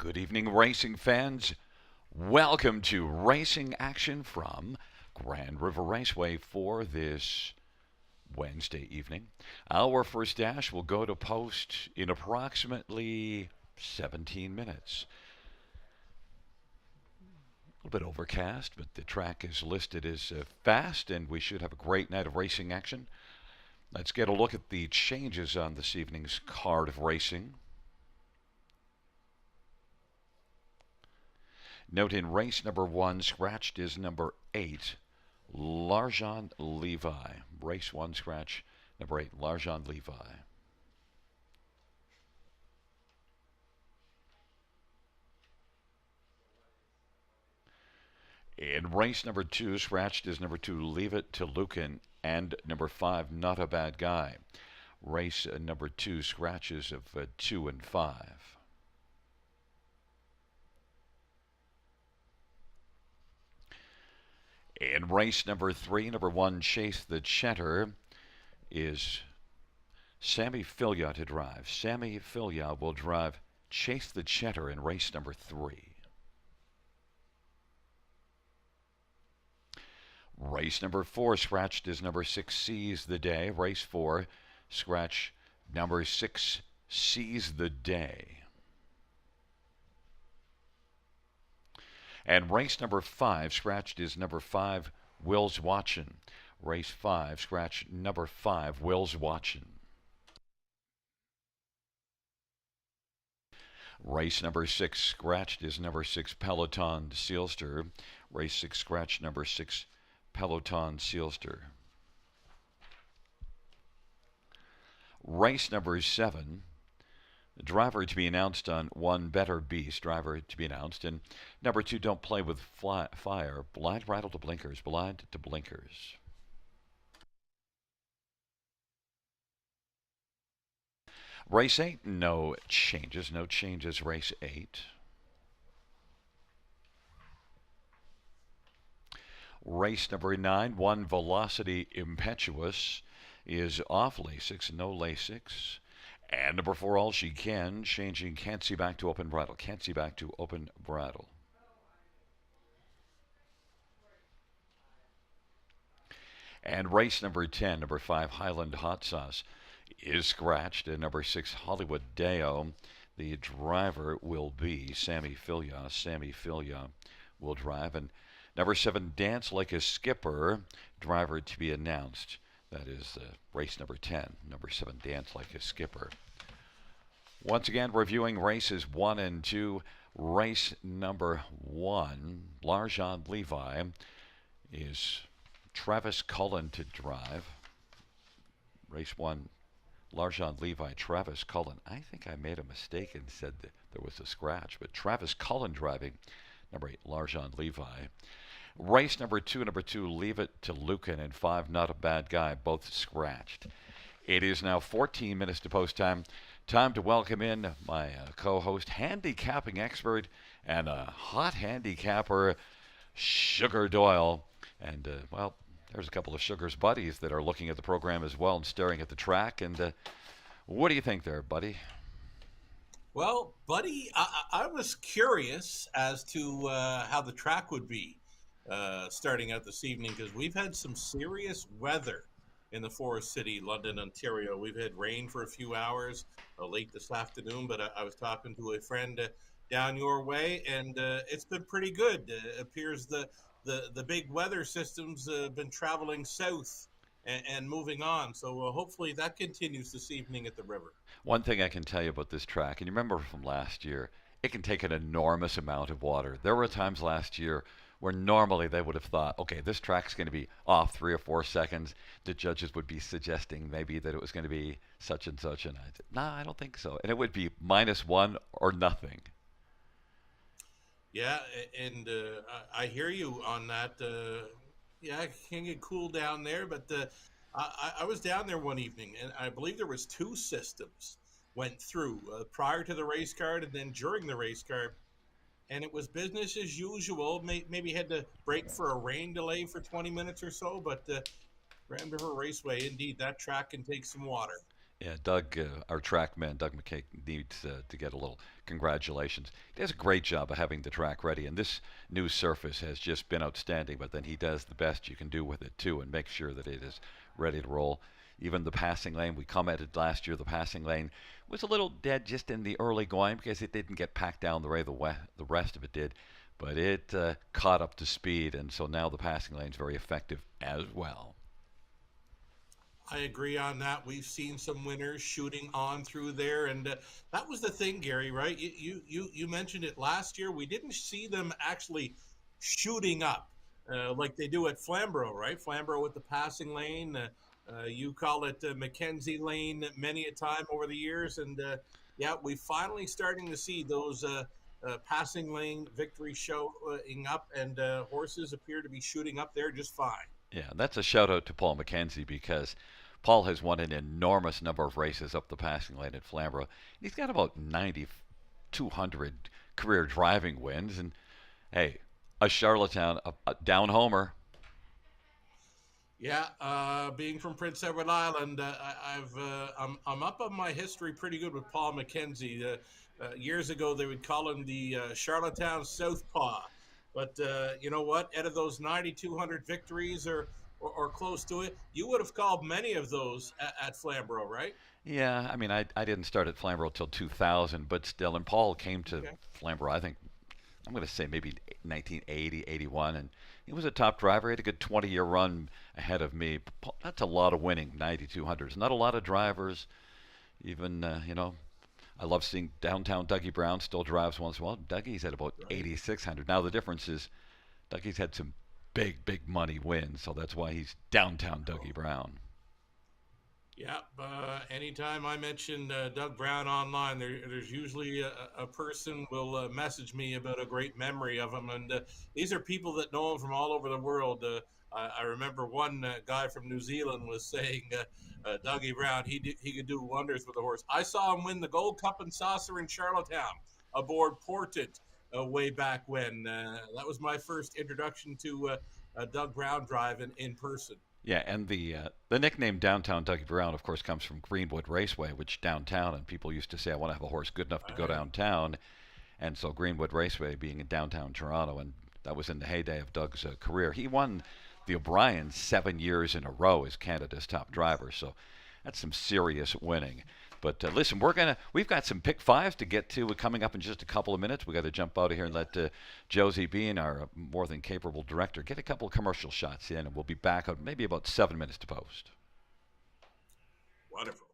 Good evening, racing fans. Welcome to Racing Action from Grand River Raceway for this Wednesday evening. Our first dash will go to post in approximately 17 minutes. A little bit overcast, but the track is listed as fast, and we should have a great night of racing action. Let's get a look at the changes on this evening's card of racing. Note in race number 1, scratched is number 8, Larjan Levi. Race 1, scratch number 8, Larjan Levi. In race number 2, scratched is number 2, Leave It to Lucan, and number 5, Not a Bad Guy. Race number 2, scratches of 2 and 5. In race number 3, number 1, Chase the Cheddar, is Sammy Filia to drive. Sammy Filia will drive Chase the Cheddar in race number 3. Race number 4, scratched is number 6, Seize the Day. Race 4, scratch number 6, Seize the Day. And race number 5, scratched is number 5, Will's Watchin'. Race 5, scratch number 5, Will's Watchin'. Race number 6, scratched is number 6, Peloton Sealster. Race 6, scratch number 6, Peloton Sealster. Race number 7, the driver to be announced on 1, Better Beast. Driver to be announced. And number 2, Don't Play with Fire. Blind Rattle to Blinkers. Blind to Blinkers. Race 8, no changes. No changes, race 8. Race number 9, 1, Velocity Impetuous, is off Lasix, no Lasix. And number 4, All She Can, changing Can't See back to Open Bridle. Can't See back to Open Bridle. And race number 10, number 5, Highland Hot Sauce, is scratched. And number 6, Hollywood Deo, the driver will be Sammy Filia. Sammy Filia will drive. And number 7, Dance Like a Skipper, driver to be announced. That is race number 10. Number 7, Dance Like a Skipper. Once again, reviewing races 1 and 2. Race number 1, Larjan Levi, is Travis Cullen to drive. Race 1, Larjan Levi, Travis Cullen. I think I made a mistake and said that there was a scratch, but Travis Cullen driving, number 8, Larjan Levi. Race number 2, Leave It to Lucan, and 5, Not a Bad Guy, both scratched. It is now 14 minutes to post time. Time to welcome in my co-host, handicapping expert, and a hot handicapper, Sugar Doyle. And, well, there's a couple of Sugar's buddies that are looking at the program as well and staring at the track. And what do you think there, buddy? Well, buddy, I was curious as to how the track would be starting out this evening, because we've had some serious weather in the Forest City, London, Ontario. We've had rain for a few hours late this afternoon, but I was talking to a friend down your way, and it's been pretty good. It appears the big weather system's been traveling south and moving on. So hopefully that continues this evening at the river. One thing I can tell you about this track, and you remember from last year, it can take an enormous amount of water. There were times last year where normally they would have thought, okay, this track's going to be off 3 or 4 seconds. The judges would be suggesting maybe that it was going to be such and such, and I said, no, I don't think so. And it would be -1 or nothing. Yeah, and I hear you on that. Yeah, it can get cool down there, but I was down there one evening, and I believe there was 2 systems went through prior to the race card and then during the race card, and it was business as usual. Maybe had to break for a rain delay for 20 minutes or so, but Grand River Raceway, indeed, that track can take some water. Yeah, Doug, our track man, Doug McKay, needs to get a little congratulations. He does a great job of having the track ready, and this new surface has just been outstanding. But then he does the best you can do with it too, and make sure that it is ready to roll. Even the passing lane, we commented last year, the passing lane was a little dead just in the early going because it didn't get packed down the way the rest of it did. But it caught up to speed, and so now the passing lane is very effective as well. I agree on that. We've seen some winners shooting on through there, and that was the thing, Gary. Right? You mentioned it last year. We didn't see them actually shooting up like they do at Flamborough, right? Flamborough with the passing lane. You call it Mackenzie Lane many a time over the years, and yeah, we finally starting to see those passing lane victories showing up, and horses appear to be shooting up there just fine. Yeah, that's a shout out to Paul McKenzie because Paul has won an enormous number of races up the passing lane at Flamborough. He's got about 9,200 career driving wins, and hey, a Charlottetown, a down homer. Yeah, being from Prince Edward Island, I'm up on my history pretty good with Paul McKenzie. Years ago, they would call him the Charlottetown Southpaw, but you know what? Out of those 9,200 victories or close to it, you would have called many of those at Flamborough, right? Yeah, I mean, I didn't start at Flamborough till 2000, but still, and Paul came to Okay. Flamborough, I think, I'm going to say maybe 1980, 81, and he was a top driver. He had a good 20-year run ahead of me. That's a lot of winning, 9,200s. Not a lot of drivers. Even, I love seeing downtown Dougie Brown still drives once in a while. Dougie's at about Right. 8,600. Now, the difference is Dougie's had some big, big money wins, so that's why he's downtown Dougie Brown. Yeah, anytime I mention Doug Brown online, there's usually a person will message me about a great memory of him, and these are people that know him from all over the world. I remember one guy from New Zealand was saying, Dougie Brown, he could do wonders with a horse. I saw him win the Gold Cup and Saucer in Charlottetown aboard Portent way back when. That was my first introduction to Doug Brown driving in person. Yeah, and the nickname Downtown Dougie Brown, of course, comes from Greenwood Raceway, which downtown, and people used to say, "I want to have a horse good enough to All go right. downtown," and so Greenwood Raceway being in downtown Toronto, and that was in the heyday of Doug's career. He won the O'Brien 7 years in a row as Canada's top driver, so that's some serious winning. But listen, we've got some pick fives to get to coming up in just a couple of minutes. We got to jump out of here and let Josie Bean, our more than capable director, get a couple of commercial shots in, and we'll be back on maybe about 7 minutes to post. Wonderful.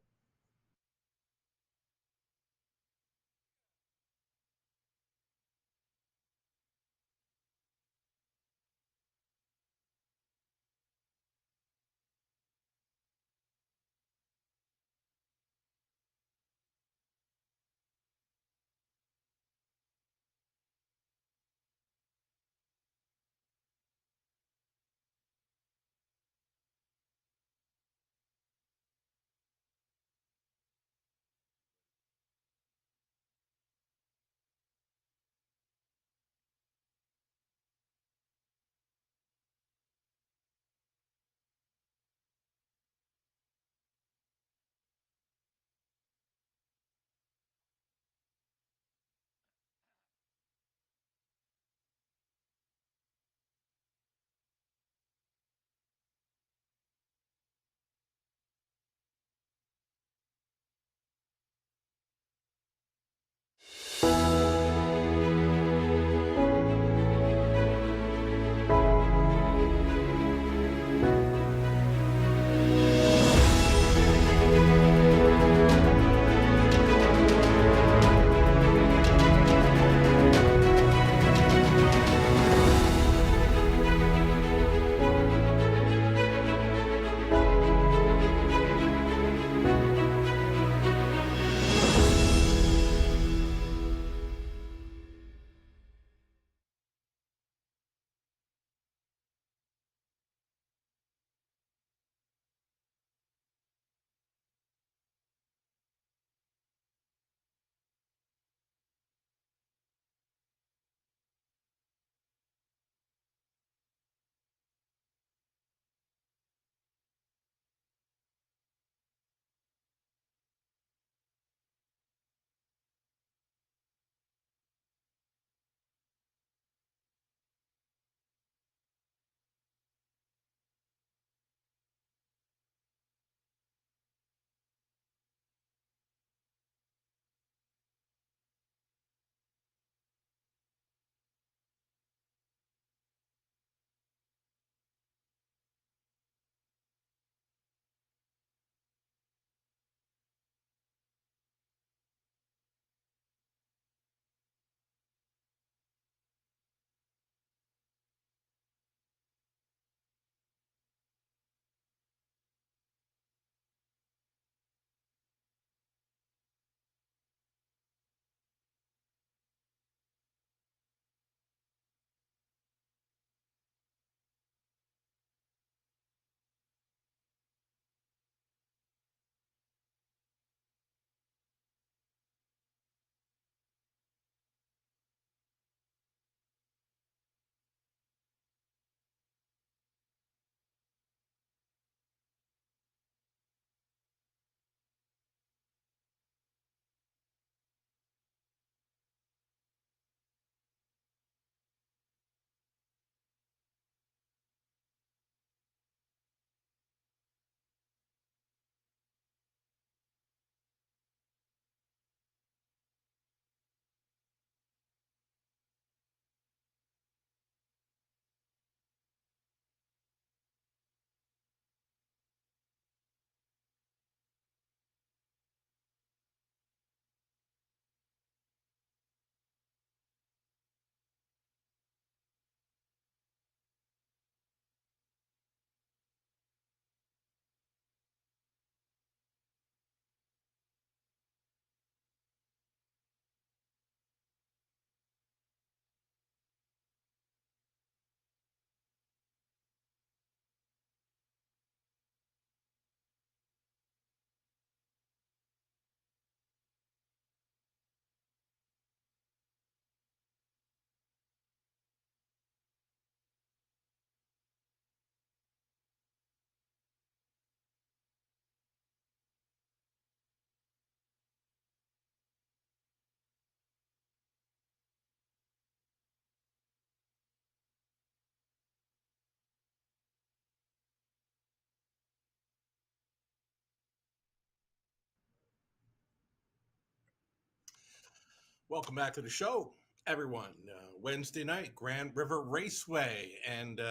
Welcome back to the show, everyone. Wednesday night, Grand River Raceway, and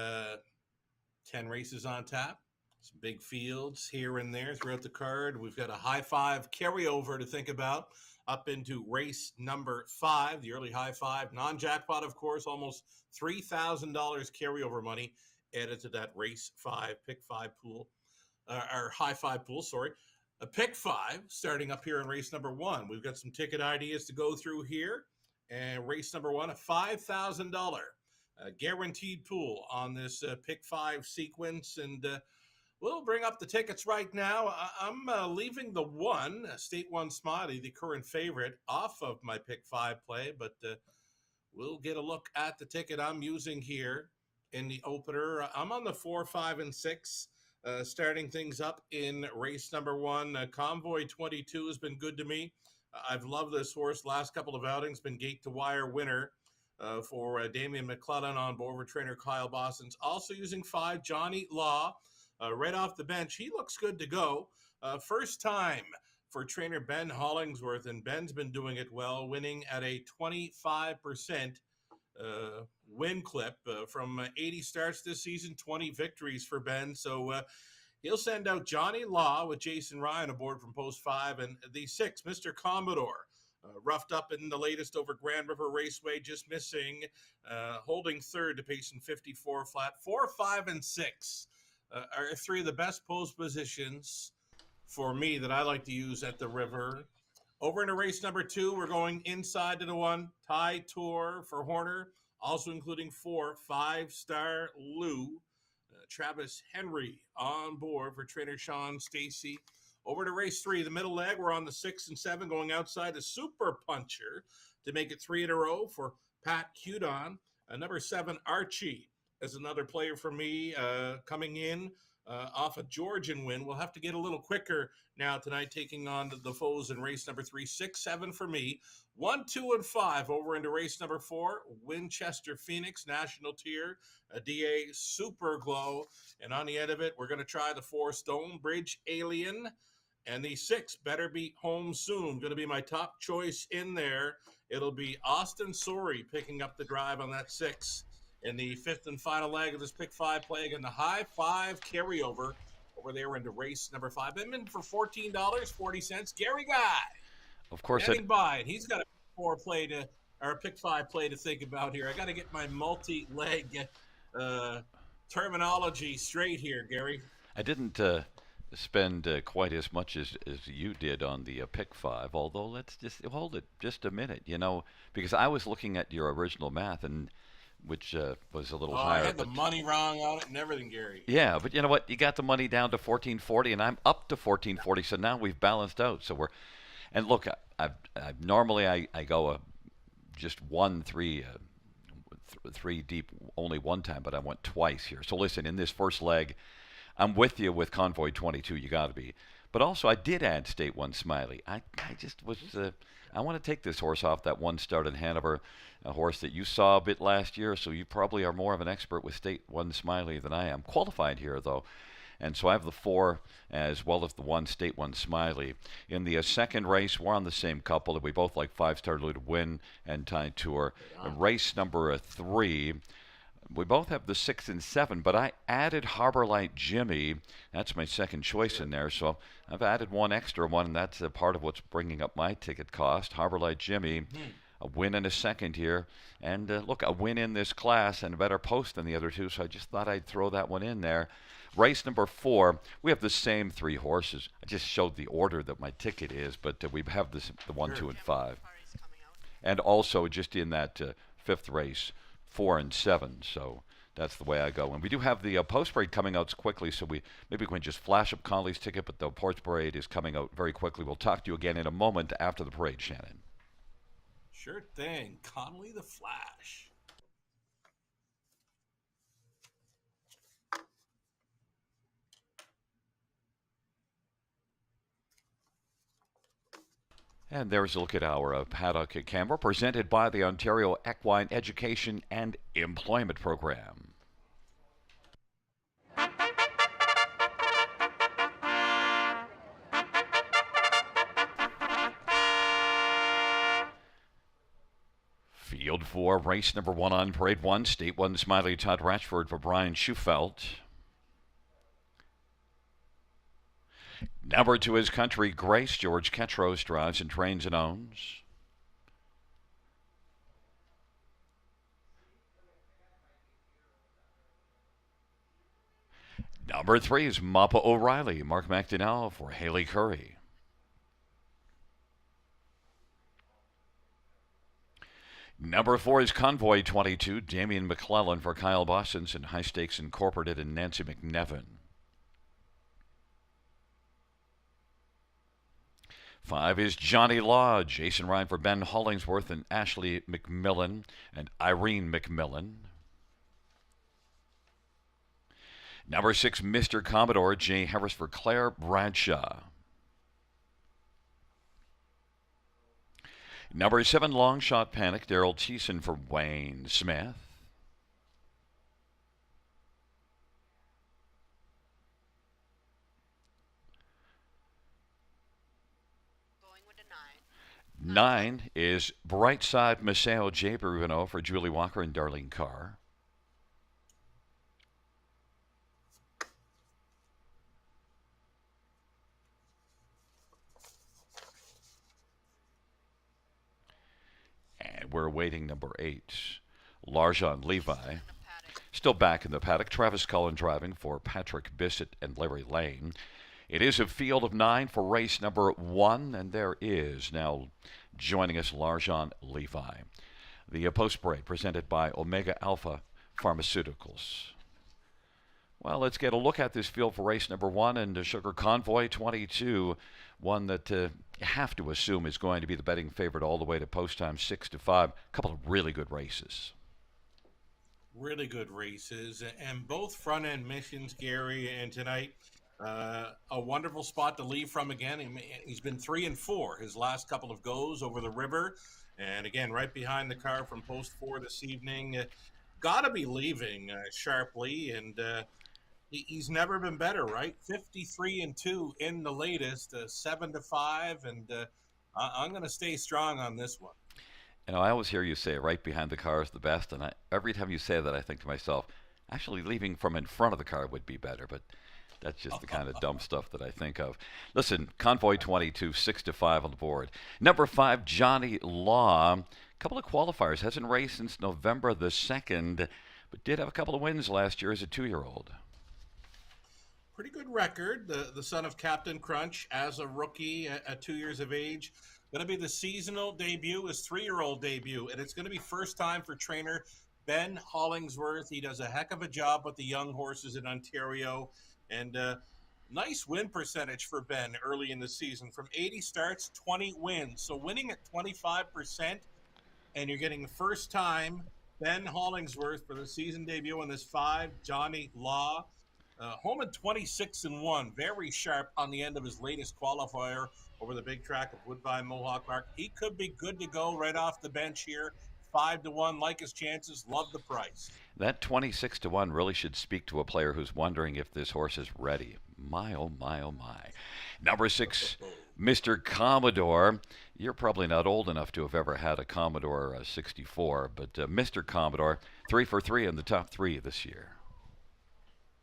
10 races on tap. Some big fields here and there throughout the card. We've got a high five carryover to think about up into race number 5, the early high five. Non jackpot, of course, almost $3,000 carryover money added to that race 5, pick 5 pool, or high five pool, sorry. A pick 5 starting up here in race number 1. We've got some ticket ideas to go through here. And race number 1, a $5,000 guaranteed pool on this pick 5 sequence. And we'll bring up the tickets right now. I'm leaving the 1, State 1 Smiley, the current favorite, off of my pick 5 play. But we'll get a look at the ticket I'm using here in the opener. I'm on the 4, 5, and 6. Starting things up in race number 1, Convoy 22 has been good to me. I've loved this horse. Last couple of outings, been gate to wire winner for Damian McClellan on board with trainer Kyle Boston's. Also using 5, Johnny Law, right off the bench. He looks good to go. First time for trainer Ben Hollingsworth, and Ben's been doing it well, winning at a 25% win clip from 80 starts this season, 20 victories for Ben. So he'll send out Johnny Law with Jason Ryan aboard from post 5, and the 6, Mr. Commodore, roughed up in the latest over Grand River Raceway, just missing, holding third to pacing 54 flat. 4, 5, and 6 are 3 of the best post positions for me that I like to use at the river. Over into race number 2, we're going inside to the 1, Tie Tour for Horner, also including 4, 5-star Lou, Travis Henry on board for trainer Sean Stacy. Over to race 3, the middle leg, we're on the 6 and 7, going outside the Super Puncher to make it 3 in a row for Pat Cudon. Number 7, Archie, is another player for me coming in. Off a Georgian win. We'll have to get a little quicker now tonight, taking on the foes in race number 3. 6, 7 for me. 1, 2, and 5 over into race number 4. Winchester Phoenix, national tier. A DA Super Glow. And on the end of it, we're going to try the 4, Stonebridge Alien. And the 6, Better Be Home Soon. Going to be my top choice in there. It'll be Austin Sorey picking up the drive on that 6. In the 5th and final leg of this pick 5 play, again, the high 5 carryover over there into race number 5. I'm in for $14.40. Gary Guy, Of course, standing by, and he's got a pick 5 play to think about here. I got to get my multi-leg terminology straight here, Gary. I didn't spend quite as much as you did on the pick 5, although let's just hold it just a minute, because I was looking at your original math, and which was a little higher. I had the money wrong on it and everything, Gary. Yeah, but you know what? You got the money down to 1440, and I'm up to 1440, so now we've balanced out. So we're, and look, normally I go just 1, 3, 3 deep only one time, but I went twice here. So listen, in this first leg, I'm with you with Convoy 22. You got to be. But also, I did add State 1 Smiley. I just was, I want to take this horse off that 1 start in Hanover, a horse that you saw a bit last year, so you probably are more of an expert with State 1 Smiley than I am. Qualified here, though. And so I have the 4 as well as the 1, State 1 Smiley. In the second race, we're on the same couple that we both like 5-star Lou to win and Tie Tour. Race number 3. We both have the 6 and 7, but I added Harbor Light Jimmy. That's my second choice in there, so I've added 1 extra one, and that's a part of what's bringing up my ticket cost. Harbor Light Jimmy, a win and a second here, and look, a win in this class and a better post than the other 2, so I just thought I'd throw that one in there. Race number 4, we have the same 3 horses. I just showed the order that my ticket is, but we have the 1, 2, and 5. And also just in that 5th race, 4 and 7, so that's the way I go. And we do have the post parade coming out quickly, so maybe we can just flash up Conley's ticket, but the post parade is coming out very quickly. We'll talk to you again in a moment after the parade, Shannon. Sure thing. Conley the Flash. And there's a look at our paddock camera presented by the Ontario Equine Education and Employment Program. Field 4, race number 1 on parade 1. State 1, Smiley Todd Ratchford for Brian Schufelt. Number 2 is Country Grace. George Ketros drives and trains and owns. Number 3 is Mappa O'Reilly. Mark McDonnell for Haley Curry. Number 4 is Convoy 22. Damian McClellan for Kyle Bostons and High Stakes Incorporated and Nancy McNevin. 5 is Johnny Law. Jason Ryan for Ben Hollingsworth and Ashley McMillan and Irene McMillan. Number 6, Mr. Commodore. Jay Harris for Claire Bradshaw. Number 7, Long Shot Panic. Daryl Thiessen for Wayne Smith. Going with a 9. 9 is Brightside Maceo J. Bruno for Julie Walker and Darlene Carr. And we're awaiting number 8, Larjon Levi. Still back in the paddock. Travis Cullen driving for Patrick Bissett and Larry Lane. It is a field of 9 for race number 1, and there is now joining us Larjon Levi. The post parade presented by Omega Alpha Pharmaceuticals. Well, let's get a look at this field for race number 1 and the Sugar Convoy 22, one that you have to assume is going to be the betting favorite all the way to post time 6-5. A couple of really good races. Really good races, and both front end missions, Gary. And tonight, a wonderful spot to leave from again. He's been 3 and 4 his last couple of goes over the river, and again right behind the car from post 4 this evening. Got to be leaving sharply, and he's never been better, right? 53 and 2 in the latest, 7-5, and I'm going to stay strong on this one. You know, I always hear you say right behind the car is the best, and every time you say that, I think to myself, actually leaving from in front of the car would be better, but that's just the kind of dumb stuff that I think of. Listen, Convoy 22, 6-5 on the board. Number 5, Johnny Law. A couple of qualifiers. Hasn't raced since November the 2nd, but did have a couple of wins last year as a 2-year-old. Pretty good record. The son of Captain Crunch as a rookie at 2 years of age. Going to be the seasonal debut, his 3-year-old debut, and it's going to be first time for trainer Ben Hollingsworth. He does a heck of a job with the young horses in Ontario, and nice win percentage for Ben early in the season. From 80 starts, 20 wins. So winning at 25%, and you're getting the first time Ben Hollingsworth for the season debut in this 5, Johnny Law. Home at 26 and 1, very sharp on the end of his latest qualifier over the big track of Woodbine Mohawk Park. He could be good to go right off the bench here. 5-1, like his chances, love the price. That 26-1 really should speak to a player who's wondering if this horse is ready. My, oh my, oh my. Number 6, Mr. Commodore. You're probably not old enough to have ever had a Commodore 64, but Mr. Commodore, 3 for 3 in the top 3 this year.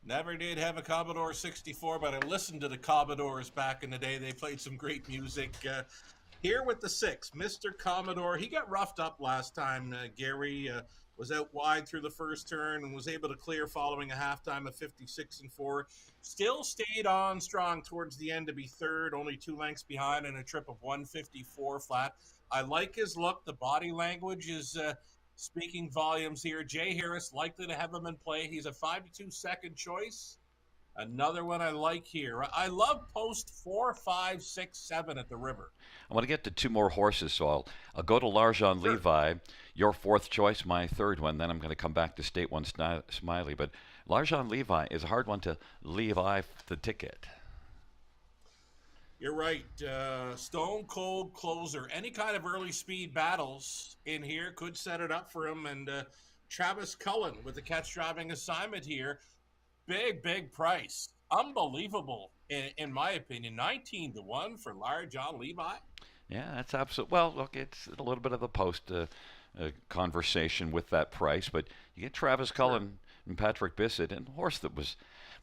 Never did have a Commodore 64, but I listened to the Commodores back in the day. They played some great music. Here with the 6, Mr. Commodore. He got roughed up last time. Gary was out wide through the first turn and was able to clear following a halftime of 56 and 4. Still stayed on strong towards the end to be third, only 2 lengths behind in a trip of 154 flat. I like his look. The body language is speaking volumes here. Jay Harris, likely to have him in play. He's a 5-2 second choice. Another one I like here. I love post 4, 5, 6, 7 at the river. I want to get to 2 more horses, so I'll go to Larjon Levi, your 4th choice, my 3rd one. Then I'm going to come back to State 1 Smiley. But Larjon Levi is a hard one to Levi the ticket. You're right. Stone cold closer. Any kind of early speed battles in here could set it up for him. And Travis Cullen with the catch driving assignment here. Big price. Unbelievable, in my opinion. 19-1 for Larjon Levi. Yeah, that's absolute. Well, look, it's a little bit of the post conversation with that price. But you get Travis Sure. Cullen and Patrick Bissett, and a horse that was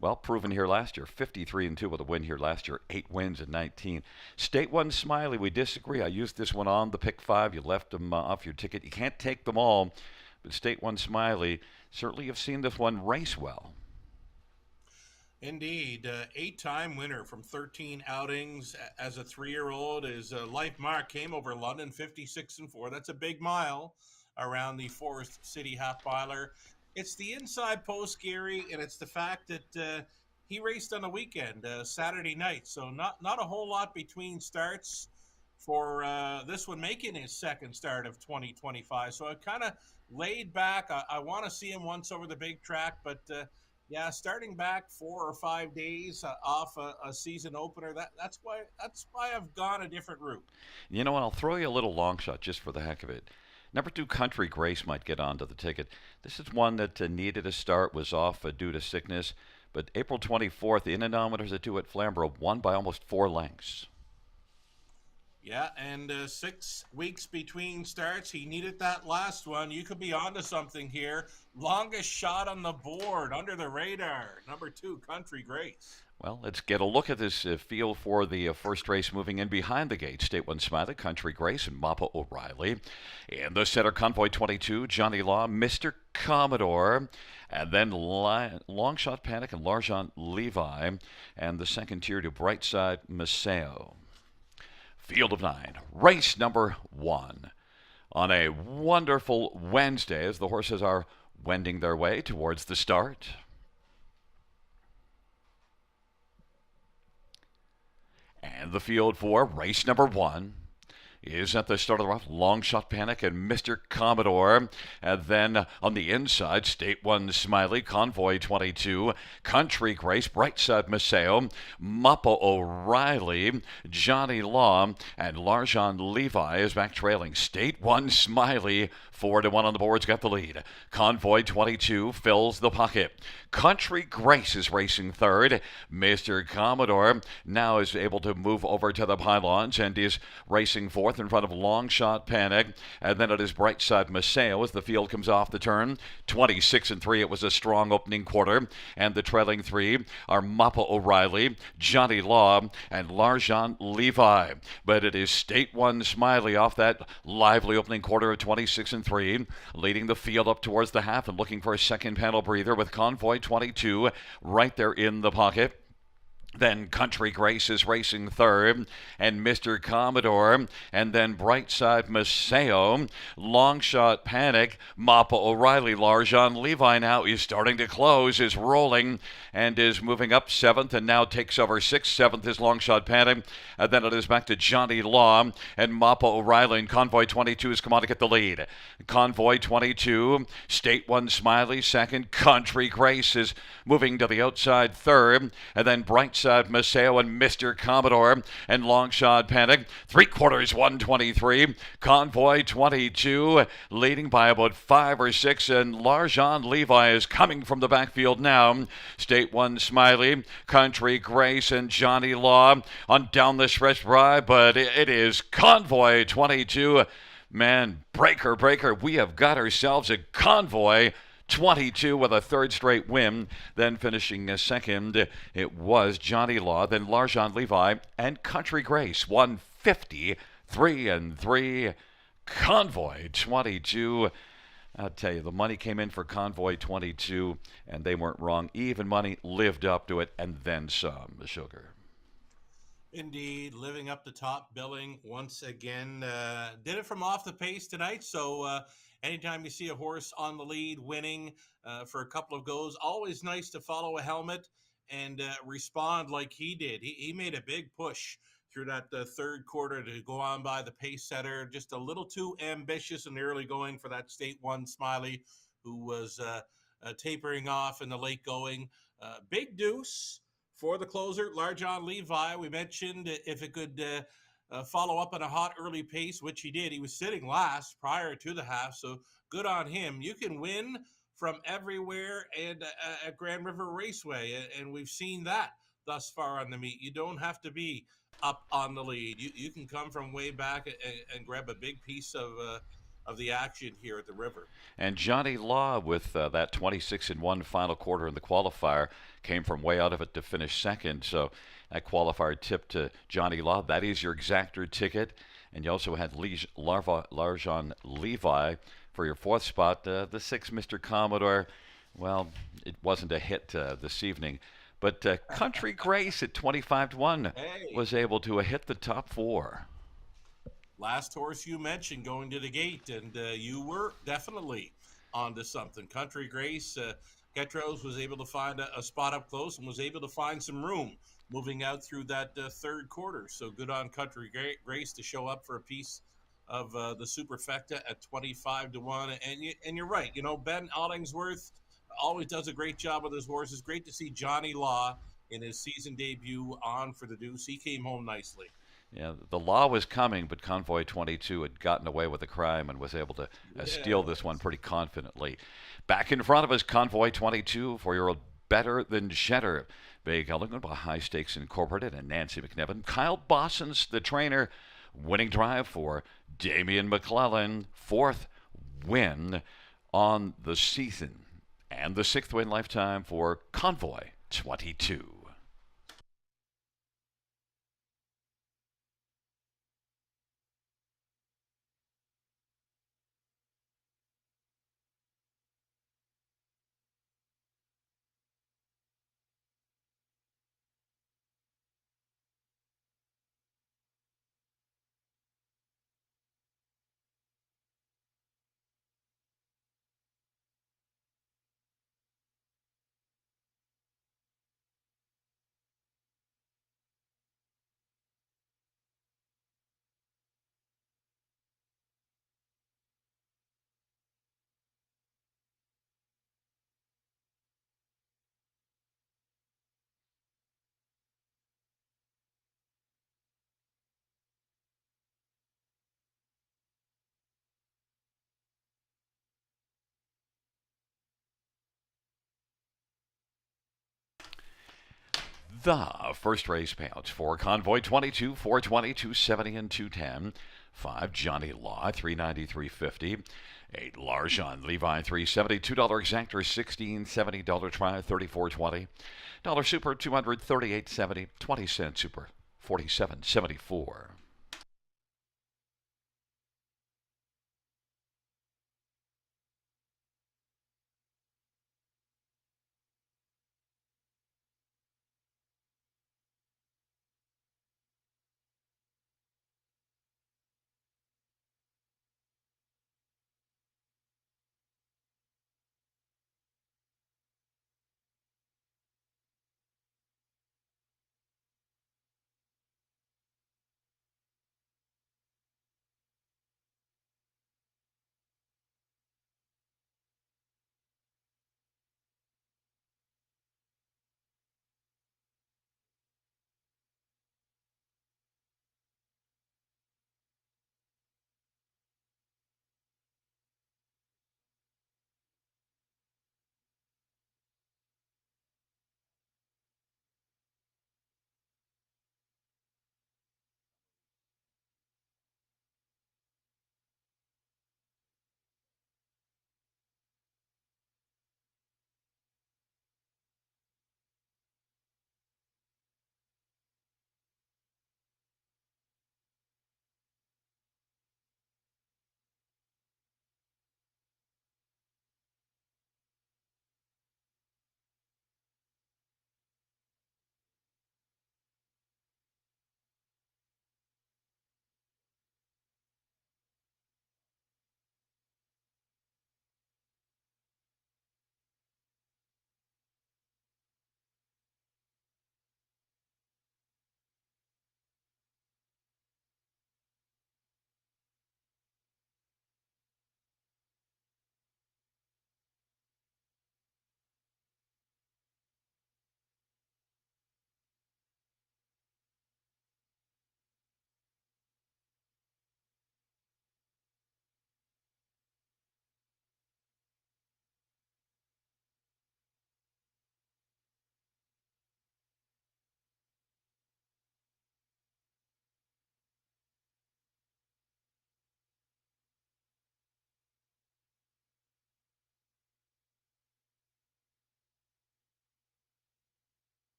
well proven here last year, 53-2 with a win here last year, 8 wins in 19. State One Smiley, we disagree. I used this one on the pick five. You left them off your ticket. You can't take them all, but State One Smiley, certainly you've seen this one race well. Indeed, 8-time winner from 13 outings as a 3-year-old. His life mark came over London, 56-4. That's a big mile around the Forest City half miler. It's the inside post, Gary, and it's the fact that he raced on the weekend, Saturday night. So not a whole lot between starts for this one making his second start of 2025. So I kind of laid back. I want to see him once over the big track, but yeah, starting back 4 or 5 days off a season opener. That's why I've gone a different route. You know what? I'll throw you a little long shot just for the heck of it. Number 2, Country Grace might get onto the ticket. This is one that needed a start, was off due to sickness. But April 24th, the Innominators at 2 at Flamborough won by almost 4 lengths. Yeah, and 6 weeks between starts. He needed that last one. You could be onto something here. Longest shot on the board, under the radar. Number 2, Country Grace. Well, let's get a look at this field for the first race moving in behind the gate. State One Smiley, Country Grace, and Mappa O'Reilly. In the center, Convoy 22, Johnny Law, Mr. Commodore, and then Longshot Panic and Largent Levi, and the second tier to Brightside Maceo. Field of 9, race number 1. On a wonderful Wednesday as the horses are wending their way towards the start. And the field for race number 1 is at the start of the rough, Longshot Panic and Mr. Commodore. And then on the inside, State One Smiley, Convoy 22, Country Grace, Brightside Maceo, Mappa O'Reilly, Johnny Law, and Largent Levi is back trailing. State One Smiley, 4-1 on the boards, got the lead. Convoy 22 fills the pocket. Country Grace is racing third. Mr. Commodore now is able to move over to the pylons and is racing fourth in front of Longshot Panic. And then it is Brightside Maceo as the field comes off the turn. 26-3. It was a strong opening quarter. And the trailing 3 are Mappa O'Reilly, Johnny Law, and Largent Levi. But it is State One Smiley off that lively opening quarter of 26-3, leading the field up towards the half and looking for a second panel breather with Convoy 22 right there in the pocket. Then Country Grace is racing third, and Mr. Commodore, and then Brightside Maceo, Longshot Panic, Mappa O'Reilly, Largent Levi now is starting to close, is rolling, and is moving up 7th, and now takes over 6th. 7th is Longshot Panic, and then it is back to Johnny Law, and Mappa O'Reilly, and Convoy 22 has come on to get the lead. Convoy 22, State One Smiley second, Country Grace is moving to the outside third, and then Brightside Maceo and Mr. Commodore and Longshot Panic. 3/4, 123. Convoy 22 leading by about 5 or 6, and Largent Levi is coming from the backfield now. State One Smiley, Country Grace, and Johnny Law on down the stretch ride, but it is Convoy 22. Man, breaker, we have got ourselves a Convoy 22 with a third straight win. Then finishing second, it was Johnny Law, then Largent Levi, and Country Grace. 153-3. Convoy 22. I'll tell you, the money came in for Convoy 22, and they weren't wrong. Even money lived up to it, and then some, the sugar. Indeed, living up to top billing once again. Did it from off the pace tonight. So anytime you see a horse on the lead winning for a couple of goes, always nice to follow a helmet and respond like he did. He made a big push through that third quarter to go on by the pace setter. Just a little too ambitious in the early going for that State One Smiley, who was tapering off in the late going. Big deuce for the closer, Largent Levi. We mentioned if it could follow up on a hot early pace, which he did. He was sitting last prior to the half, so good on him. You can win from everywhere and at Grand River Raceway, and we've seen that thus far on the meet. You don't have to be up on the lead. You can come from way back and grab a big piece of of the action here at the river. And Johnny Law, with that 26-1 final quarter in the qualifier, came from way out of it to finish second. So that qualifier tip to Johnny Law. That is your exactor ticket. And you also had Larjon Levi for your fourth spot. The sixth, Mr. Commodore, well, it wasn't a hit this evening. But Country Grace at 25-1 Hey, was able to hit the top four. last horse you mentioned going to the gate, and you were definitely onto something. Country Grace, Ketros was able to find a spot up close and was able to find some room moving out through that third quarter. So good on Country Grace to show up for a piece of the superfecta at 25-1. And you're right. You know, Ben Ollingsworth always does a great job with his horses. Great to see Johnny Law in his season debut on for the Deuce. He came home nicely. Yeah, the law was coming, but Convoy 22 had gotten away with the crime and was able to steal this one pretty confidently. Back in front of us, Convoy 22 for your Better Than Cheddar. Big Elegant by High Stakes Incorporated and Nancy McNevin. Kyle Bosson's the trainer. Winning drive for Damian McClellan. Fourth win on the season. And the sixth win lifetime for Convoy 22. The first race payouts for Convoy 22, 420, 270, and 210. 5 Johnny Law, 390, 350. 8 Larjon Levi, 370. $2 exactor, $16.70. Try, 34.20. Dollar super, 238.70. 20-cent super, 47.74.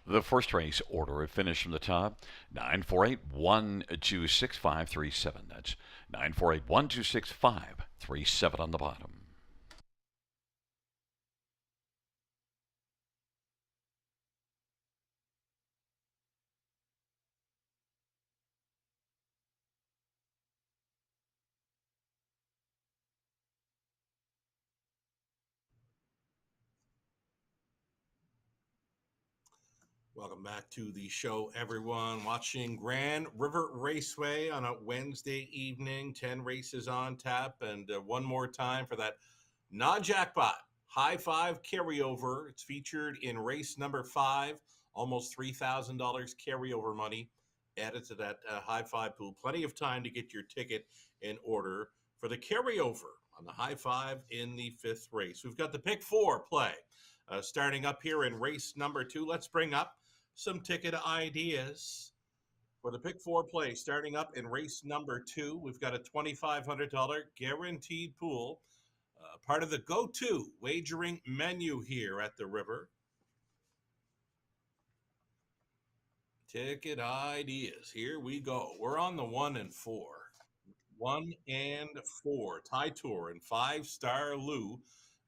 The first race order of finish from the top: 948-126-537. That's 948-126-537 on the bottom. Welcome back to the show, everyone. Watching Grand River Raceway on a Wednesday evening. 10 races on tap, and one more time for that non-jackpot high five carryover. It's featured in race number 5. Almost $3,000 carryover money added to that high five pool. Plenty of time to get your ticket in order for the carryover on the high five in the 5th race. We've got the pick 4 play starting up here in race number 2. Let's bring up some ticket ideas for the pick 4 play starting up in race number 2. We've got a $2,500 guaranteed pool, part of the go-to wagering menu here at the River. Ticket ideas. Here we go. We're on the 1 and 4. 1 and 4. Ty Tour and 5-Star Lou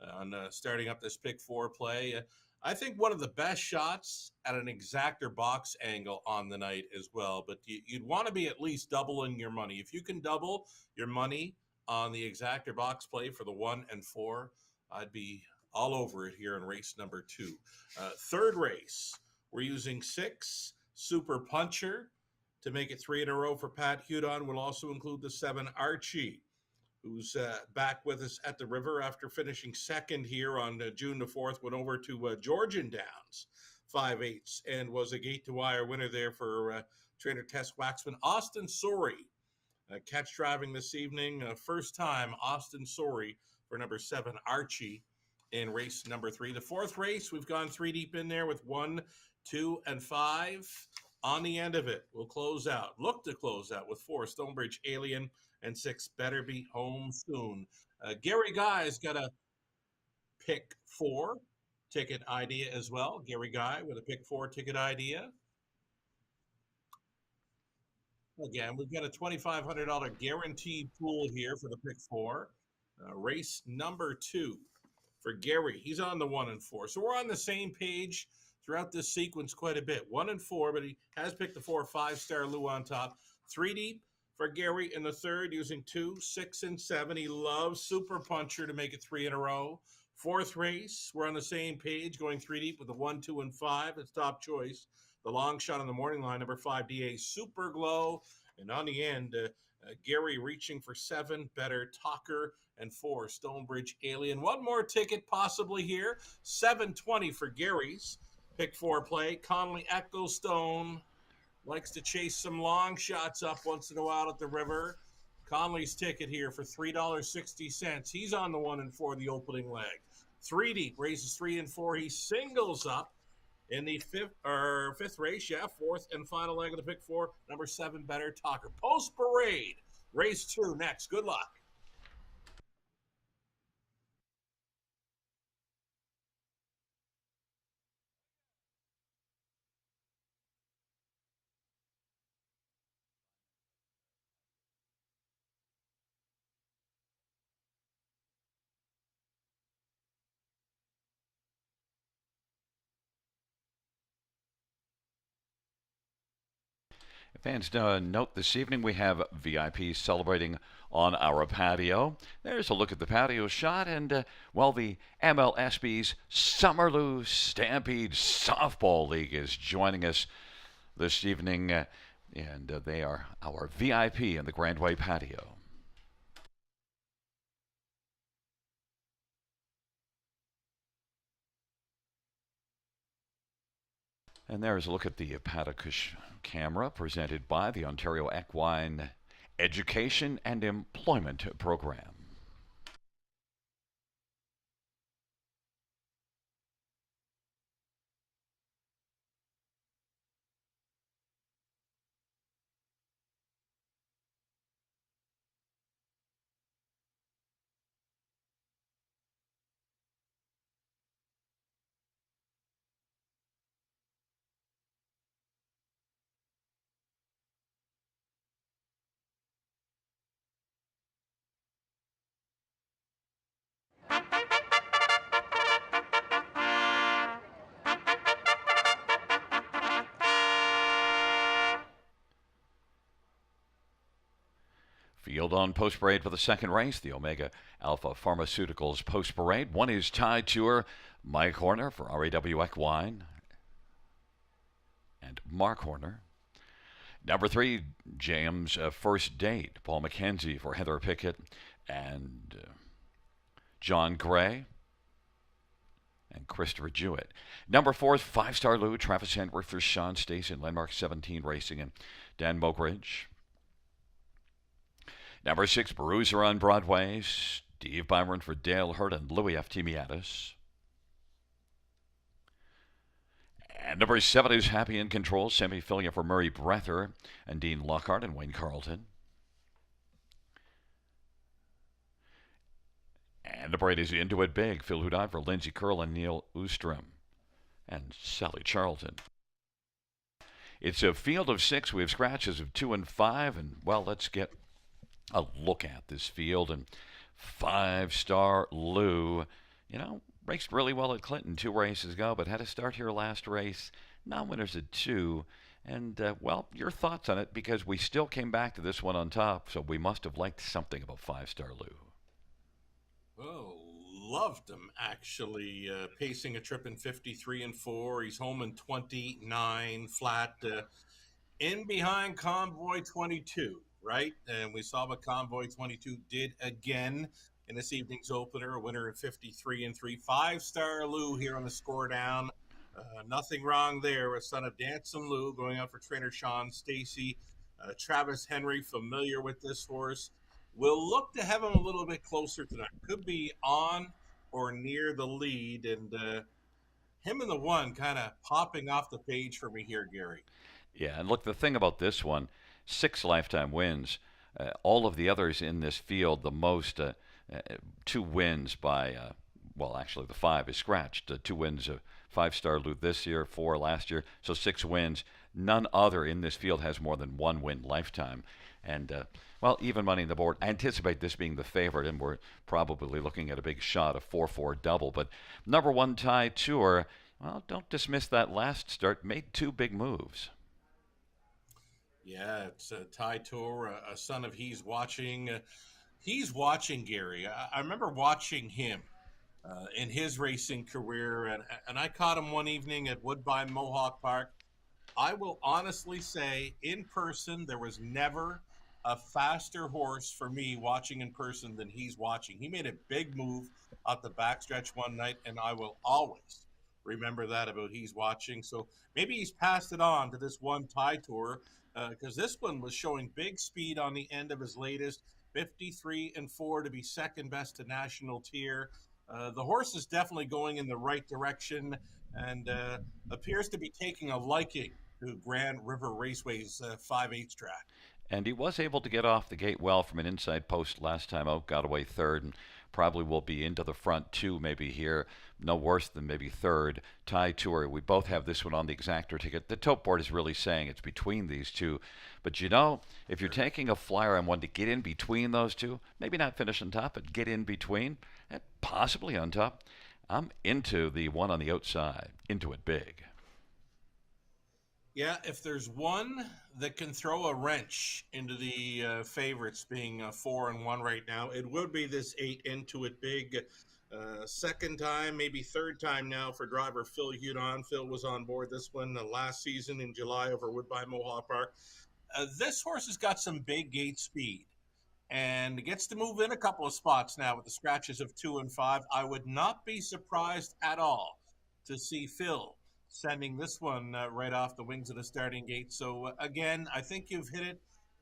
on starting up this pick 4 play. I think one of the best shots at an exactor box angle on the night as well. But you'd want to be at least doubling your money. If you can double your money on the exactor box play for the 1 and 4, I'd be all over it here in race number 2. Third race, we're using 6 Super Puncher to make it 3 in a row for Pat Hudon. We'll also include the 7 Archie, who's back with us at the River after finishing second here on June the 4th, went over to Georgian Downs 5/8 and was a gate-to-wire winner there for trainer Tess Waxman. Austin Sorey, catch driving this evening. First time Austin Sorey for number 7 Archie in race number 3. The 4th race, we've gone 3 deep in there with 1, 2, and 5. On the end of it, we'll look to close out with 4 Stonebridge Alien and 6 Better Be Home Soon. Gary Guy's got a pick 4 ticket idea as well. Gary Guy with a pick 4 ticket idea. Again, we've got a $2,500 guaranteed pool here for the pick 4. Race number 2 for Gary. He's on the 1 and 4. So we're on the same page throughout this sequence quite a bit. 1 and 4, but he has picked the 4 5-Star Lou on top. 3 deep for Gary in the 3rd, using 2, 6, and 7. He loves Super Puncher to make it 3 in a row. 4th race, we're on the same page, going 3 deep with the 1, 2, and 5. It's top choice. The long shot on the morning line, number 5 DA Super Glow. And on the end, Gary reaching for 7 Better Talker and 4 Stonebridge Alien. One more ticket possibly here. 720 for Gary's pick 4 play. Conley Echo Stone likes to chase some long shots up once in a while at the River. Conley's ticket here for $3.60. He's on the 1 and 4, the opening leg. 3 deep, raises 3 and 4. He singles up in the 5th race, 4th and final leg of the pick 4, number 7 Better Talker. Post Parade, race 2 next. Good luck. Fans, note this evening we have VIPs celebrating on our patio. There's a look at the patio shot, and, well, the MLSB's Summerloo Stampede Softball League is joining us this evening, and they are our VIP in the Grandway patio. And there's a look at the Patakush camera presented by the Ontario Equine Education and Employment Program. Field on post parade for the second race, the Omega Alpha Pharmaceuticals post parade. One is Tide Tour, Mike Horner for RAW Equine, and Mark Horner. Number 3, James First Date, Paul McKenzie for Heather Pickett and John Gray and Christopher Jewett. Number 4, 5-Star Lou, Travis Hendrick for Sean Stacy and Landmark 17 Racing and Dan Mogridge. Number 6, Bruiser on Broadway, Steve Byron for Dale Hurt and Louis F. Timiatis. And number 7 is Happy in Control, Sammy Filia for Murray Breather and Dean Lockhart and Wayne Carlton. And number 8 is Into It Big, Phil Hudon for Lindsey Curl and Neil Oostrom and Sally Charlton. It's a field of 6. We have scratches of 2 and 5. And, well, let's get a look at this field. And 5-Star Lou, raced really well at Clinton 2 races ago, but had a start here last race. Non-winners at 2. And, well, your thoughts on it, because we still came back to this one on top, so we must have liked something about 5-Star Lou. Oh, loved him, actually. Pacing a trip in 53 and 4. He's home in 29 flat. In behind Convoy 22, right? And we saw what Convoy 22 did again in this evening's opener, a winner at 53 and 3. 5-Star Lou here on the score down. Nothing wrong there. A son of Dancing Lou going out for trainer Sean Stacy. Travis Henry, familiar with this horse. We'll look to have him a little bit closer tonight. Could be on or near the lead. And him and the 1 kind of popping off the page for me here, Gary. Yeah, and look, the thing about this one, 6 lifetime wins. All of the others in this field, the most 2 wins by, well, actually the 5 is scratched. 2 wins of 5-Star Lou this year, 4 last year, so 6 wins. None other in this field has more than 1 win lifetime. And, well, even money on the board. I anticipate this being the favorite, and we're probably looking at a big shot of 4-4 double. But number 1, Tide Tour, well, don't dismiss that last start. Made 2 big moves. Yeah, it's a Tide Tour, a son of He's Watching. He's Watching, Gary. I remember watching him in his racing career, and I caught him one evening at Woodbine Mohawk Park. I will honestly say, in person, there was never a faster horse for me watching in person than He's Watching. He made a big move out the backstretch one night, and I will always remember that about He's Watching. So maybe he's passed it on to this 1 Tide Tour, because this one was showing big speed on the end of his latest, 53 and 4 to be second best to national tier. The horse is definitely going in the right direction and appears to be taking a liking to Grand River Raceway's 5/8 track. And he was able to get off the gate well from an inside post last time out, got away 3rd, and probably will be into the front 2 maybe here, no worse than maybe 3rd. Tide Tour, we both have this one on the exactor ticket. The tote board is really saying it's between these 2. But if you're taking a flyer on one to get in between those 2, maybe not finish on top, but get in between, and possibly on top, I'm into the 1 on the outside, Into It Big. Yeah, if there's one that can throw a wrench into the favorites being 4 and 1 right now, it would be this 8 Into It Big. Second time, maybe 3rd time now for driver Phil Hudon. Phil was on board this one last season in July over Woodbine Mohawk Park. This horse has got some big gate speed and gets to move in a couple of spots now with the scratches of 2 and 5. I would not be surprised at all to see Phil sending this one right off the wings of the starting gate. So again, I think you've hit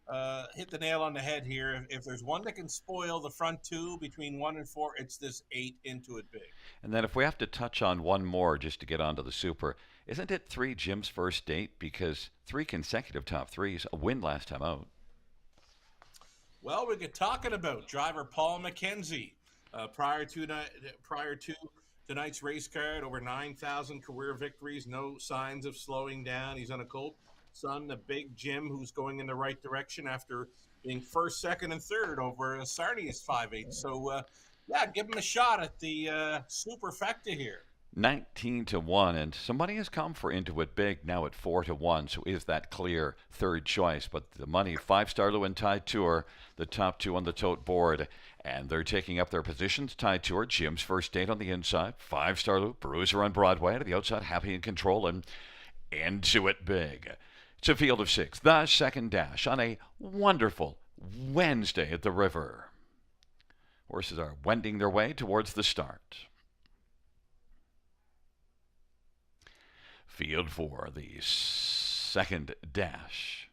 the nail on the head here. If there's one that can spoil the front 2 between 1 and 4, it's this 8 Into It Big. And then if we have to touch on one more just to get onto the Super, isn't it 3 Jim's First Date? Because 3 consecutive top 3s, a win last time out. Well, we get talking about driver Paul McKenzie prior to tonight's race card, over 9,000 career victories, no signs of slowing down. He's on a colt son, the Big Jim, who's going in the right direction after being 1st, 2nd, and 3rd over Sarnia's 5/8. So, yeah, give him a shot at the superfecta here. 19-1, and some money has come for Intuit Big now at 4-1. So is that clear third choice? But the money, 5-Star Lou and Tide Tour, the top two on the tote board, and they're taking up their positions. Tide Tour, Jim's First Date on the inside, 5-Star Lou, Bruiser on Broadway to the outside, Happy in Control, and Intuit Big. It's a field of six, the second dash on a wonderful Wednesday at the river. Horses are wending their way towards the start. Field for the second dash.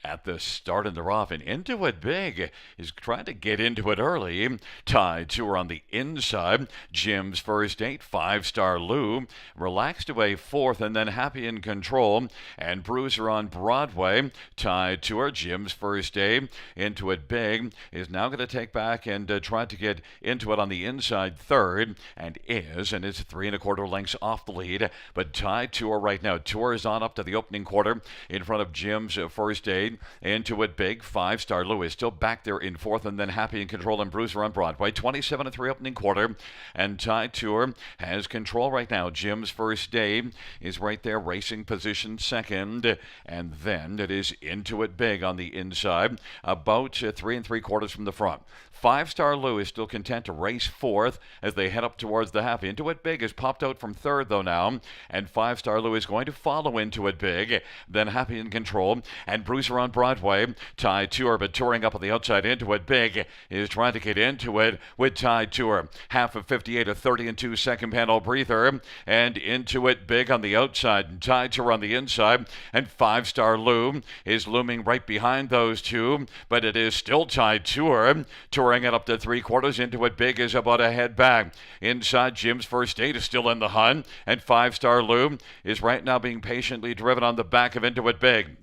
At the start, and they're off, and Intuit Big is trying to get into it early. Tide Tour on the inside. Jim's First Date, 5-Star Lou, relaxed away fourth, and then Happy in Control, and Bruiser on Broadway. Tide Tour, Jim's First Date. Intuit Big is now going to take back and try to get into it on the inside third, and is 3 1/4 lengths off the lead. But Tide Tour right now, Tour is on up to the opening quarter in front of Jim's First Date. Intuit Big, 5-Star Lou is still back there in fourth, and then Happy in Control and Bruiser on Broadway. 27-3 opening quarter, and Tide Tour has control right now. Jim's First Day is right there, racing position second, and then it is Intuit Big on the inside, about 3 3/4 from the front. 5-Star Lou is still content to race fourth as they head up towards the Happy. Intuit Big has popped out from third, though, now, and 5-Star Lou is going to follow Intuit Big, then Happy in Control, and Bruiser on Broadway. Tide Tour, but touring up on the outside. Intuit Big is trying to get into it with Tide Tour. Half of 58, a 30-2 second panel breather, and Intuit Big on the outside, and Tide Tour on the inside, and 5-Star Lou is looming right behind those two, but it is still Tide Tour. Touring it up to 3/4. Intuit Big is about a head back. Inside, Jim's First Date is still in the hunt, and 5-Star Lou is right now being patiently driven on the back of Intuit Big.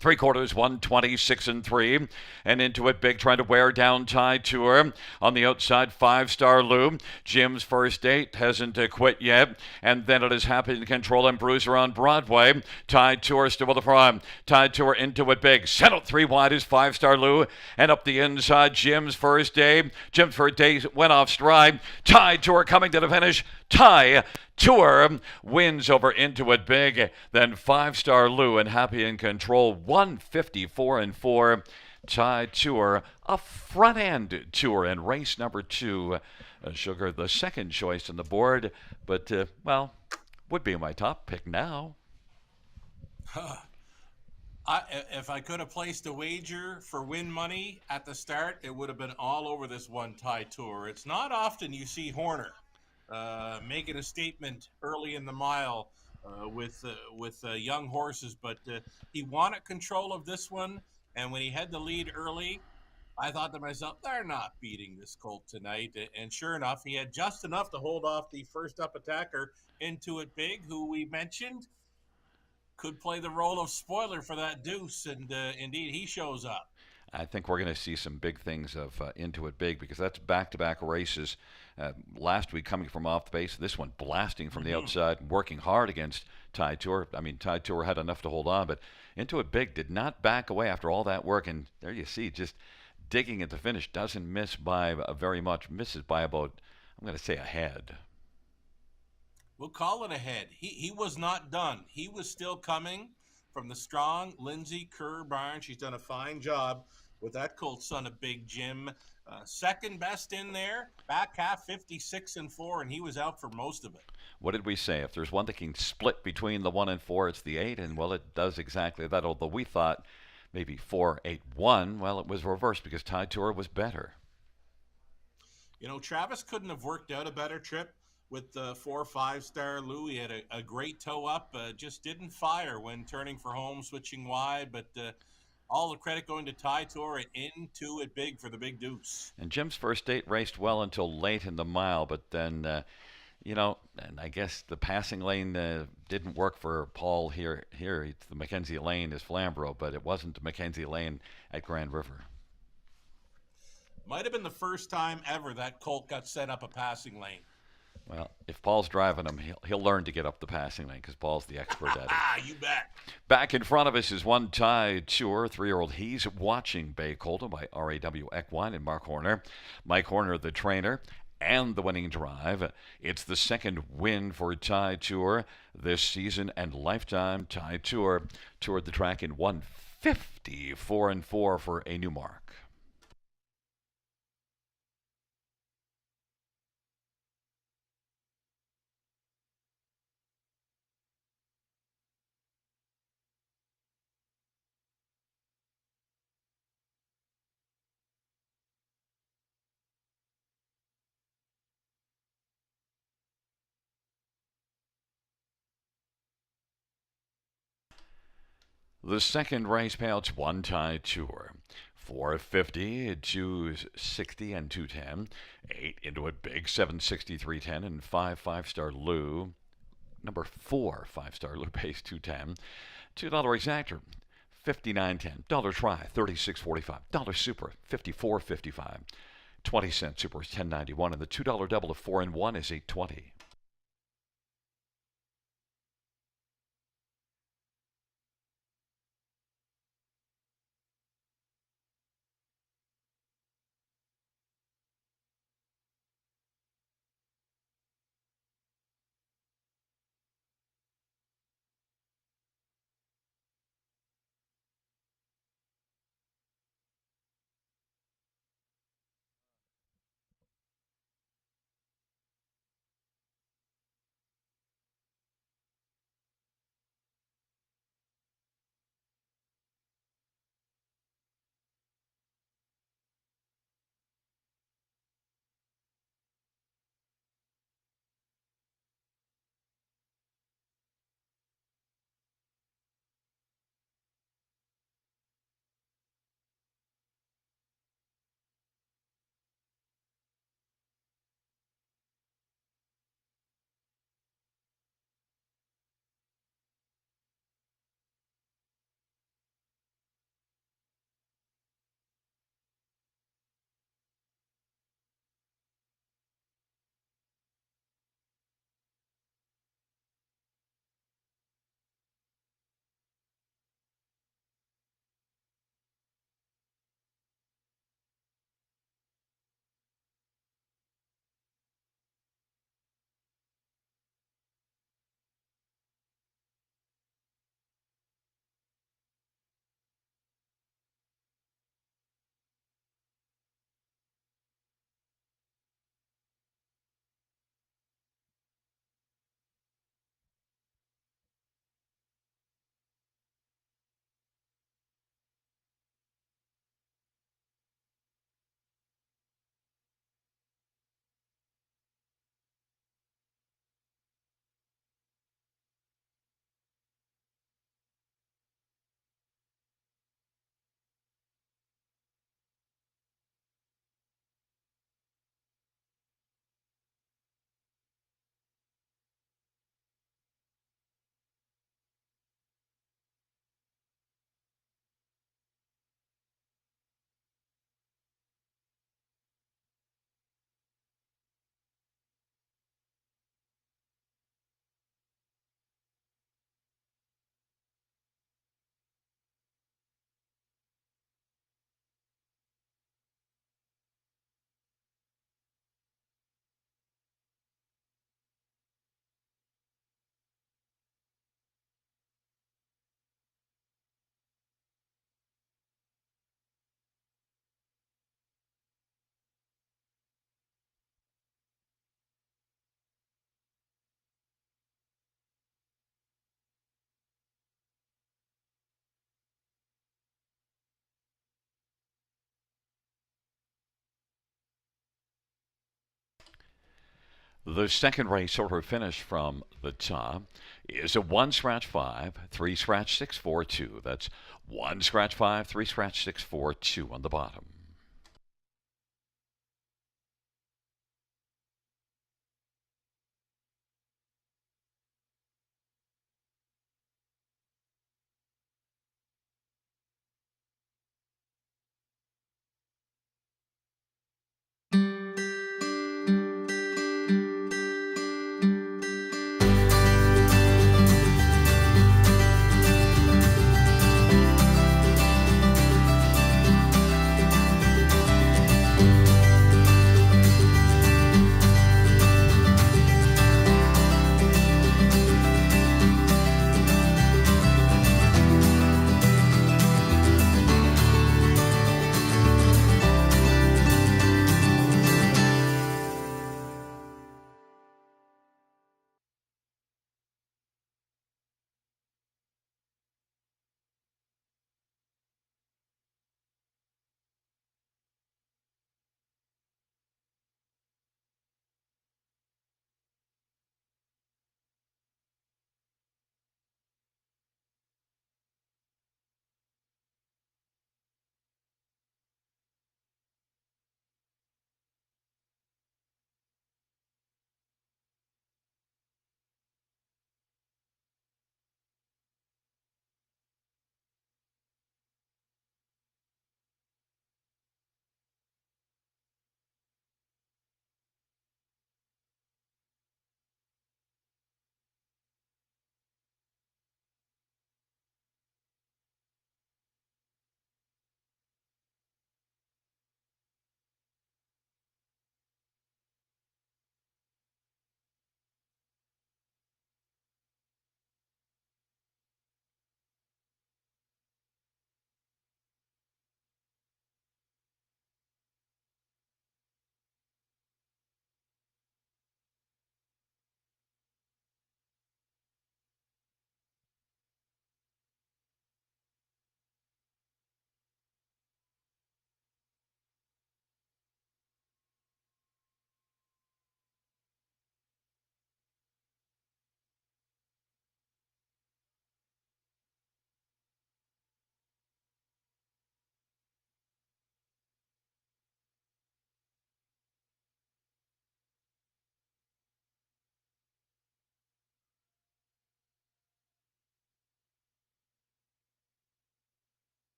3/4, 126-3, and Intuit Big trying to wear down Tide Tour. On the outside, 5-Star Lou. Jim's First Date hasn't quit yet, and then it is Happy in Control and Bruiser on Broadway. Tide Tour still at the front. Tide Tour, Intuit Big. Set out 3 wide is 5-Star Lou, and up the inside, Jim's First Day. Jim's First Day went off stride. Tide Tour coming to the finish. Tide Tour wins over Intuit Big, then 5-Star Lou and Happy in Control, 154-4. Tide Tour, a front-end tour in race number 2. Sugar, the second choice on the board, but, would be my top pick now. If I could have placed a wager for win money at the start, it would have been all over this one Tide Tour. It's not often you see Horner making a statement early in the mile with young horses, but he wanted control of this one, and when he had the lead early, I thought to myself, they're not beating this colt tonight, and sure enough, he had just enough to hold off the first up attacker, Intuit Big, who we mentioned could play the role of spoiler for that deuce, and indeed he shows up. I think we're going to see some big things of Intuit Big, because that's back-to-back races. Last week coming from off the base, this one blasting from the outside, working hard against Tide Tour. I mean, Tide Tour had enough to hold on, but Intuit Big did not back away after all that work, and there you see, just digging at the finish, doesn't miss by very much, misses by about, I'm going to say, a head. We'll call it a head. He was not done. He was still coming from the strong Lindsay Kerr barn. She's done a fine job with that colt son of Big Jim. Second best in there, back half 56-4, and he was out for most of it. What did we say? If there's one that can split between the 1 and 4, it's the 8, and well, it does exactly that. Although we thought maybe 4-8-1, well, it was reversed because Tide Tour was better. You know, Travis couldn't have worked out a better trip with the 4-5-Star Lou. He had a great toe up, just didn't fire when turning for home, switching wide, but all the credit going to Tide Tour and Intuit Big for the big deuce. And Jim's First Date raced well until late in the mile, but then, and I guess the passing lane didn't work for Paul here. It's the Mackenzie Lane is Flamborough, but it wasn't the Mackenzie Lane at Grand River. Might have been the first time ever that colt got set up a passing lane. Well, if Paul's driving him, he'll learn to get up the passing lane because Paul's the expert at it. You bet. Back in front of us is one Tide Tour, 3-year-old He's Watching Bay Colton by R.A.W. Equine and Mark Horner. Mike Horner, the trainer. and the winning drive. It's the second win for Ty Tour this season and lifetime. Ty Tour toured the track in 154 and 4 for a new mark. The second race payouts one Ty Tour. 450, 260, and 210. 8 into it big, 760, 310, and 5 5-star Lou. Number 4 5-star Lou pays 210. $2 exactor, 59.10. Dollar try, 36.45. Dollar super, 54.55. 20-cent super is 10.91, and the $2 double of 4 and 1 is 8.20. The second race order finish from the top is a 1 scratch 5, 3 scratch 6, 4 2. That's 1 scratch 5, 3 scratch 6, 4 2 on the bottom.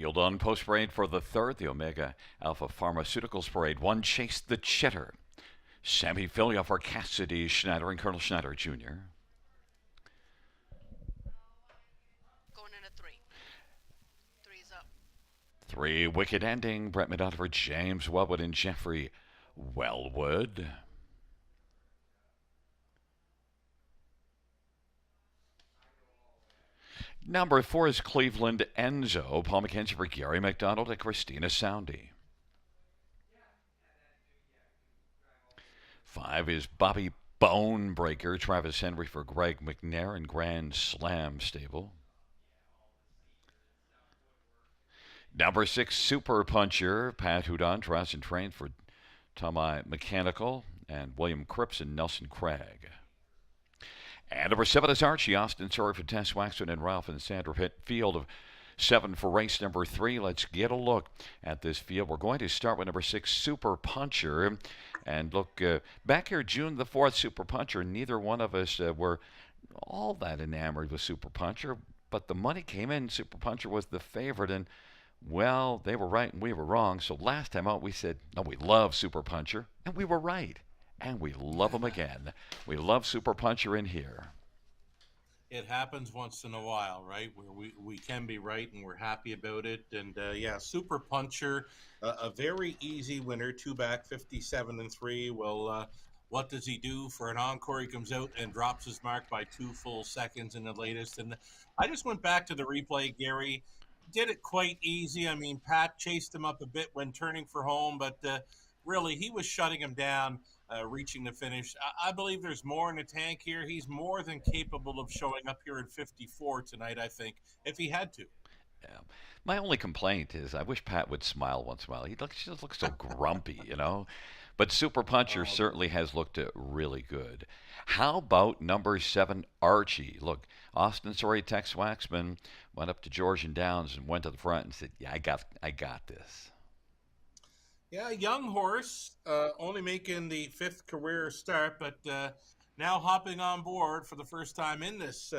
Field on post parade for the third, the Omega Alpha Pharmaceuticals Parade. One Chase the Cheddar. Sammy Filia for Cassidy Schneider and Colonel Schneider Jr. Going in a 3. 3's up. 3 Wicked Ending. Brett McDonald for James Wellwood and Jeffrey Wellwood. Number 4 is Cleveland Enzo. Paul McKenzie for Gary McDonald and Christina Soundy. 5 is Bobby Bonebreaker. Travis Henry for Greg McNair and Grand Slam Stable. Number 6, Super Puncher. Pat Houdon drives and trains for Tommy Mechanical and William Cripps and Nelson Craig. And number 7 is Archie Austin. Sorry for Tess Waxman and Ralph and Sandra Pitt. Field of 7 for race number 3. Let's get a look at this field. We're going to start with number 6, Super Puncher. And look, back here June the 4th, Super Puncher, neither one of us were all that enamored with Super Puncher. But the money came in. Super Puncher was the favorite. And, well, they were right and we were wrong. So last time out we said, no, we love Super Puncher. And we were right. And we love them again. We love Super Puncher in here. It happens once in a while, right? Where we can be right and we're happy about it. And yeah, Super Puncher, a very easy winner, 2 back, 57-3. Well, what does he do for an encore? He comes out and drops his mark by 2 full seconds in the latest. And I just went back to the replay, Gary. Did it quite easy. I mean, Pat chased him up a bit when turning for home, but really, he was shutting him down. Reaching the finish. I believe there's more in the tank here. He's more than capable of showing up here in 54 tonight, I think, if he had to. Yeah. My only complaint is I wish Pat would smile once in a while. He just looks so grumpy, you know. But Super Puncher certainly has looked really good. How about number 7, Archie? Look, Austin Sorry, Tex Waxman went up to Georgian Downs and went to the front and said, yeah, I got this. Yeah, young horse, only making the 5th career start, but now hopping on board for the first time in this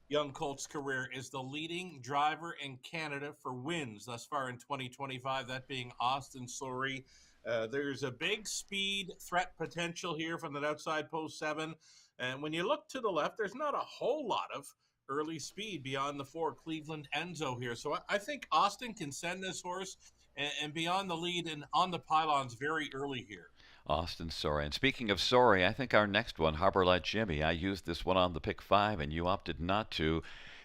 young colt's career is the leading driver in Canada for wins thus far in 2025, that being Austin Sorry. There's a big speed threat potential here from that outside post 7, and when you look to the left, there's not a whole lot of early speed beyond the 4 Cleveland Enzo here. So I think Austin can send this horse and be on the lead and on the pylons very early here. Austin Sorry. And speaking of Sorry, I think our next one, Harbor Light Jimmy, I used this one on the pick 5, and you opted not to.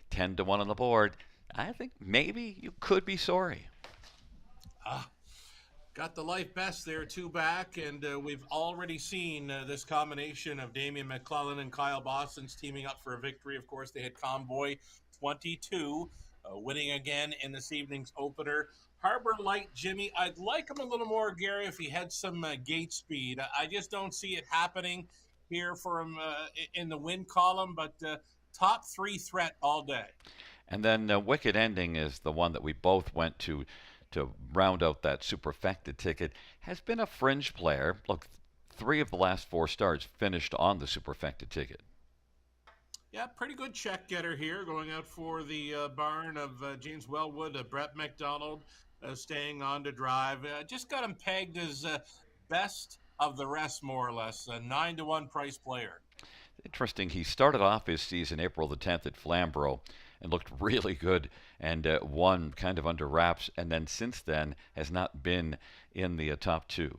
10-1 on the board. I think maybe you could be sorry. Got the life best there, 2 back, and we've already seen this combination of Damian McClellan and Kyle Boston's teaming up for a victory. Of course, they had Convoy 22, winning again in this evening's opener. Harbor Light Jimmy, I'd like him a little more, Gary, if he had some gate speed. I just don't see it happening here for him in the win column, but top 3 threat all day. And then Wicked Ending is the one that we both went to round out that superfecta ticket. Has been a fringe player. Look, 3 of the last 4 starts finished on the superfecta ticket. Yeah, pretty good check getter here, going out for the barn of James Wellwood, Brett McDonald, staying on to drive. Just got him pegged as best of the rest, more or less. A 9-1 price player. Interesting. He started off his season April the 10th at Flamborough and looked really good and won kind of under wraps. And then since then has not been in the top 2.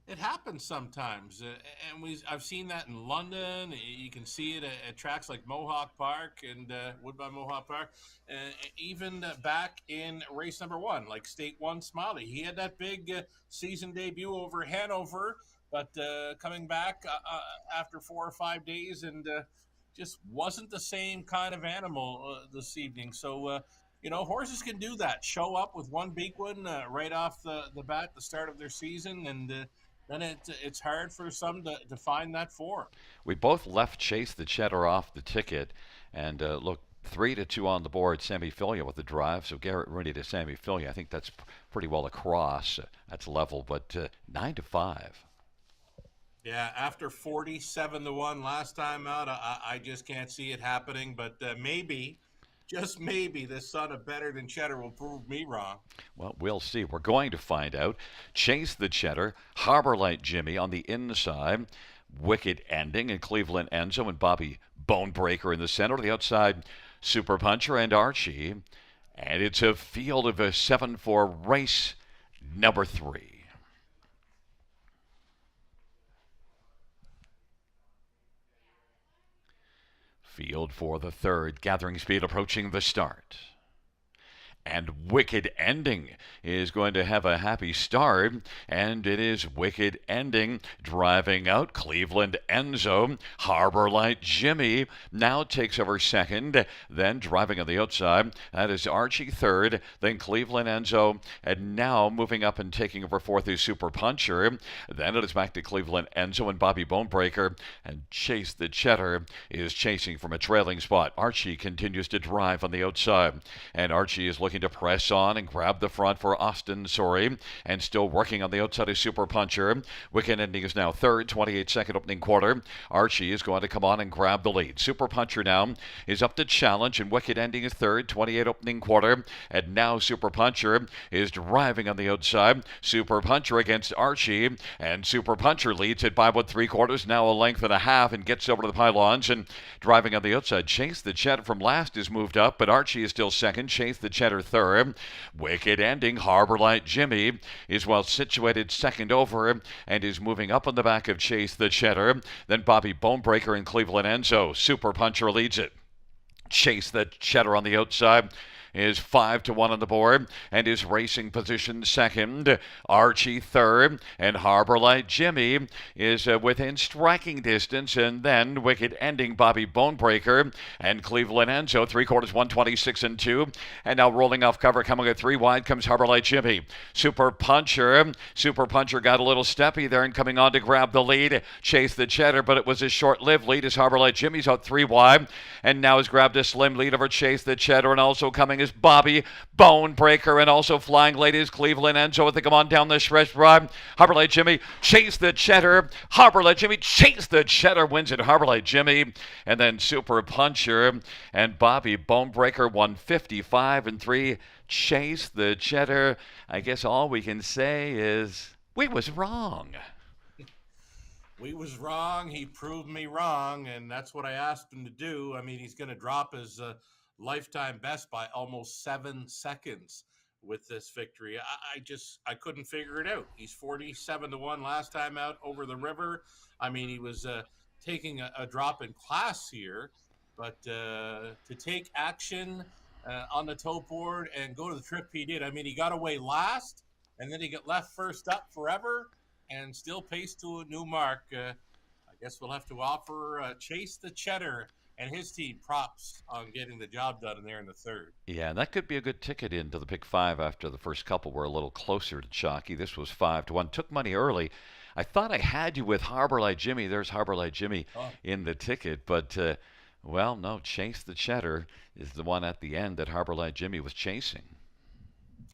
It happens sometimes, and I've seen that in London. You can see it at tracks like Mohawk Park and Woodbine Mohawk Park, even back in race number 1, like State 1 Smiley. He had that big season debut over Hanover, but coming back after 4 or 5 days and just wasn't the same kind of animal this evening. So, horses can do that. Show up with one big one right off the bat, the start of their season, and then it's hard for some to find that form. We both left Chase the Cheddar off the ticket, and look, 3-2 on the board. Sammy Filia with the drive, so Garrett Rooney to Sammy Filia. I think that's pretty well across. That's level, but 9-5. Yeah, after 47-1 last time out, I just can't see it happening. But maybe, just maybe this son of Better Than Cheddar will prove me wrong. Well, we'll see. We're going to find out. Chase the Cheddar, Harbor Light Jimmy on the inside, Wicked Ending, and Cleveland Enzo and Bobby Bonebreaker in the center. The outside, Super Puncher and Archie. And it's a field of a 7-4 race number 3. Field for the third, gathering speed approaching the start. And Wicked Ending is going to have a happy start, and it is Wicked Ending driving out. Cleveland Enzo, Harbor Light Jimmy now takes over second, then driving on the outside. That is Archie third, then Cleveland Enzo, and now moving up and taking over fourth is Super Puncher. Then it is back to Cleveland Enzo and Bobby Bonebreaker, and Chase the Cheddar is chasing from a trailing spot. Archie continues to drive on the outside, and Archie is looking to press on and grab the front for Austin Sorry, and still working on the outside of Super Puncher. Wicked Ending is now third, 28-second opening quarter. Archie is going to come on and grab the lead. Super Puncher now is up to challenge, and Wicked Ending is third, 28 opening quarter. And now Super Puncher is driving on the outside. Super Puncher against Archie, and Super Puncher leads it by about 3/4, now a length and a half, and gets over to the pylons and driving on the outside. Chase the Cheddar from last is moved up, but Archie is still second. Chase the Cheddar third. Wicked Ending, Harbor Light Jimmy is well situated second over and is moving up on the back of Chase the Cheddar. Then Bobby Bonebreaker and Cleveland Enzo. Super Puncher leads it. Chase the Cheddar on the outside is 5-1 on the board and is racing position second. Archie third, and Harbor Light Jimmy is within striking distance, and then Wicked Ending, Bobby Bonebreaker and Cleveland Enzo, 3/4, 126 and 2, and now rolling off cover, coming at 3 wide comes Harbor Light Jimmy. Super Puncher got a little steppy there and coming on to grab the lead. Chase the Cheddar, but it was a short-lived lead as Harbor Light Jimmy's out 3 wide, and now has grabbed a slim lead over Chase the Cheddar, and also coming is Bobby Bonebreaker, and also flying late is Cleveland Enzo with the come on down the stretch drive. Harbor Light Jimmy, Chase the Cheddar. Harbor Light Jimmy, Chase the Cheddar wins it. Harbor Light Jimmy, and then Super Puncher and Bobby Bonebreaker 155 and 3. Chase the Cheddar. I guess all we can say is we was wrong. We was wrong. He proved me wrong, and that's what I asked him to do. I mean, he's going to drop his lifetime best by almost 7 seconds with this victory. I couldn't figure it out. He's 47-1 last time out over the river. I mean, he was taking a drop in class here, but to take action on the tote board and go to the trip he did. I mean, he got away last, and then he got left first up forever and still paced to a new mark. I guess we'll have to offer Chase the Cheddar and his team props on getting the job done in there in the third. Yeah, that could be a good ticket into the pick 5 after the first couple were a little closer to chalky. This was 5-1. Took money early. I thought I had you with Harbor Light Jimmy. There's Harbor Light Jimmy in the ticket, but well, no, Chase the Cheddar is the one at the end that Harbor Light Jimmy was chasing.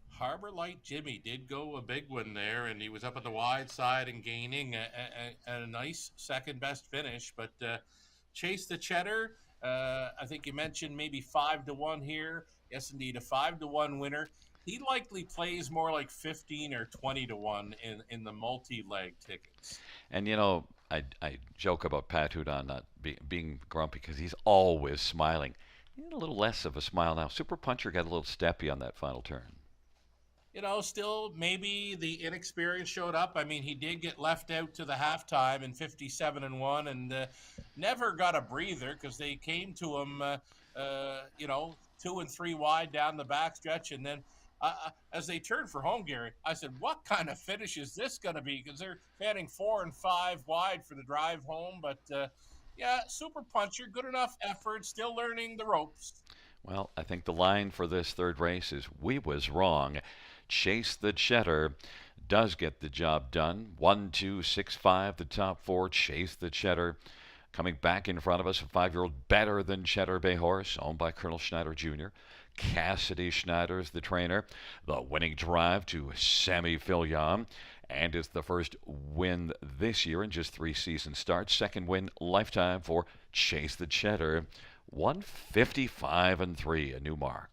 Harbor Light Jimmy did go a big one there, and he was up at the wide side and gaining a nice second best finish, but Chase the Cheddar, I think you mentioned maybe 5-1 here. Yes, indeed, a 5-1 winner. He likely plays more like 15 or 20-1 in the multi-leg tickets. And, you know, I joke about Pat Hudon not being grumpy because he's always smiling. He had a little less of a smile now. Super Puncher got a little steppy on that final turn. You know, still maybe the inexperience showed up. I mean, he did get left out to the halftime in 57-1 and never got a breather because they came to him, 2 and 3 wide down the backstretch. And then as they turned for home, Gary, I said, what kind of finish is this going to be? Because they're fanning 4 and 5 wide for the drive home. But, Super Puncher, good enough effort, still learning the ropes. Well, I think the line for this third race is we was wrong. Chase the Cheddar does get the job done. 1, 2, 6, 5, the top 4. Chase the Cheddar coming back in front of us. A 5-year-old Better Than Cheddar Bay horse owned by Colonel Schneider Jr. Cassidy Schneider is the trainer. The winning drive to Sammy Filion, and it's the first win this year in just 3 season starts. Second win lifetime for Chase the Cheddar. 155 and 3, a new mark.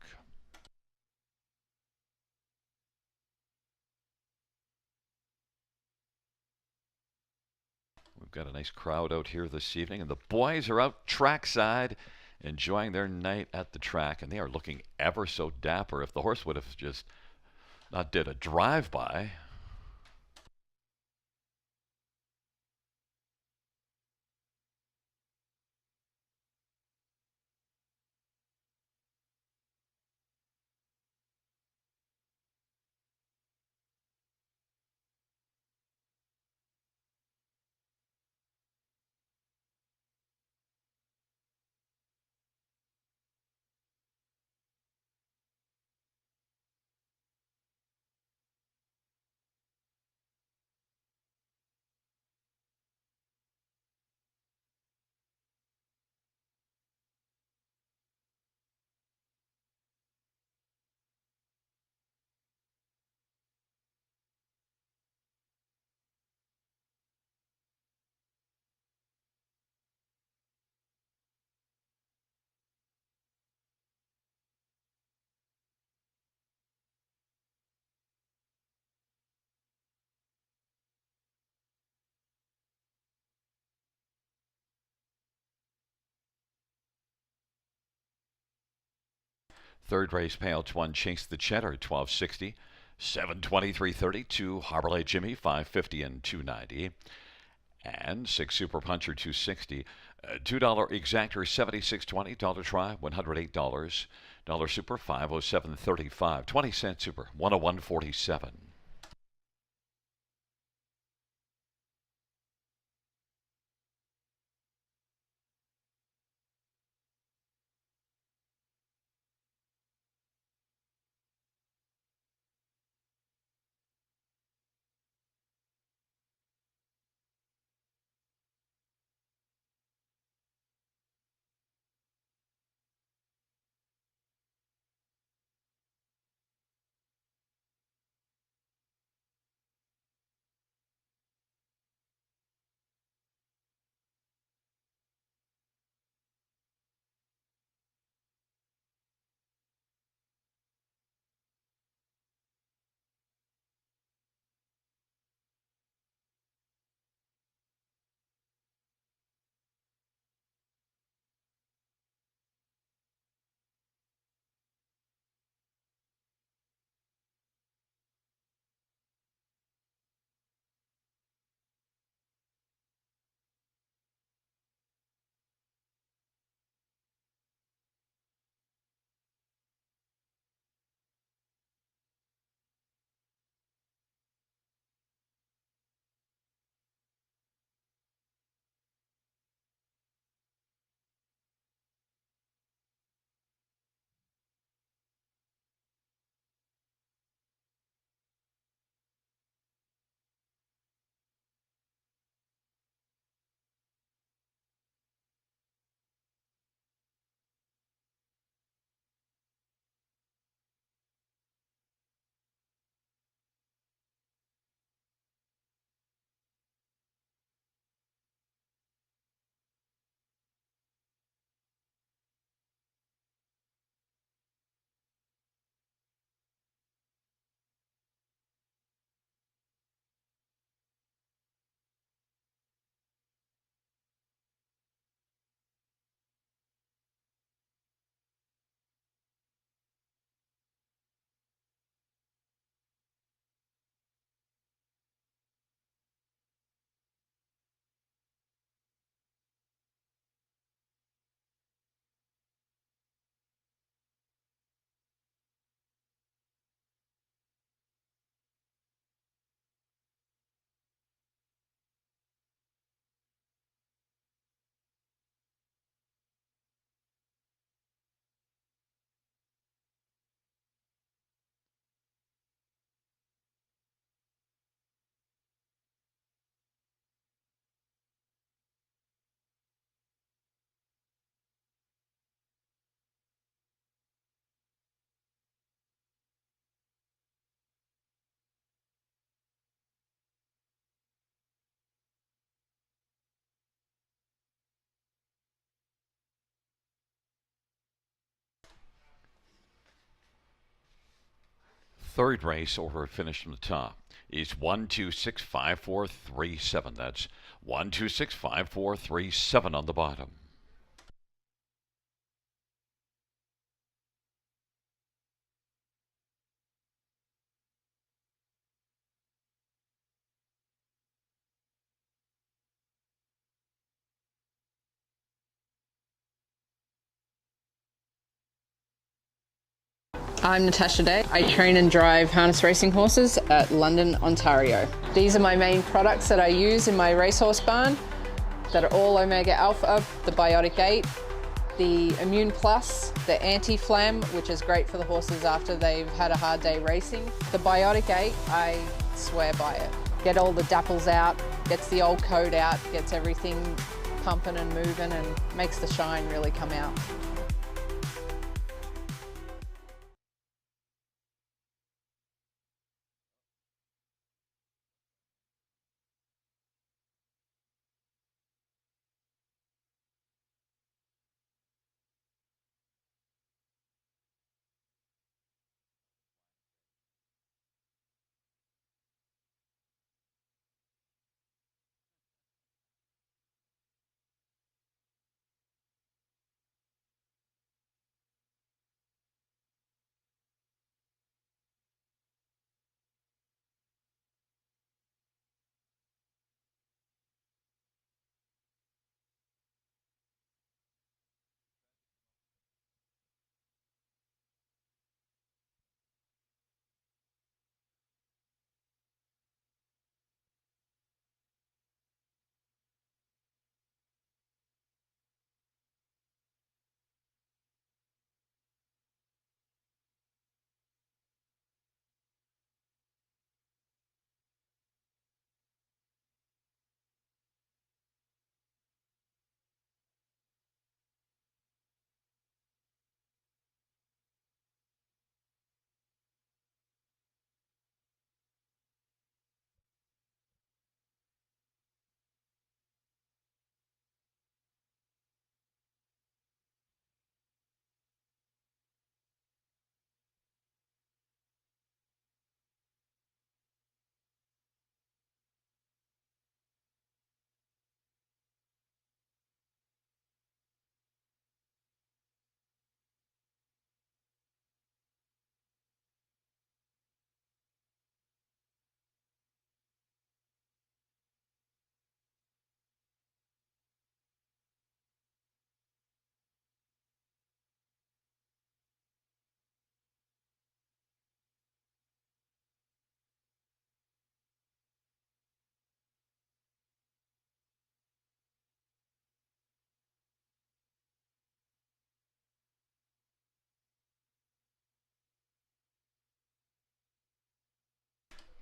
We've got a nice crowd out here this evening, and the boys are out trackside enjoying their night at the track, and they are looking ever so dapper. If the horse would have just not did a drive-by. Third race, payouts 1, Chase the Cheddar, 1260. 723.30 to Harborlay Jimmy, 550 and 290. And 6 Super Puncher, 260. $2 Exactor, 76.20. Dollar Try, $108. Dollar Super, 507.35. 20-cent Super, 101.47. third race order finished from the top is 1265437. That's 1265437 on the bottom. I'm Natasha Day. I train and drive harness racing horses at London, Ontario. These are my main products that I use in my racehorse barn that are all Omega Alpha, the Biotic 8, the Immune Plus, the Anti-Flam, which is great for the horses after they've had a hard day racing. The Biotic 8, I swear by it. Get all the dapples out, gets the old coat out, gets everything pumping and moving and makes the shine really come out.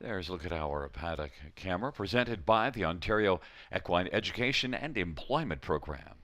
There's a look at our paddock camera presented by the Ontario Equine Education and Employment Program.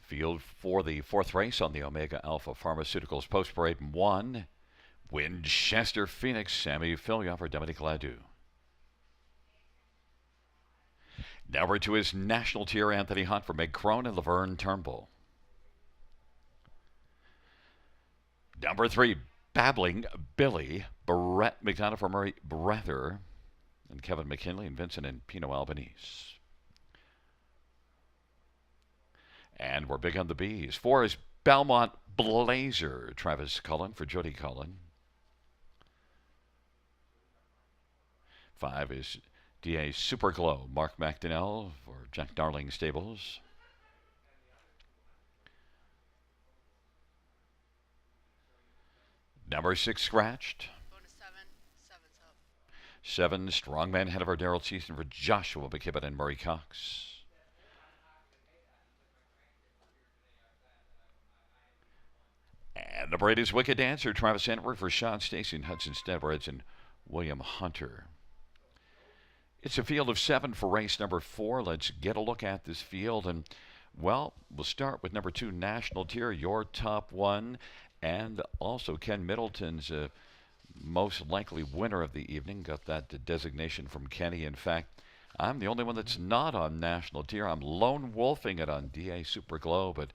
Field for the fourth race on the Omega Alpha Pharmaceuticals Post Parade 1. Winchester Phoenix, Sammy Filya for Dominique Ladoux. Number 2 is National Tier Anthony Hunt for Meg Crone and Laverne Turnbull. Number 3, Babbling Billy, Brett McDonough for Murray Brather, and Kevin McKinley and Vincent and Pino Albanese. And we're big on the B's. 4 is Belmont Blazer, Travis Cullen for Jody Cullen. 5 is DA Superglow, Mark McDonnell for Jack Darling Stables. Number 6 scratched. Going to 7. 7's up. 7 Strongman Hanover Daryl Cheeston for Joshua McKibben and Murray Cox. And number 8 is Wicked Dancer, Travis Henry for Sean Stacy and Hudson Stedwards and William Hunter. It's a field of 7 for race number 4. Let's get a look at this field, and Well, we'll start with number 2, National Tier, your top one, and also Ken Middleton's most likely winner of the evening. Got that designation from Kenny. In fact, I'm the only one that's not on National Tier. I'm lone wolfing it on DA Super Glow, but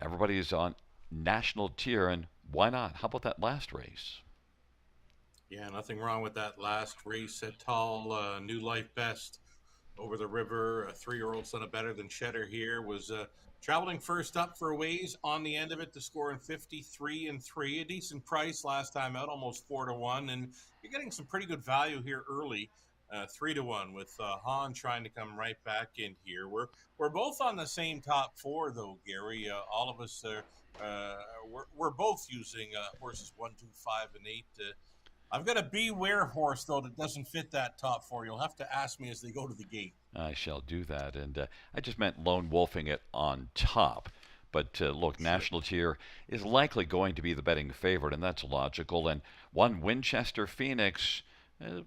everybody is on National Tier, and why not? How about that last race? Yeah, nothing wrong with that last race at Tall. New Life Best over the river. A 3-year-old son of Better Than Cheddar here was traveling first up for a ways on the end of it to score in 53 and 3. A decent price last time out, almost 4-1. And you're getting some pretty good value here early. 3-1 with Hahn trying to come right back in here. We're both on the same top 4 though, Gary. All of us are. We're both using horses 1, 2, 5, and 8. I've got a Beware horse though that doesn't fit that top 4. You'll have to ask me as they go to the gate. I shall do that, and I just meant lone wolfing it on top. But look, Sure. National Tier is likely going to be the betting favorite, and that's logical. And one Winchester Phoenix,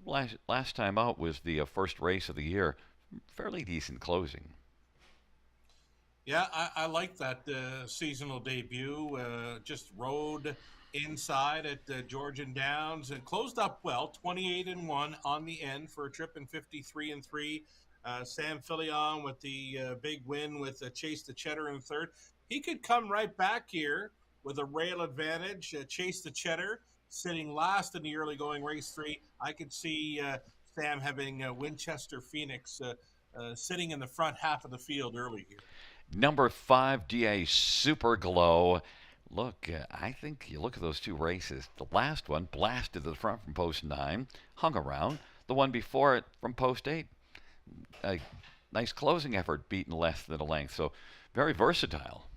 last time out was the first race of the year. Fairly decent closing. Yeah, I like that seasonal debut. Just rode inside at Georgian Downs and closed up well, 28 and 1 on the end for a trip in 53 and 3. Sam Filion with the big win with Chase the Cheddar in third. He could come right back here with a rail advantage. Chase the Cheddar sitting last in the early going race 3. I could see Sam having Winchester Phoenix sitting in the front half of the field early here. Number 5, DA Super Glow. Look, I think you look at those 2 races. The last one blasted to the front from post 9, hung around. The one before it from post 8. A nice closing effort, beaten less than a length. So very versatile.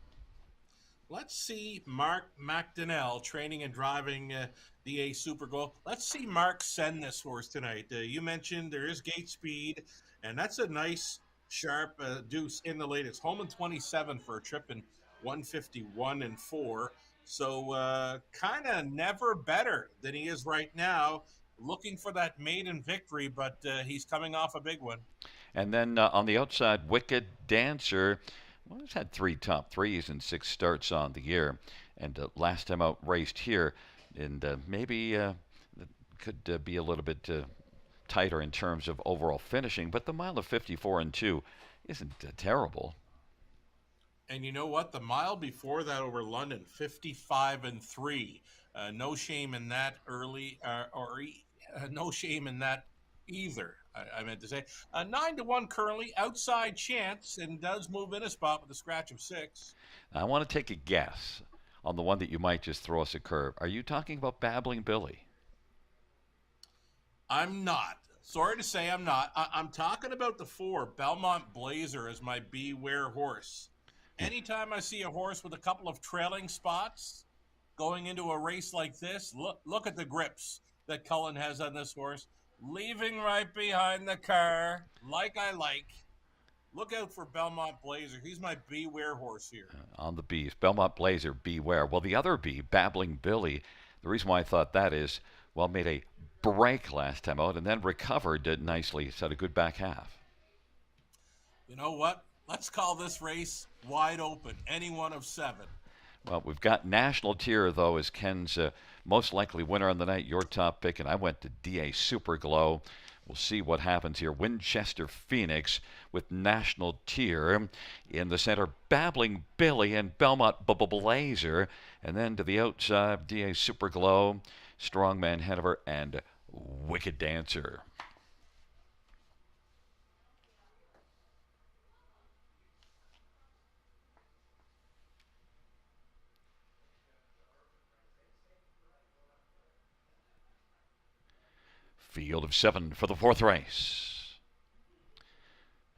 Let's see Mark McDonnell training and driving DA Super Glow. Let's see Mark send this horse tonight. You mentioned there is gate speed, and that's a nice sharp deuce in the latest. Home in 27 for a trip in 151 and 4. So kind of never better than he is right now. Looking for that maiden victory, but he's coming off a big one. And then on the outside, Wicked Dancer. Well, he's had 3 top 3s and 6 starts on the year. And last time out raced here. And maybe could be a little bit tighter in terms of overall finishing. But the mile of 54 and 2 isn't terrible. And you know what? The mile before that over London, 55 and 3. No shame in that early, no shame in that either. I meant to say 9-1 currently, outside chance, and does move in a spot with a scratch of 6. I want to take a guess on the one that you might just throw us a curve. Are you talking about Babbling Billy? I'm not. Sorry to say I'm not. I'm talking about the 4, Belmont Blazer, as my Beware horse. Anytime I see a horse with a couple of trailing spots going into a race like this, look at the grips that Cullen has on this horse. Leaving right behind the car, like I like. Look out for Belmont Blazer. He's my Beware horse here. On the B's. Belmont Blazer, Beware. Well, the other B, Babbling Billy, the reason why I thought that is, well, made a break last time out and then recovered nicely. It's had a good back half. You know what? Let's call this race wide open. Any one of 7. Well, we've got National Tier, though, as Ken's most likely winner on the night, your top pick, and I went to DA Super Glow. We'll see what happens here. Winchester Phoenix with National Tier in the center, Babbling Billy and Belmont Blazer, and then to the outside, DA Super Glow, Strongman Hanover, and Wicked Dancer. Field of 7 for the 4th race.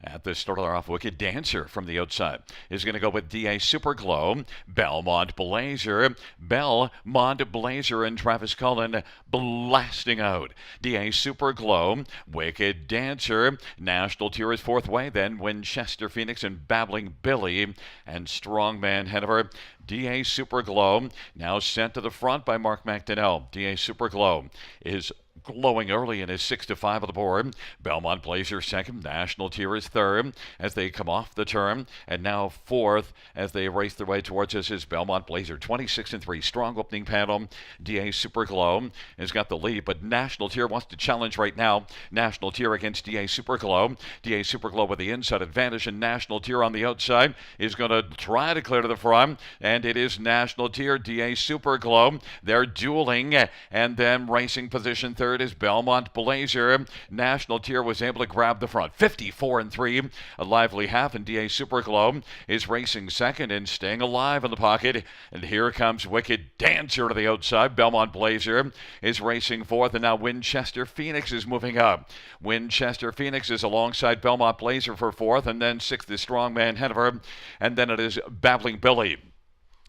At the start off, Wicked Dancer from the outside is going to go with DA Super Glow, Belmont Blazer, and Travis Cullen blasting out. DA Super Glow, Wicked Dancer, National Tier is 4th way, then Winchester Phoenix and Babbling Billy and Strongman Hanover. DA Super Glow now sent to the front by Mark McDonnell. DA Super Glow is glowing early and is 6-5 on the board. Belmont Blazer second, National Tier is third as they come off the turn, and now fourth as they race their way towards us is Belmont Blazer, 26-3. Strong opening panel. DA Super Glow has got the lead, but National Tier wants to challenge right now. National Tier against DA Super Glow. DA Super Glow with the inside advantage, and National Tier on the outside is going to try to clear to the front, and it is National Tier, DA Super Glow. They're dueling, and then racing position third is Belmont Blazer. National Tier was able to grab the front, 54-3. A lively half, and DA Super Glow is racing second and staying alive in the pocket. And here comes Wicked Dancer to the outside. Belmont Blazer is racing fourth, and now Winchester Phoenix is moving up. Winchester Phoenix is alongside Belmont Blazer for fourth, and then sixth is Strongman Hanover, and then it is Babbling Billy.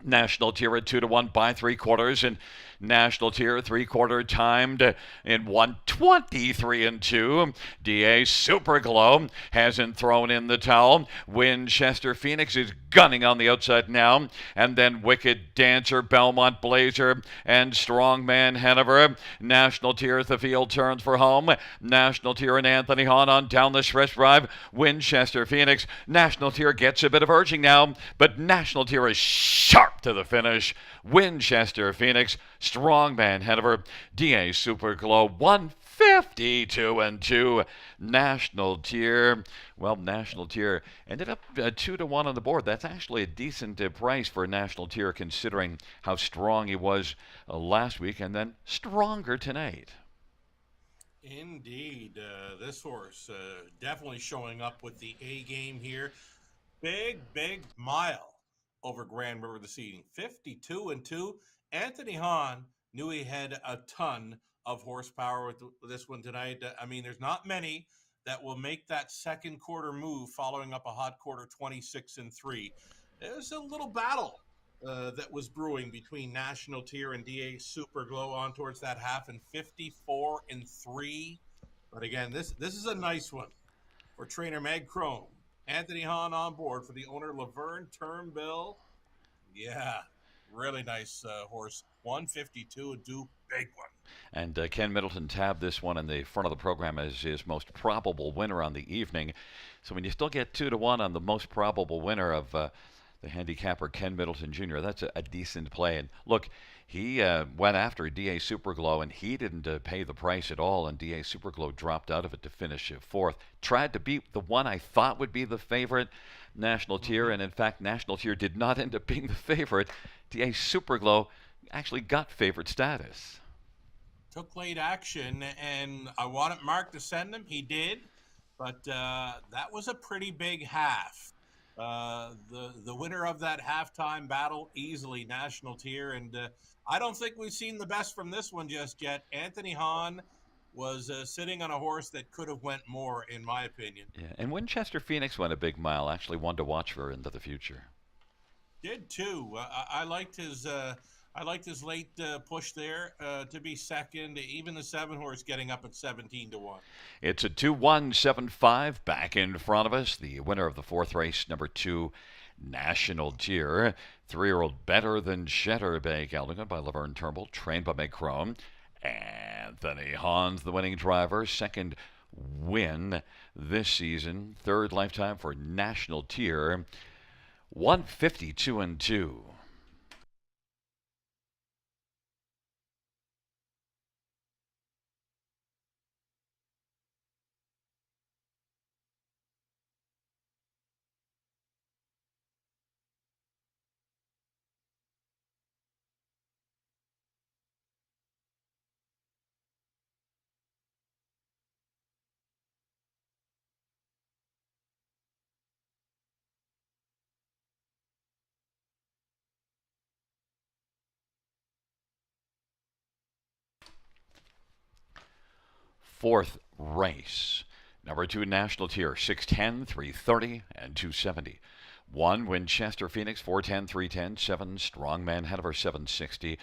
National Tier at 2-1 by 3/4, and National Tier 3/4 timed in 123-2. DA Super Glow hasn't thrown in the towel. Winchester Phoenix is gunning on the outside now, and then Wicked Dancer, Belmont Blazer, and Strongman Hanover. National Tier as the field turns for home. National Tier and Anthony Hahn on down the stretch drive. Winchester Phoenix. National Tier gets a bit of urging now, but National Tier is sharp to the finish. Winchester Phoenix, Strongman Hanover, DA Super Glow, 152-2. National Tier, well, National Tier ended up 2-1 on the board. That's actually a decent price for National Tier considering how strong he was last week, and then stronger tonight. Indeed. This horse definitely showing up with the A game here. Big mile over Grand River this evening. 52-2. Anthony Hahn knew he had a ton of horsepower with this one tonight. I mean, there's not many that will make that second quarter move following up a hot quarter 26-3. There's a little battle that was brewing between National Tier and DA Super Glow on towards that half, and 54-3. But again, this is a nice one for trainer Meg Crone. Anthony Hahn on board for the owner Laverne Turnbull. Yeah, really nice horse. 152-2, big one. And Ken Middleton tabbed this one in the front of the program as his most probable winner on the evening. So when you still get 2-1 on the most probable winner of the handicapper Ken Middleton Jr., that's a decent play. And look, he went after DA Superglow, and he didn't pay the price at all, and DA Superglow dropped out of it to finish fourth. Tried to beat the one I thought would be the favorite, National Tier, and in fact, National Tier did not end up being the favorite. DA Superglow actually got favorite status. Took late action, and I wanted Mark to send him. He did, but that was a pretty big half. The winner of that halftime battle, easily National Tier, and I don't think we've seen the best from this one just yet. Anthony Hahn was sitting on a horse that could have went more, in my opinion. Yeah, and Winchester Phoenix went a big mile. Actually, one to watch for into the future. Did too. I liked his. I liked his late push there to be second. Even the 7 horse getting up at 17-1. It's a 2-1-7-5 back in front of us. The winner of the fourth race, number 2, National Tier. 3-year-old Better Than Cheddar Bay Geldingen by Laverne Turnbull, trained by Meg Crone. Anthony Hahn's the winning driver. Second win this season. Third lifetime for National Tier. 152-2. Fourth race. Number 2, National Tier, 610, 330, and 270. 1, Winchester Phoenix, 410, 310, 7, Strongman Hanover, 760.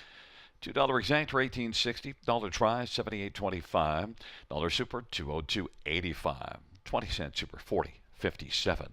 $2 exact, 1860. Dollar try, 78.25. Dollar super, 202.85. 20-cent super, 40.57.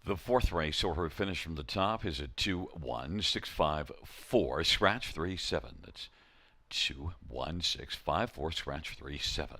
The fourth race order finish from the top is at 21654. Scratch 37. That's 21654. Scratch 37.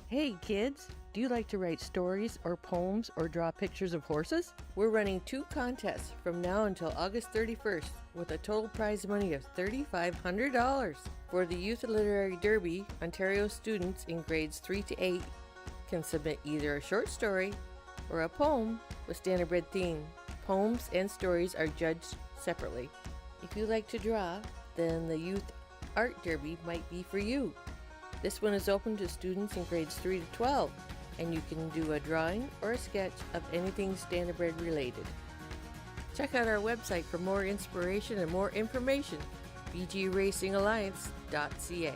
Hey kids, do you like to write stories or poems or draw pictures of horses? We're running 2 contests from now until August 31st with a total prize money of $3,500. For the Youth Literary Derby, Ontario students in grades 3 to 8 can submit either a short story or a poem with standardbred theme. Poems and stories are judged separately. If you like to draw, then the Youth Art Derby might be for you. This one is open to students in grades 3 to 12, and you can do a drawing or a sketch of anything standardbred related. Check out our website for more inspiration and more information, bgracingalliance.ca.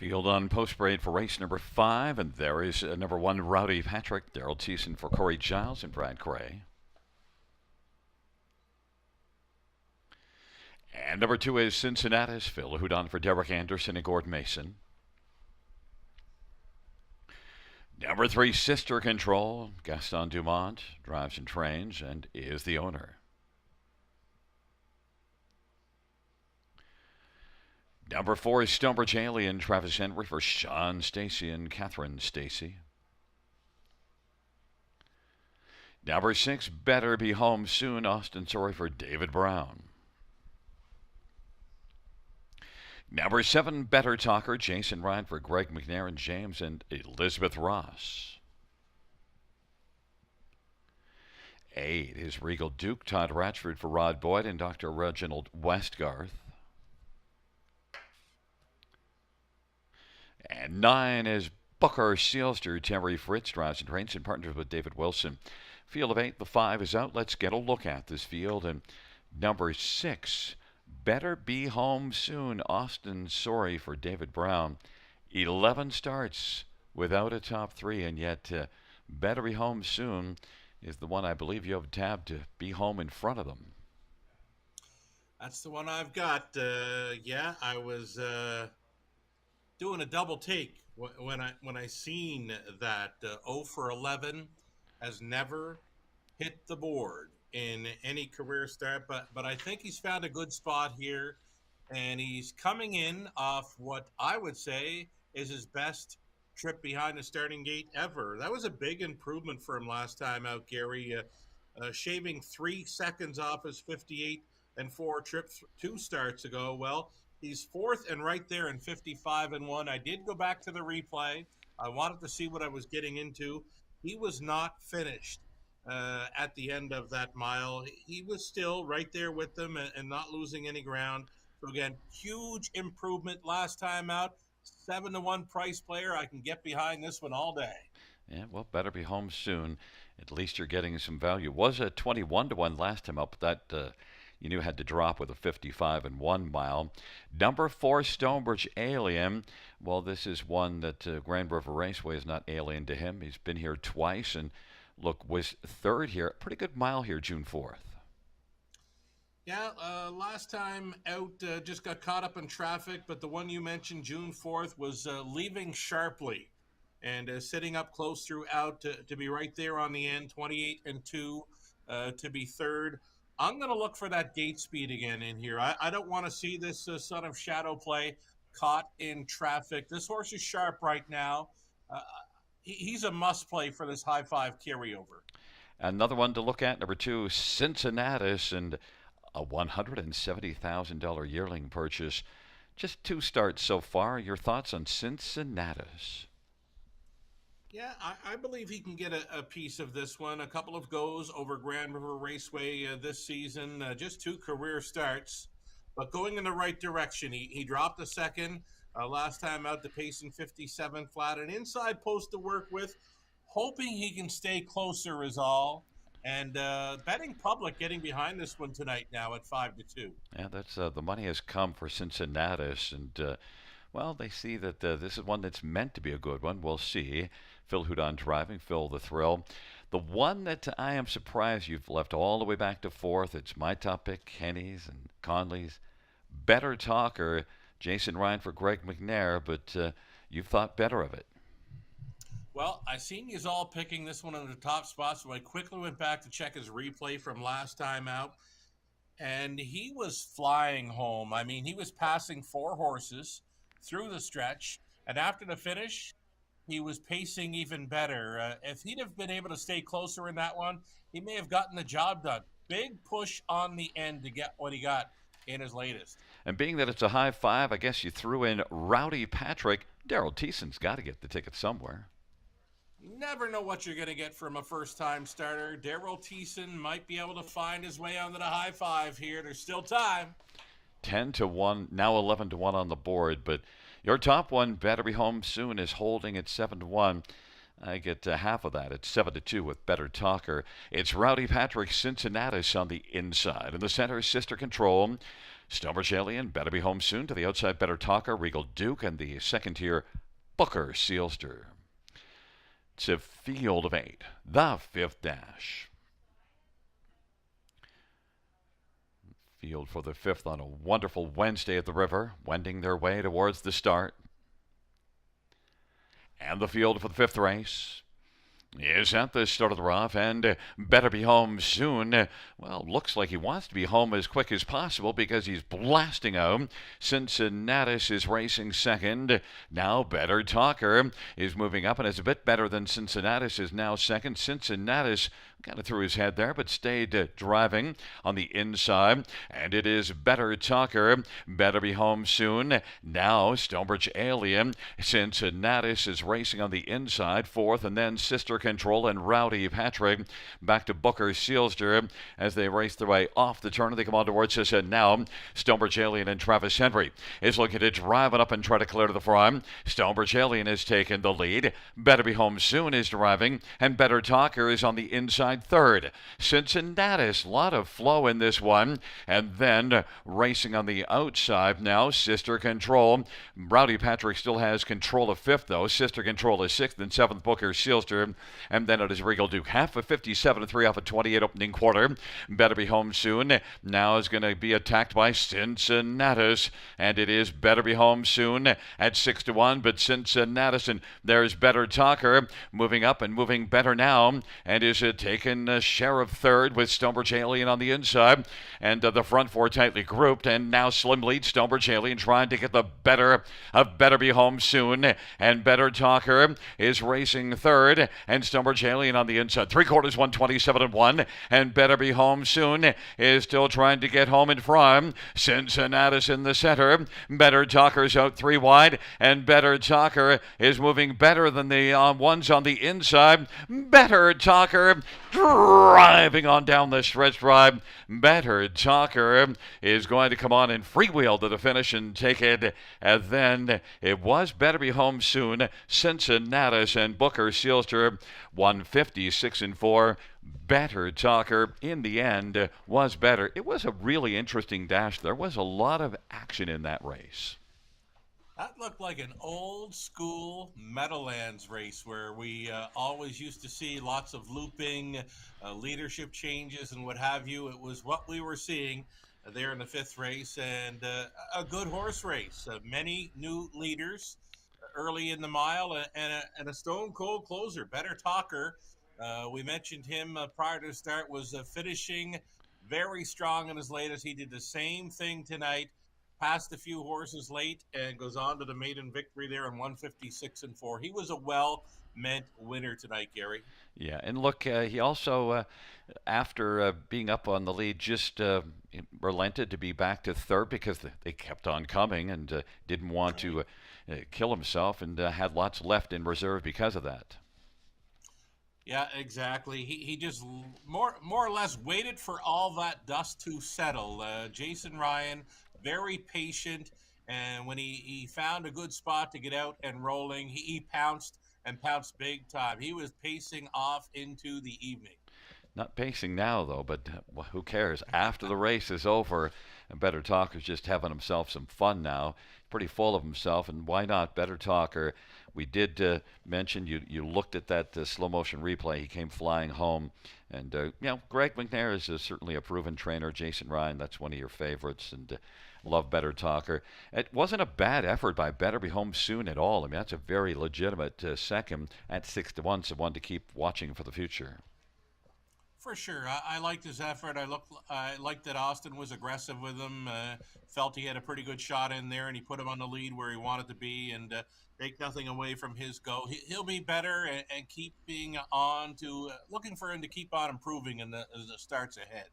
Field on post parade for race number 5, and there is number 1, Rowdy Patrick, Daryl Thiessen for Corey Giles and Brad Cray. And number 2 is Cincinnatus, Phil Hudon for Derek Anderson and Gord Mason. Number 3, Sister Control, Gaston Dumont, drives and trains and is the owner. Number 4 is Stonebridge Alien, Travis Henry for Sean Stacy and Catherine Stacy. Number 6, Better Be Home Soon, Austin Sorry for David Brown. Number 7, Better Talker, Jason Ryan for Greg McNair and James and Elizabeth Ross. 8 is Regal Duke, Todd Ratchford for Rod Boyd and Dr. Reginald Westgarth. And 9 is Booker Sealster, Terry Fritz, drives and trains in partnership with David Wilson. Field of 8, the 5 is out. Let's get a look at this field. And number 6, Better Be Home Soon, Austin Sorry for David Brown. 11 starts without a top 3, and yet Better Be Home Soon is the one I believe you have tabbed to be home in front of them. That's the one I've got. Yeah, I was doing a double take when I seen that 0 for 11 has never hit the board in any career start, but I think he's found a good spot here, and he's coming in off what I would say is his best trip behind the starting gate ever. That was a big improvement for him last time out, Gary, shaving 3 seconds off his 58 and 4 trip 2 starts ago. Well, he's 4th and right there in 55 and 1. I did go back to the replay. I wanted to see what I was getting into. He was not finished at the end of that mile. He was still right there with them and not losing any ground. So again, huge improvement last time out. 7-1 price player. I can get behind this one all day. Yeah, well, Better Be Home Soon. At least you're getting some value. Was a 21-1 last time up. That you knew had to drop with a 55 and 1 mile. Number 4, Stonebridge Alien. Well, this is one that Grand River Raceway is not alien to him. He's been here twice and was 3rd here. Pretty good mile here, June 4th. Yeah, last time out just got caught up in traffic, but the one you mentioned, June 4th, was leaving sharply and sitting up close throughout to be right there on the end, 28 and 2 to be 3rd. I'm going to look for that gate speed again in here. I don't want to see this Son of Shadow play caught in traffic. This horse is sharp right now. He's a must play for this high 5 carryover. Another one to look at, number 2, Cincinnatus, and a $170,000 yearling purchase. Just 2 starts so far. Your thoughts on Cincinnatus? Yeah, I believe he can get a piece of this one. A couple of goes over Grand River Raceway this season, just 2 career starts, but going in the right direction. He dropped a second last time out to Payson 57 flat, an inside post to work with, hoping he can stay closer is all. And betting public getting behind this one tonight now at 5-2. Yeah, that's the money has come for Cincinnatus, and well, they see that this is one that's meant to be a good one. We'll see. Phil Hudon driving, Phil the Thrill. The one that I am surprised you've left all the way back to 4th, it's my top pick, Henny's and Conley's. Better Talker, Jason Ryan for Greg McNair, but you've thought better of it. Well, I seen you all picking this one in the top spot, so I quickly went back to check his replay from last time out, and he was flying home. I mean, he was passing 4 horses through the stretch, and after the finish, he was pacing even better. If he'd have been able to stay closer in that one, he may have gotten the job done. Big push on the end to get what he got in his latest. And being that it's a high 5, I guess you threw in Rowdy Patrick. Daryl Thiessen's got to get the ticket somewhere. You never know what you're going to get from a first-time starter. Daryl Thiessen might be able to find his way onto the high 5 here. There's still time. 10-1, now 11-1 on the board, but your top one, Better Be Home Soon, is holding at 7-1. I get half of that. It's 7-2 with Better Talker. It's Rowdy Patrick Cincinnatus on the inside. In the center, Sister Control. Stonebridge Alien, Better Be Home Soon. To the outside, Better Talker, Regal Duke. And the second tier, Booker Sealster. It's a field of 8. The fifth dash. Field for the fifth on a wonderful Wednesday at the river, wending their way towards the start. And the field for the fifth race is at the start of the rough, and Better Be Home Soon. Well, looks like he wants to be home as quick as possible because he's blasting out. Cincinnatus is racing second. Now Better Talker is moving up and is a bit better than Cincinnatus, is now second. Cincinnatus kind of threw his head there, but stayed driving on the inside. And it is Better Talker. Better Be Home Soon. Now Stonebridge Alien. Cincinnatus is racing on the inside, fourth, and then Sister Control and Rowdy Patrick back to Booker Sealster as they race their way off the turn. They come on towards us, and now Stonebridge Alien and Travis Henry is looking to drive it up and try to clear to the front. Stonebridge Alien has taken the lead. Better Be Home Soon is driving, and Better Talker is on the inside third. Cincinnatus, a lot of flow in this one, and then racing on the outside now, Sister Control. Rowdy Patrick still has control of fifth, though. Sister Control is sixth, and seventh Booker Sealster, and then it is Regal Duke. Half of 57-3 off a 28 opening quarter. Better Be Home Soon now is going to be attacked by Cincinnatus, and it is Better Be Home Soon at 6-1, but Cincinnatus, and there's Better Talker moving up and moving better now, and is taking a share of third with Stonebridge Alien on the inside, and the front four tightly grouped, and now slim lead. Stonebridge Alien trying to get the better of Better Be Home Soon, and Better Talker is racing third, and Stonebridge Alien on the inside. 3/4, 127-1, and Better Be Home Soon is still trying to get home in front. Cincinnatus in the center. Better Talker's out 3 wide, and Better Talker is moving better than the ones on the inside. Better Talker driving on down the stretch drive. Better Talker is going to come on and freewheel to the finish and take it. And then it was Better Be Home Soon. Cincinnatus and Booker Sealster 156-4. Better Talker in the end was better. It was a really interesting dash. There was a lot of action in that race. That looked like an old school Meadowlands race where we always used to see lots of looping, leadership changes, and what have you. It was what we were seeing there in the fifth race, and a good horse race. Many new leaders early in the mile, and a stone cold closer. Better Talker. We mentioned him prior to the start, was finishing very strong in his latest. He did the same thing tonight. Passed a few horses late and goes on to the maiden victory there in 156-4. He was a well-meant winner tonight, Gary. Yeah, and look, he also, after being up on the lead, just relented to be back to third because they kept on coming and didn't want to kill himself, and had lots left in reserve because of that. Yeah, exactly. He just more or less waited for all that dust to settle. Jason Ryan, very patient, and when he found a good spot to get out and rolling, he pounced and pounced big time. He was pacing off into the evening. Not pacing now, though, but who cares? After the race is over, Better Talker's just having himself some fun now. Pretty full of himself, and why not? Better Talker. We did mention, you looked at that slow motion replay. He came flying home. And, Greg McNair is certainly a proven trainer. Jason Ryan, that's one of your favorites. And love Better Talker. It wasn't a bad effort by Better Be Home Soon at all. I mean, that's a very legitimate second at 6-1, so one to keep watching for the future. For sure. I liked his effort. I liked that Austin was aggressive with him. Felt he had a pretty good shot in there, and he put him on the lead where he wanted to be, and take nothing away from his go. He'll be better, and keeping on to looking for him to keep on improving in the starts ahead.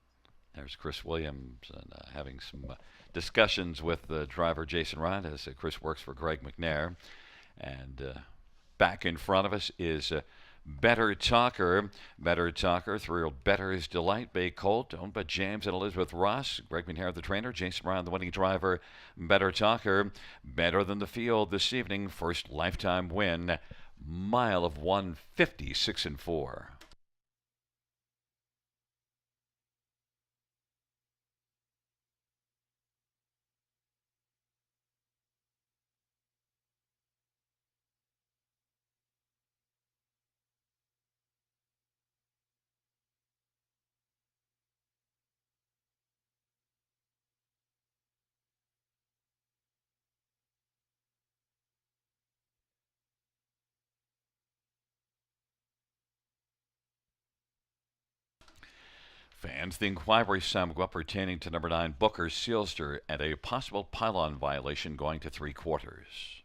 There's Chris Williams and having some discussions with the driver Jason Ryan as Chris works for Greg McNair. And back in front of us is Better Talker. Better Talker, 3-year-old Better's Delight Bay Colt, owned by James and Elizabeth Ross. Greg McNair, the trainer. Jason Ryan, the winning driver. Better Talker, better than the field this evening. First lifetime win Mile of 150, 6 and 4. Fans, the inquiry sum up pertaining to number 9 Booker Sealster and a possible pylon violation going to 3/4.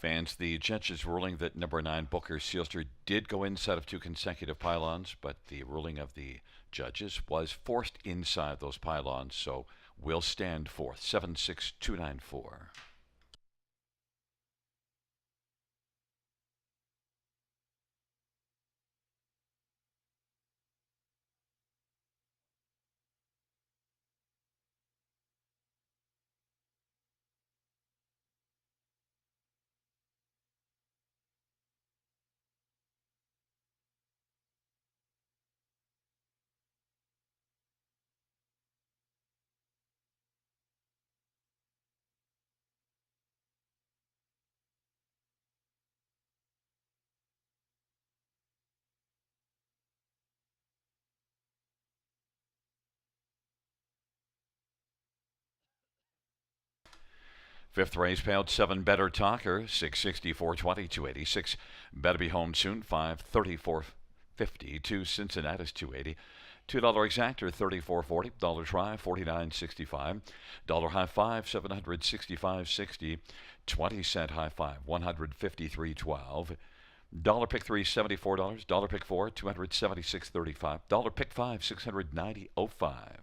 Fans, the judge's ruling that number 9 Booker Sealster did go inside of 2 consecutive pylons, but the ruling of the judges was forced inside those pylons, so will stand fourth. 76294. Fifth race payout 7 Better Talker 664.20 286. Better Be Home Soon 534.50. 2 Cincinnati's 280. $2 exactor 34.40. Dollar try 49.65. Dollar high five 765.60. 20-cent high five 153.12. Dollar pick three $74. Dollar pick four $276.35. Dollar pick five $690.05.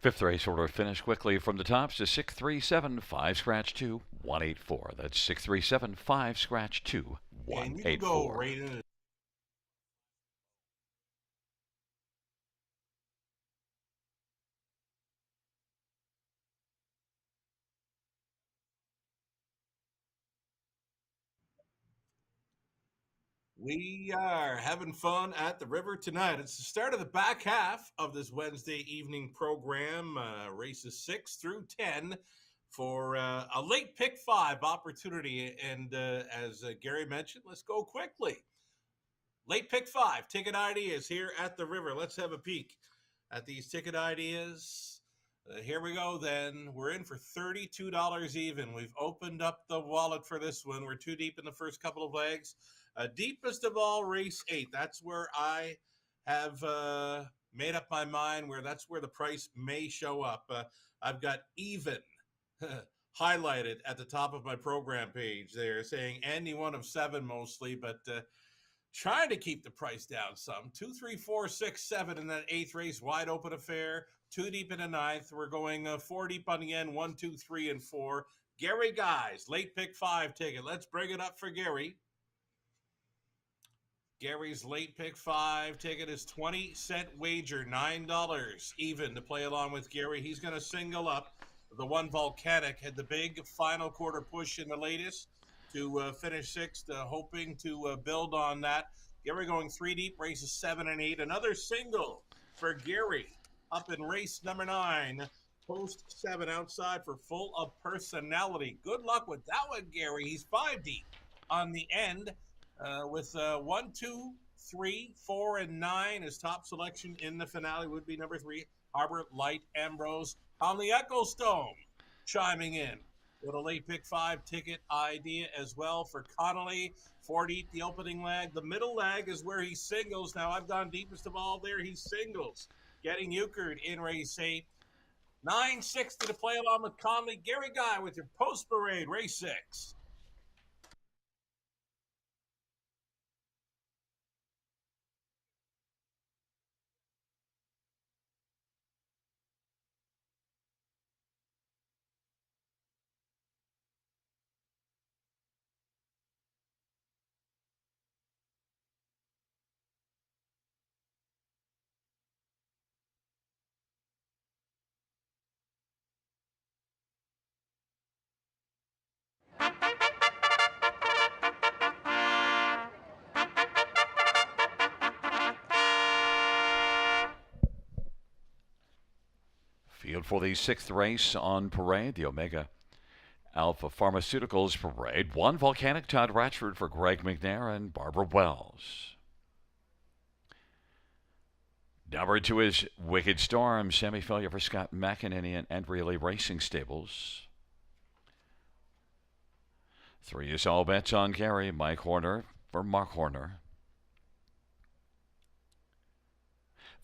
Fifth race order finished quickly from the tops to 637-5 scratch 2 184. That's 637-5 scratch 2 And you can go 184. right in. We are having fun at the river tonight. It's the start of the back half of this Wednesday evening program, races 6 through 10 for a late pick 5 opportunity. And as Gary mentioned, let's go quickly. Late pick 5 ticket ideas here at the river. Let's have a peek at these ticket ideas. Here we go then. We're in for $32 even. We've opened up the wallet for this one. We're too deep in the first couple of legs. Deepest of all, race 8. That's where I have made up my mind where that's where the price may show up. I've got even highlighted at the top of my program page there, saying any one of 7 mostly, but trying to keep the price down some. 2, 3, 4, 6, 7 in that 8th race, wide open affair. 2 deep in the 9th. We're going 4 deep on the end, 1, 2, 3, and 4. Gary Guys, late pick 5 ticket. Let's bring it up for Gary. Gary's late pick 5 ticket is 20-cent wager, $9 even to play along with Gary. He's going to single up. The one Volcanic had the big final quarter push in the latest to finish 6th, hoping to build on that. Gary going 3 deep, races 7 and 8. Another single for Gary up in race number 9. Post 7 outside for Full of Personality. Good luck with that one, Gary. He's 5 deep on the end. With 1, 2, 3, 4, and 9. His top selection in the finale would be number 3, Harbor Light Ambrose. On the Ecclestone chiming in with a late pick 5 ticket idea as well for Connolly. 4 deep, the opening leg. The middle leg is where he singles. Now I've gone deepest of all there. He singles. Getting euchred in race 8. 9.60 to play along with Connolly. Gary Guy with your post parade, race 6. Field for the 6th race on parade, the Omega Alpha Pharmaceuticals Parade. 1 Volcanic, Todd Ratchford for Greg McNair and Barbara Wells. Number 2 is Wicked Storm, semi-failure for Scott McEnany and Andrea Lee Racing Stables. 3 is All Bets on Gary, Mike Horner for Mark Horner.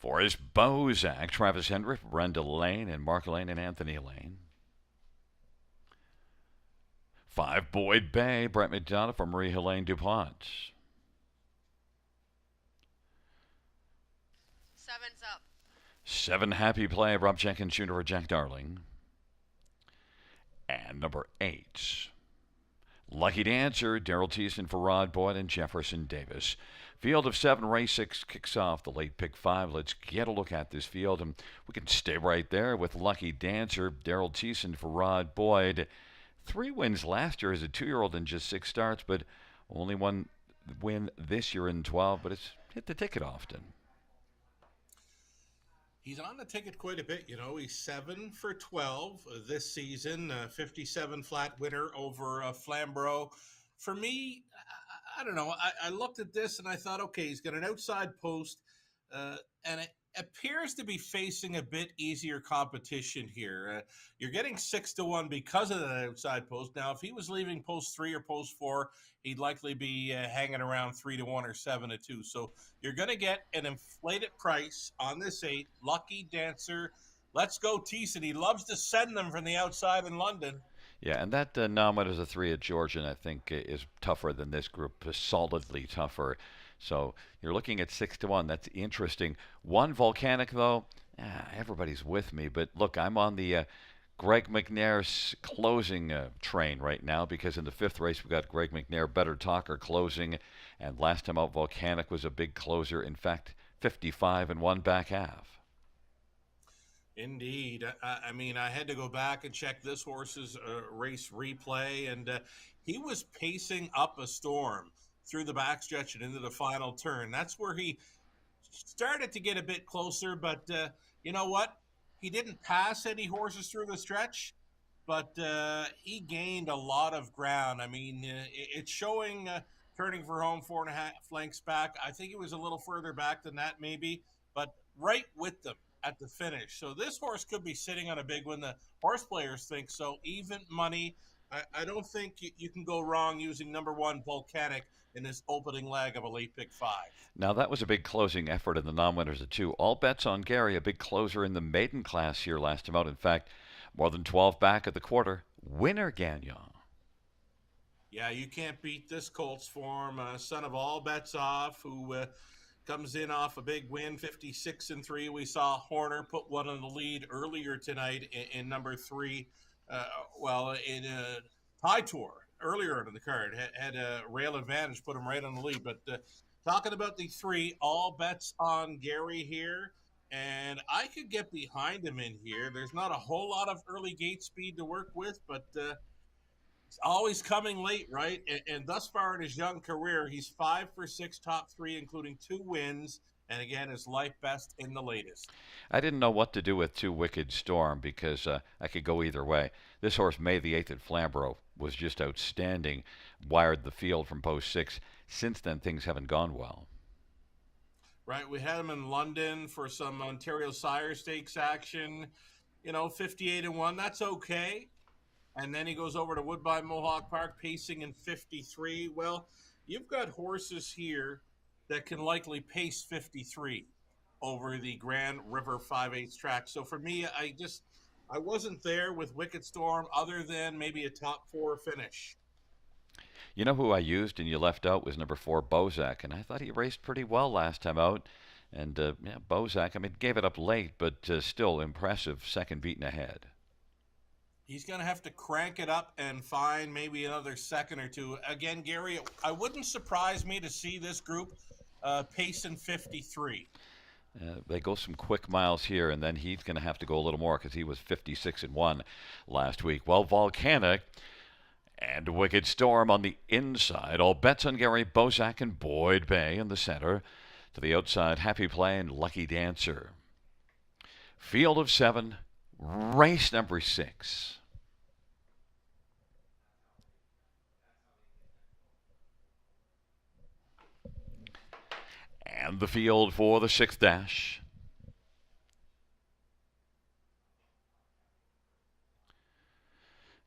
4 is Bozak, Travis Hendrick, Brenda Lane, and Mark Lane and Anthony Lane. 5, Boyd Bay, Brett McDonough for Marie Helene DuPont. 7's up. 7, Happy Play, Rob Jenkins Jr. for Jack Darling. And number 8, Lucky Dancer, Daryl Thiessen for Rod Boyd and Jefferson Davis. Field of 7, race 6 kicks off the late pick 5. Let's get a look at this field, and we can stay right there with Lucky Dancer, Daryl Thiessen for Rod Boyd. 3 wins last year as a 2-year-old in just 6 starts, but only 1 win this year in 12, but it's hit the ticket often. He's on the ticket quite a bit, you know. He's 7 for 12 this season, 57 flat winner over Flamborough. For me, I don't know. I looked at this and I thought, okay, he's got an outside post, and it appears to be facing a bit easier competition here. You're getting 6-1 because of that outside post. Now, if he was leaving post 3 or post 4, he'd likely be hanging around 3-1 or 7-2. So you're going to get an inflated price on this 8. Lucky Dancer. Let's go, Thiessen. He loves to send them from the outside in London. Yeah, and that Nomad is a 3 at Georgian, I think, is tougher than this group, solidly tougher. So you're looking at 6-1. That's interesting. 1 Volcanic, though, everybody's with me, but look, I'm on the Greg McNair's closing train right now because in the fifth race we got Greg McNair, Better Talker closing, and last time out Volcanic was a big closer. In fact, 55 and one back half. Indeed. I mean, I had to go back and check this horse's race replay, and he was pacing up a storm through the backstretch and into the final turn. That's where he started to get a bit closer, but you know what? He didn't pass any horses through the stretch, but he gained a lot of ground. I mean, it's showing turning for home 4.5 lengths back. I think it was a little further back than that maybe, but right with them at the finish. So this horse could be sitting on a big one. The horse players think so. Even money. I don't think you can go wrong using number one Volcanic in this opening leg of a late pick 5. Now that was a big closing effort in the non-winners of 2. All Bets on Gary, a big closer in the maiden class here last time out. In fact, more than 12 back at the quarter. Winner Gagnon. Yeah, you can't beat this Colts form. Son of All Bets Off, who comes in off a big win, 56 and 3. We saw Horner put one on the lead earlier tonight in number 3. In a High Tour earlier in the card, had a rail advantage, put him right on the lead. But talking about the 3, All Bets on Gary here, and I could get behind him in here. There's not a whole lot of early gate speed to work with, but it's always coming late, right? And thus far in his young career, he's 5 for 6, top 3, including 2 wins. And again, his life best in the latest. I didn't know what to do with 2 Wicked Storm because I could go either way. This horse, May the 8th at Flamborough, was just outstanding. Wired the field from post 6. Since then, things haven't gone well. Right, we had him in London for some Ontario Sire Stakes action. 58 and 1, that's okay. And then he goes over to Woodbine Mohawk Park, pacing in 53. Well, you've got horses here that can likely pace 53 over the Grand River 5/8 track. So for me, I wasn't there with Wicked Storm other than maybe a top 4 finish. You know who I used and you left out was number 4, Bozak, and I thought he raced pretty well last time out. And Bozak, gave it up late, but still impressive, second beaten ahead. He's going to have to crank it up and find maybe another second or 2. Again, Gary, I wouldn't surprise me to see this group pacing 53. They go some quick miles here, and then he's going to have to go a little more because he was 56 and 1 last week. Well, Volcanic and Wicked Storm on the inside. All Bets on Gary, Bozak, and Boyd Bay in the center. To the outside, Happy Play and Lucky Dancer. Field of 7, race number 6. And the field for the 6th dash.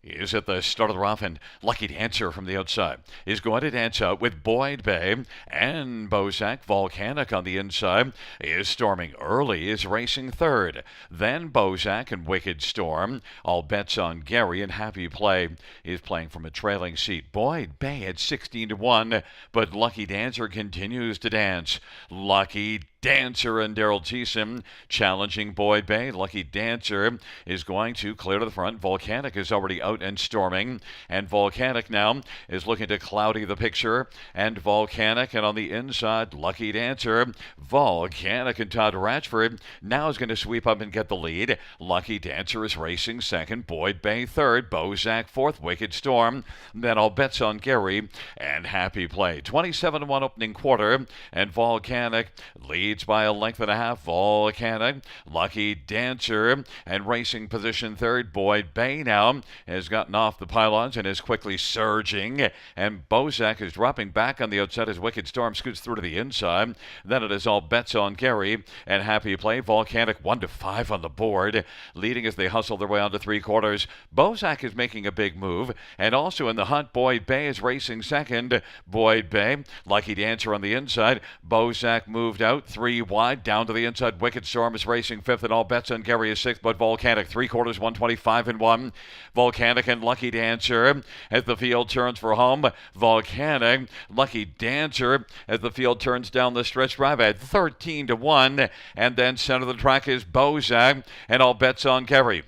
Is at the start of the rough, and Lucky Dancer from the outside is going to dance out with Boyd Bay and Bozak. Volcanic on the inside is storming early, is racing 3rd. Then Bozak and Wicked Storm. All Bets on Gary and Happy Play is playing from a trailing seat. Boyd Bay at 16 to 1, but Lucky Dancer continues to dance. Lucky Dancer and Daryl Thiessen challenging Boyd Bay. Lucky Dancer is going to clear to the front. Volcanic is already out and storming, and Volcanic now is looking to cloudy the picture, and Volcanic, and on the inside, Lucky Dancer. Volcanic and Todd Ratchford now is going to sweep up and get the lead. Lucky Dancer is racing 2nd, Boyd Bay 3rd, Bozak 4th, Wicked Storm, then All Bets on Gary and Happy Play. 27-1 opening quarter, and Volcanic leads by a length and a half. Volcanic, Lucky Dancer, and racing position 3rd. Boyd Bay now has gotten off the pylons and is quickly surging, and Bozak is dropping back on the outside as Wicked Storm scoots through to the inside. Then it is All Bets on Gary and Happy Play. Volcanic 1 to 5 on the board, leading as they hustle their way onto 3/4. Bozak is making a big move, and also in the hunt, Boyd Bay is racing 2nd. Boyd Bay, Lucky Dancer on the inside. Bozak moved out 3 wide. Down to the inside. Wicked Storm is racing 5th, and All Bets on Gary is 6th, but Volcanic 3/4, 125 and 1. Volcanic and Lucky Dancer as the field turns for home. Volcanic, Lucky Dancer as the field turns down the stretch drive at 13 to 1. And then center of the track is Bozak and All Bets on Gary.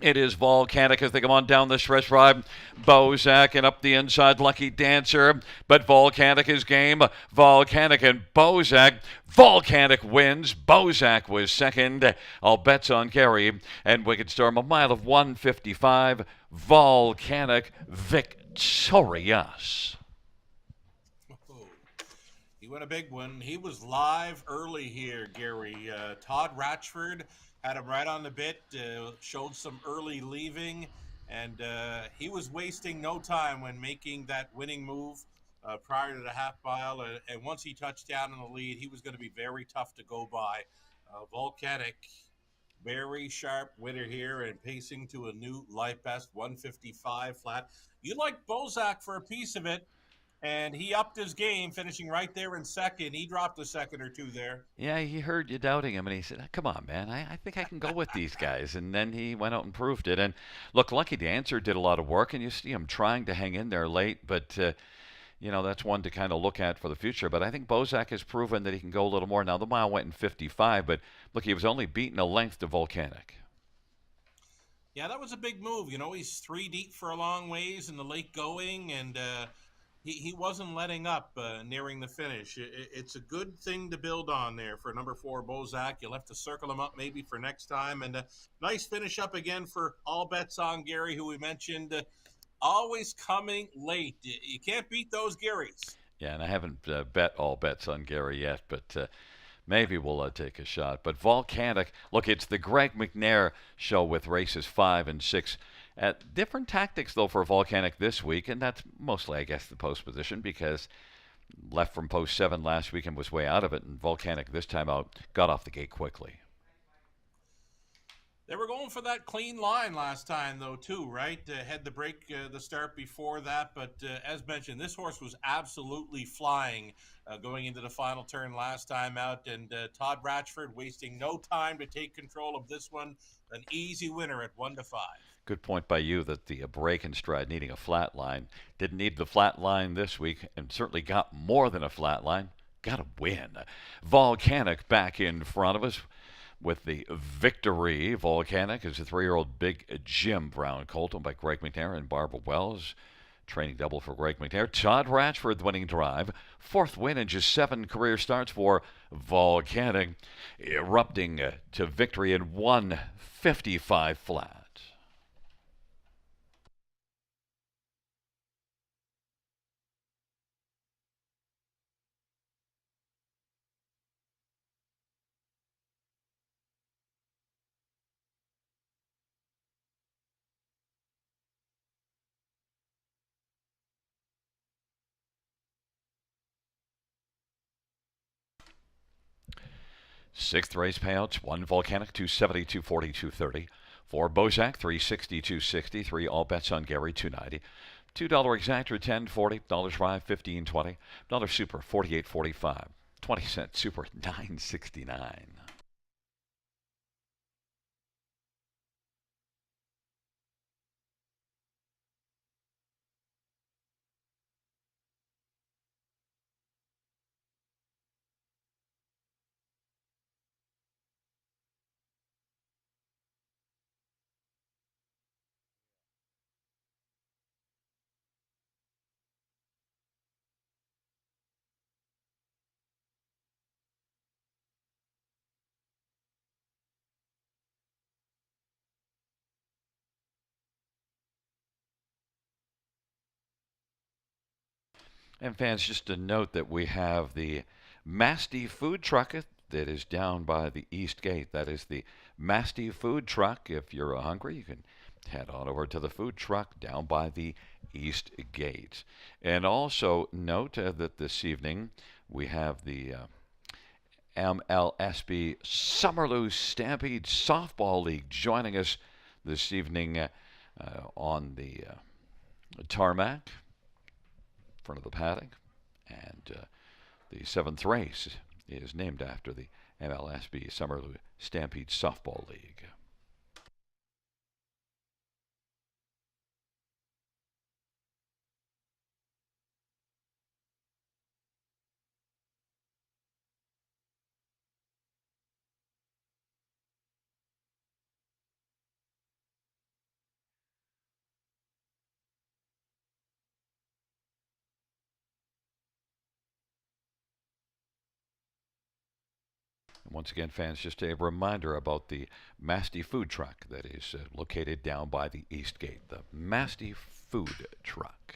It is Volcanic as they come on down the stretch drive. Bozak and up the inside, Lucky Dancer. But Volcanic is game. Volcanic and Bozak. Volcanic wins. Bozak was second. All Bets on Gary and Wicked Storm. A mile of 1:55. Volcanic victorious. He won a big one. He was live early here, Gary. Todd Ratchford had him right on the bit, showed some early leaving, and he was wasting no time when making that winning move prior to the half mile. And once he touched down in the lead, he was going to be very tough to go by. Volcanic, very sharp winner here and pacing to a new life best, 155 flat. You like Bozak for a piece of it. And he upped his game, finishing right there in second. He dropped a second or two there. Yeah, he heard you doubting him, and he said, come on, man, I think I can go with these guys. And then he went out and proved it. And look, Lucky Dancer did a lot of work, and you see him trying to hang in there late. But, that's one to kind of look at for the future. But I think Bozak has proven that he can go a little more. Now, the mile went in 55, but look, he was only beaten a length to Volcanic. Yeah, that was a big move. He's 3 deep for a long ways in the late going, and he wasn't letting up nearing the finish. It's a good thing to build on there for number 4, Bozak. You'll have to circle him up maybe for next time. And a nice finish up again for All Bets on Gary, who we mentioned, always coming late. You can't beat those Garys. Yeah, and I haven't bet All Bets on Gary yet, but maybe we'll take a shot. But Volcanic, look, it's the Greg McNair show with races 5 and 6. Different tactics, though, for Volcanic this week, and that's mostly, I guess, the post position, because left from post 7 last week and was way out of it, and Volcanic this time out got off the gate quickly. They were going for that clean line last time, though, too, right? Had to break the start before that, but as mentioned, this horse was absolutely flying going into the final turn last time out, and Todd Ratchford wasting no time to take control of this one. An easy winner at 1-5. Good point by you that the break and stride needing a flat line. Didn't need the flat line this week, and certainly got more than a flat line. Got a win. Volcanic back in front of us with the victory. Volcanic is a 3-year-old Big Jim Brown colt owned by Greg McNair and Barbara Wells. Training double for Greg McNair. Todd Ratchford, the winning drive. 4th win in just 7 career starts for Volcanic, erupting to victory in 1:55 flat. Sixth race payouts: 1 Volcanic, 270, 240, 230. 4 Bozak, 360, 260. 3 All Bets on Gary, 290. $2 exactor, 10.40. $5, 15.20. $1 super, 48.45. 20-cent super, 9.69. And fans, just a note that we have the Masty food truck that is down by the East Gate. That is the Masty food truck. If you're hungry, you can head on over to the food truck down by the East Gate. And also note that this evening we have the MLSB Summerloo Stampede Softball League joining us this evening on the tarmac in front of the paddock. And the 7th race is named after the MLSB Summer Stampede Softball League. Once again, fans, just a reminder about the Masty food truck that is located down by the East Gate. The Masty food truck.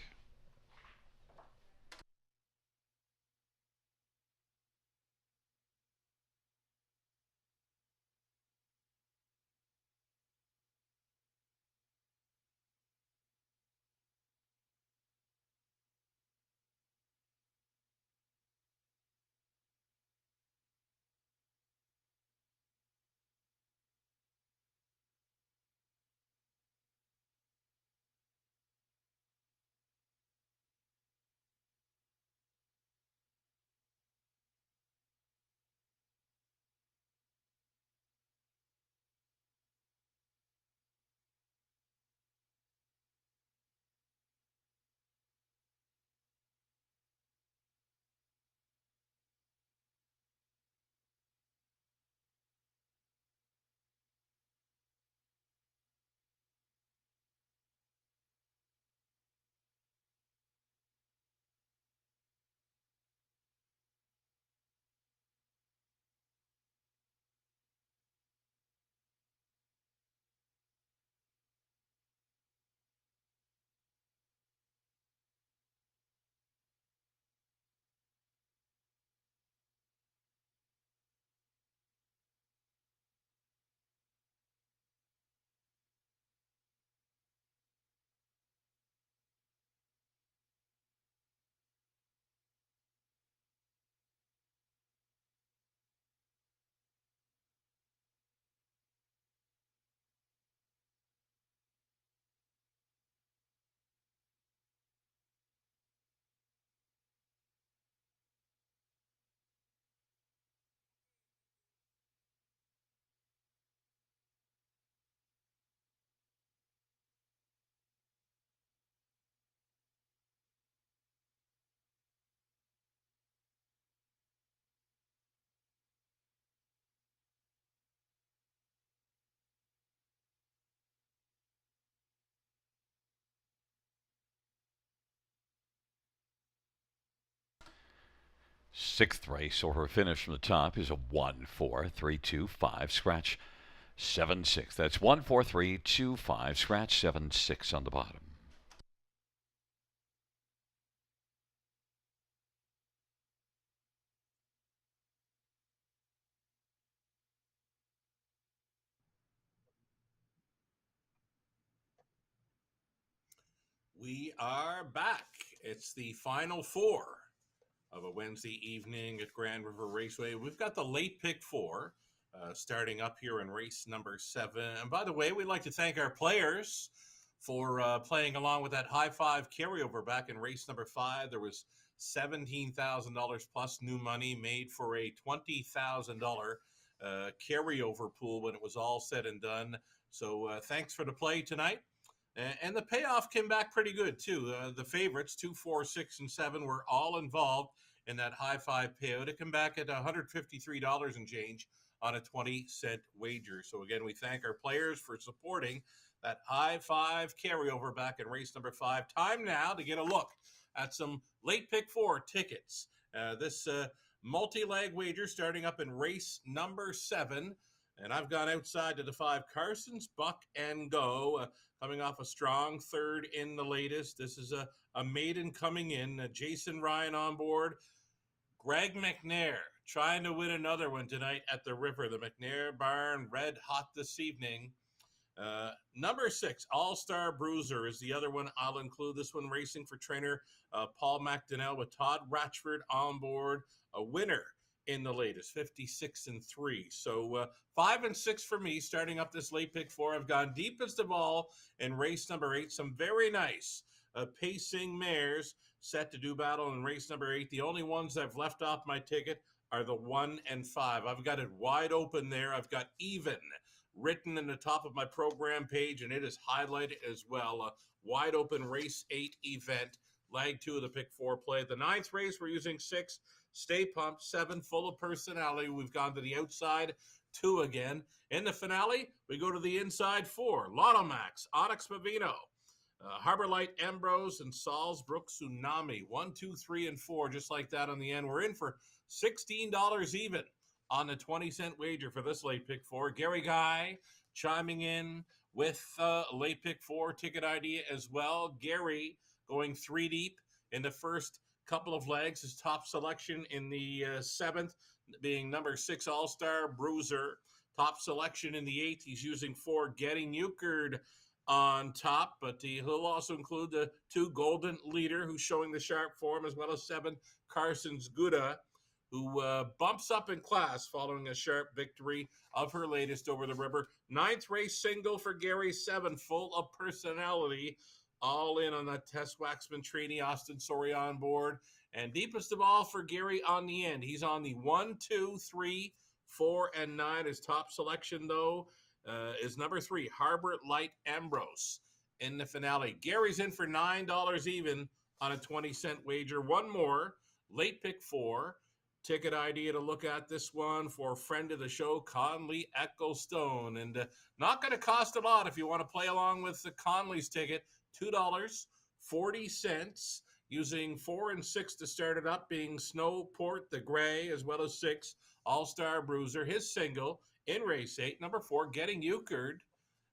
Sixth race order finish from the top is a 1 4 3 2 5 scratch 7 6. That's 1 4 3 2 5 scratch 7 6 on the bottom. We are back. It's the final four of a Wednesday evening at Grand River Raceway. We've got the late pick four starting up here in race number 7. And by the way, we'd like to thank our players for playing along with that high five carryover back in race number 5. There was $17,000 plus new money made for a $20,000 carryover pool when it was all said and done. So thanks for the play tonight. And the payoff came back pretty good, too. The favorites, 2, 4, 6, and 7, were all involved in that high five payout. It came back at $153 and change on a 20-cent wager. So, again, we thank our players for supporting that high five carryover back in race number 5. Time now to get a look at some late pick 4 tickets. This multi-leg wager starting up in race number 7. And I've gone outside to the 5 Carsons, Buck, and Go, coming off a strong third in the latest. This is a maiden coming in. Jason Ryan on board. Greg McNair trying to win another one tonight at the River. The McNair barn red hot this evening. Number 6, All-Star Bruiser is the other one. I'll include this one racing for trainer Paul McDonnell with Todd Ratchford on board. A winner in the latest, 56-3. So 5 and 6 for me, starting up this late pick 4. I've gone deepest of all in race number 8. Some very nice pacing mares set to do battle in race number 8. The only ones I've left off my ticket are the 1 and 5. I've got it wide open there. I've got even written in the top of my program page, and it is highlighted as well. A wide open race 8 event, leg 2 of the pick 4 play. The 9th race, we're using 6, Stay Pumped, 7, Full of Personality. We've gone to the outside 2 again. In the finale, we go to the inside 4, Lotto Max, Onyx Pavino, Harbor Light Ambrose, and Salzbrook Tsunami. 1, 2, 3, and 4, just like that on the end. We're in for $16 even on the 20-cent wager for this late pick 4. Gary Guy chiming in with late pick 4 ticket idea as well. Gary going 3 deep in the first couple of legs. His top selection in the 7th being number 6 All-Star Bruiser. Top selection in the 8th, he's using 4 Getting Euchred on top, but he'll also include the 2 Golden Leader, who's showing the sharp form, as well as 7 Carson's Gouda, who bumps up in class following a sharp victory of her latest over the river. 9th race single for Gary, 7, Full of Personality, all in on that Tess Waxman trainee, Austin Soria on board. And deepest of all for Gary on the end. He's on the 1, 2, 3, 4, and 9. His top selection, though, is number 3, Harbor Light Ambrose in the finale. Gary's in for $9 even on a 20-cent wager. One more, late pick 4. Ticket idea to look at this one for friend of the show, Conley Ecclestone. And not going to cost a lot if you want to play along with the Conley's ticket. $2.40, using 4 and 6 to start it up, being Snowport the Gray, as well as 6 All-Star Bruiser. His single in race 8, number 4, Getting Euchred.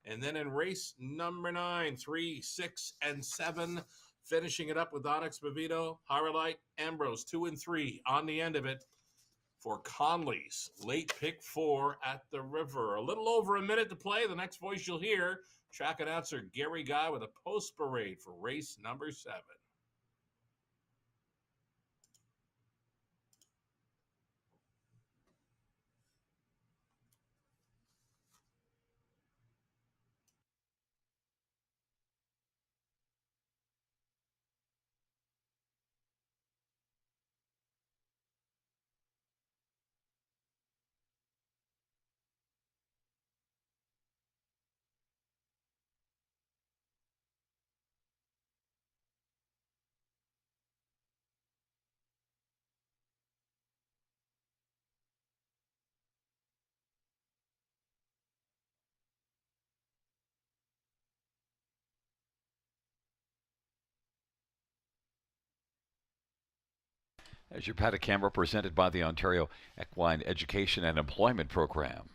And then in race number 9, 3, 6, and 7, finishing it up with Onyx Pavino, Haralite, Ambrose, 2 and 3 on the end of it for Conley's late pick 4 at the river. A little over a minute to play. The next voice you'll hear, track announcer Gary Guy with a post parade for race number 7. As your paddock camera presented by the Ontario Equine Education and Employment Program.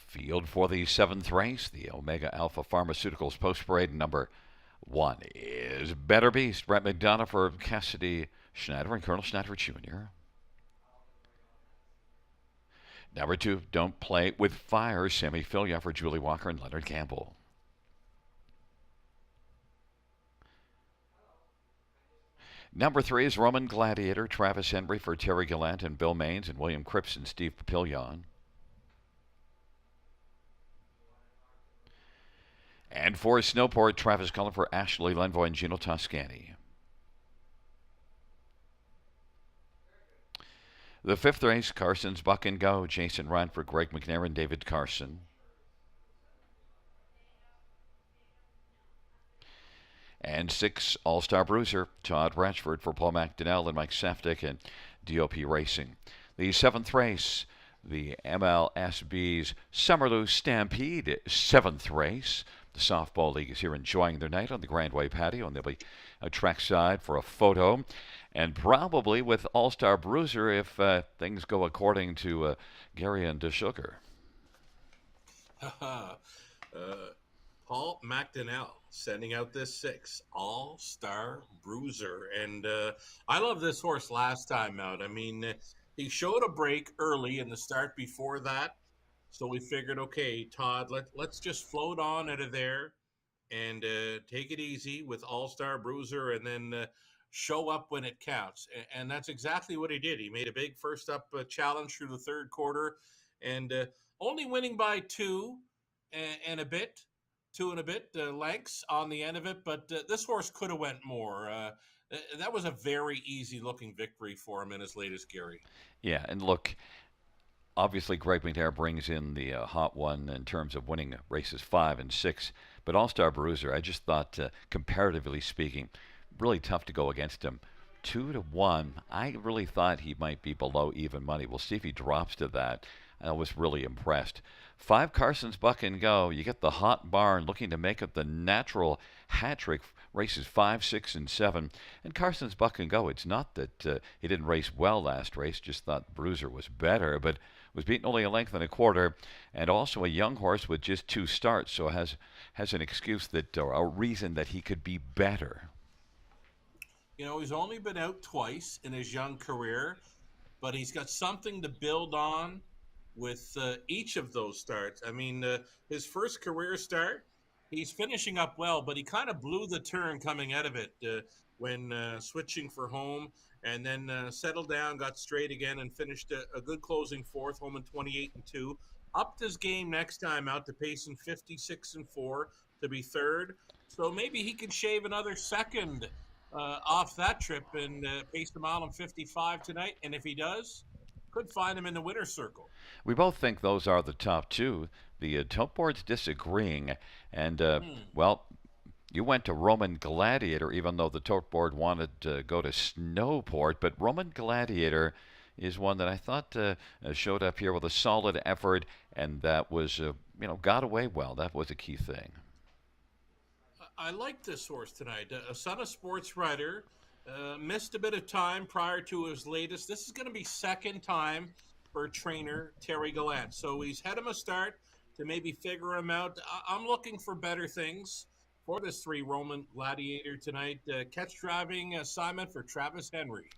Field for the 7th race, the Omega Alpha Pharmaceuticals Post Parade number 1 is Better Beast. Brett McDonough for Cassidy Schneider and Colonel Schneider Jr. Number 2, Don't Play with Fire. Sammy Filia for Julie Walker and Leonard Campbell. Number 3 is Roman Gladiator. Travis Henry for Terry Gallant and Bill Maines and William Cripps and Steve Papillion. And for Snowport, Travis Cullen for Ashley Lenvoy and Gino Toscani. The 5th race, Carson's Buck and Go. Jason Ryan for Greg McNair and David Carson. And 6, All-Star Bruiser, Todd Ratchford for Paul McDonnell and Mike Safdie and DOP Racing. The 7th race, the MLSB's Summerloo Stampede 7th race. The Softball League is here enjoying their night on the Grandway patio, and they'll be trackside for a photo. And probably with All-Star Bruiser if things go according to Gary and DeSugar. Paul McDonnell sending out this 6 All-Star Bruiser. And I love this horse last time out. I mean, he showed a break early in the start before that. So we figured, okay, Todd, let's just float on out of there and take it easy with All-Star Bruiser. And then show up when it counts. And that's exactly what he did. He made a big first up challenge through the third quarter, and only winning by and a bit, two and a bit lengths on the end of it. But this horse could have went more. That was a very easy looking victory for him in his latest, Gary. Yeah, and look, obviously Greg McNair brings in the hot one in terms of winning races 5 and 6, but All Star Bruiser, I just thought, comparatively speaking, really tough to go against him. 2-1, I really thought he might be below even money. We'll see if he drops to that. I was really impressed. 5 Carson's Buck and Go. You get the hot barn looking to make up the natural hat trick races 5, 6, and 7. And Carson's Buck and Go, it's not that he didn't race well last race, just thought Bruiser was better, but was beaten only a length and a quarter, and also a young horse with just 2 starts, so has an excuse that, or a reason that he could be better. You know, he's only been out twice in his young career, but he's got something to build on with each of those starts. I mean, his first career start, he's finishing up well, but he kind of blew the turn coming out of it when switching for home, and then settled down, got straight again, and finished a good closing fourth, home in 28-2. Upped his game next time out to pacing 56-4 to be third. So maybe he can shave another second off that trip and pace the mile in 55 tonight. And if he does, could find him in the winner's circle. We both think those are the top 2. The tote board's disagreeing, and well, you went to Roman Gladiator, even though the tote board wanted to go to Snowport, but Roman Gladiator is one that I thought showed up here with a solid effort, and that was, got away well. That was a key thing. I like this horse tonight. A Son of Sports rider, missed a bit of time prior to his latest. This is going to be second time for trainer Terry Gallant. So he's had him a start to maybe figure him out. I'm looking for better things for this 3 Roman Gladiator tonight. Catch driving assignment for Travis Henry.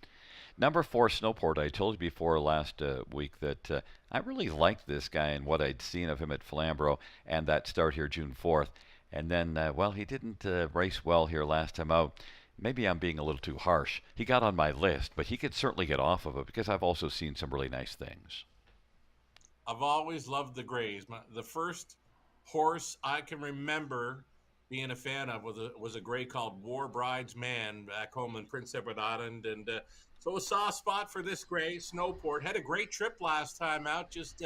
Number 4, Snowport. I told you before last week that I really liked this guy and what I'd seen of him at Flamborough and that start here June 4th. And then, he didn't race well here last time out. Maybe I'm being a little too harsh. He got on my list, but he could certainly get off of it because I've also seen some really nice things. I've always loved the Grays. The first horse I can remember being a fan of was a gray called War Bride's Man back home in Prince Edward Island. And so a soft spot for this gray, Snowport. Had a great trip last time out, just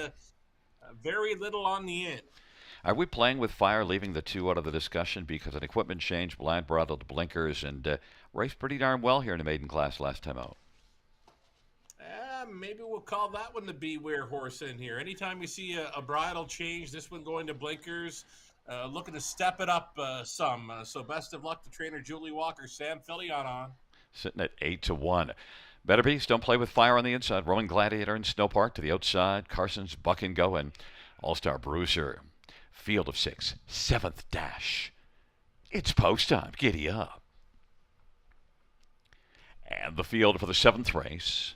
very little on the end. Are we playing with fire, leaving the 2 out of the discussion because an equipment change, blind brought out the blinkers, and raced pretty darn well here in the maiden class last time out? Maybe we'll call that one the Beware horse in here. Anytime you see a bridle change, this one going to blinkers, looking to step it up some. So best of luck to trainer Julie Walker, Sam Fillion on. Sitting at 8-1. Better Beast, don't play with fire on the inside. Roman Gladiator and Snowpark to the outside. Carson's Buck and Go and All-Star Bruiser. Field of 6, 7th dash. It's post time. Giddy up. And the field for the 7th race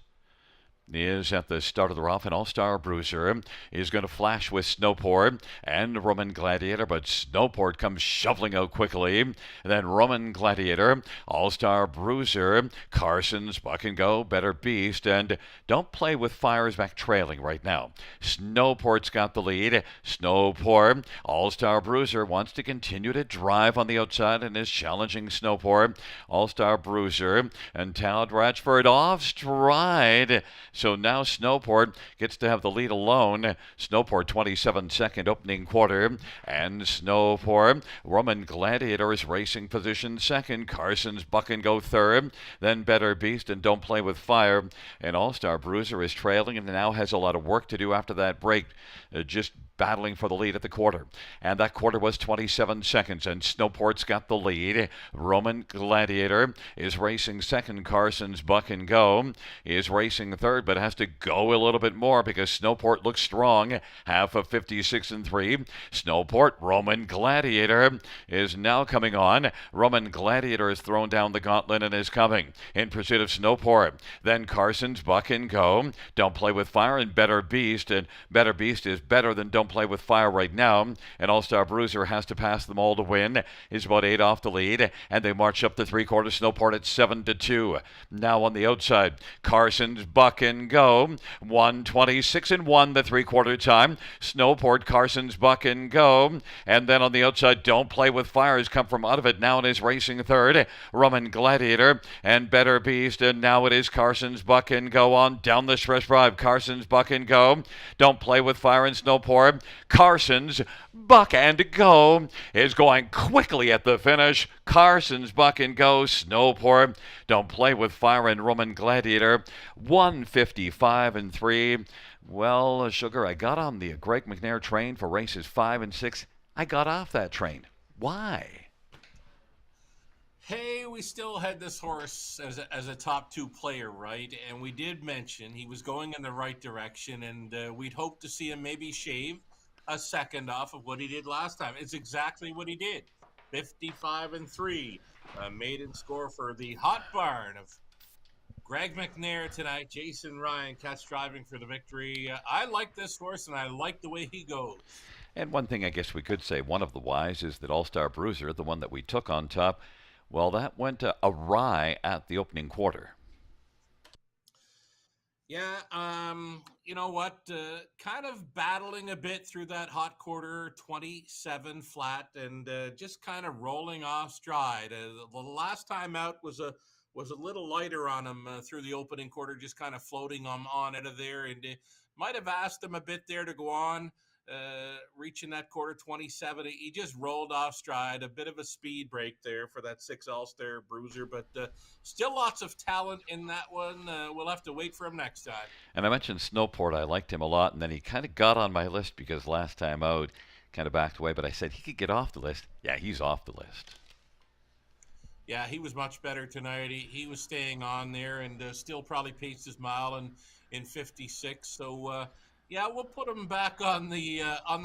is at the start of the rough, and All-Star Bruiser is going to flash with Snowport and Roman Gladiator, but Snowport comes shoveling out quickly. And then Roman Gladiator, All-Star Bruiser, Carson's Buck and Go, Better Beast, and Don't Play with Fire is back trailing right now. Snowport's got the lead. Snowport, All-Star Bruiser wants to continue to drive on the outside and is challenging Snowport. All-Star Bruiser and Talad Ratchford off stride. So now Snowport gets to have the lead alone. Snowport 27-second opening quarter. And Snowport, Roman Gladiator is racing position second. Carson's Buck and Go third. Then Better Beast and Don't Play with Fire. And All-Star Bruiser is trailing and now has a lot of work to do after that break. Just battling for the lead at the quarter. And that quarter was 27 seconds, and Snowport's got the lead. Roman Gladiator is racing second. Carson's Buck and Go is racing third, but has to go a little bit more because Snowport looks strong. Half of 56-3. Snowport, Roman Gladiator is now coming on. Roman Gladiator has thrown down the gauntlet and is coming in pursuit of Snowport. Then Carson's Buck and Go. Don't Play with Fire and Better Beast is better than Don't Don't Play with Fire right now. And All-Star Bruiser has to pass them all to win. He's about 8 off the lead, and they march up the three-quarters. Snowport at 7-2. Now on the outside, Carson's Buck and Go. 1:26.1 the three-quarter time. Snowport, Carson's Buck and Go. And then on the outside, Don't Play with Fire has come from out of it. Now it is racing third. Roman Gladiator and Better Beast. And now it is Carson's Buck and Go on down the stretch drive. Carson's Buck and Go. Don't Play with Fire and Snowport. Carson's Buck and Go is going quickly at the finish. Carson's Buck and Go. Snowport. Don't Play with Fire and Roman Gladiator. 1:55.3. Well, Sugar, I got on the Greg McNair train for races 5 and 6. I got off that train. Why? Hey, we still had this horse as a top two player, right? And we did mention he was going in the right direction, and we'd hope to see him maybe shave a second off of what he did last time. It's exactly what he did. 55-3. Maiden score for the Hot Barn of Greg McNair tonight. Jason Ryan catch driving for the victory. I like this horse, and I like the way he goes. And one thing I guess we could say, one of the whys is that All-Star Bruiser, the one that we took on top, well, that went awry at the opening quarter. Yeah, you know what? Kind of battling a bit through that hot quarter, 27 flat, and just kind of rolling off stride. The last time out was a little lighter on him through the opening quarter, just kind of floating on out of there, and might have asked him a bit there to go on. Reaching that quarter 27, he just rolled off stride. A bit of a speed break there for that 6 All-Star Bruiser, but still lots of talent in that one. We'll have to wait for him next time. And I mentioned Snowport. I liked him a lot, and then he kind of got on my list because last time out kind of backed away, but I said he could get off the list. Yeah, he's off the list. Yeah, he was much better tonight. He was staying on there and still probably paced his mile in 56. So, yeah, we'll put him back on the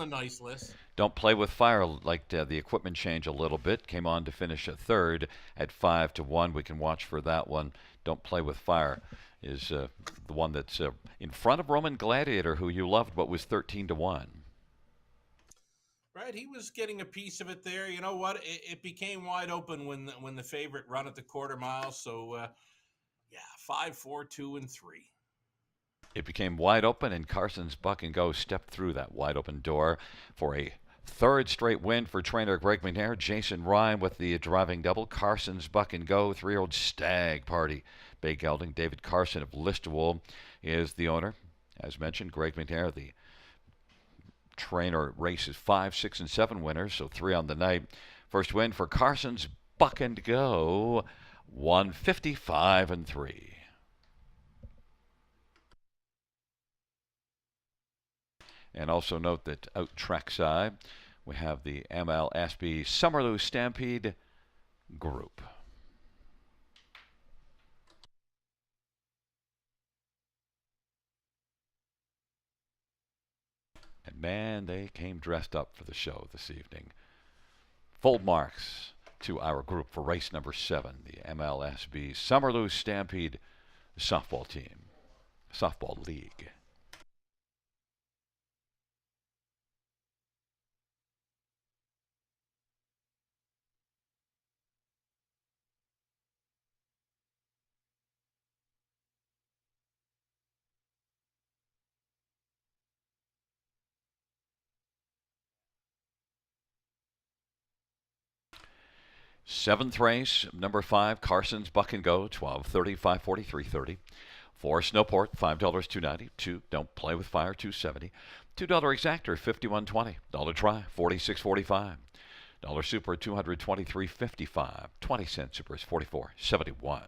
nice list. Don't Play with Fire liked the equipment change a little bit. Came on to finish a third at 5-1. We can watch for that one. Don't Play with Fire is the one that's in front of Roman Gladiator, who you loved, but was 13-1. Right, he was getting a piece of it there. You know what? It became wide open when the favorite run at the quarter mile. So, yeah, 5, 4, 2, and 3. It became wide open, and Carson's Buck and Go stepped through that wide open door for a third straight win for trainer Greg McNair. Jason Ryan with the driving double. Carson's Buck and Go, 3-year-old Stag Party. Bay Gelding. David Carson of Listowel is the owner. As mentioned, Greg McNair, the trainer, races 5, 6, and 7 winners, so 3 on the night. First win for Carson's Buck and Go, 1:55.3. And also note that out trackside, we have the MLSB Summerloo Stampede group. And man, they came dressed up for the show this evening. Full marks to our group for race number 7, the MLSB Summerloo Stampede softball team, softball league. Seventh race, number 5, Carson's Buck and Go, 12:30, 5:40, 3:30. 4, Snowport, $5, $2.90. 2, Don't Play with Fire, $2.70. $2 Exactor, $51.20. Dollar Try, $46.45. Dollar Super, $223.55. 20-cent Super is $44.71.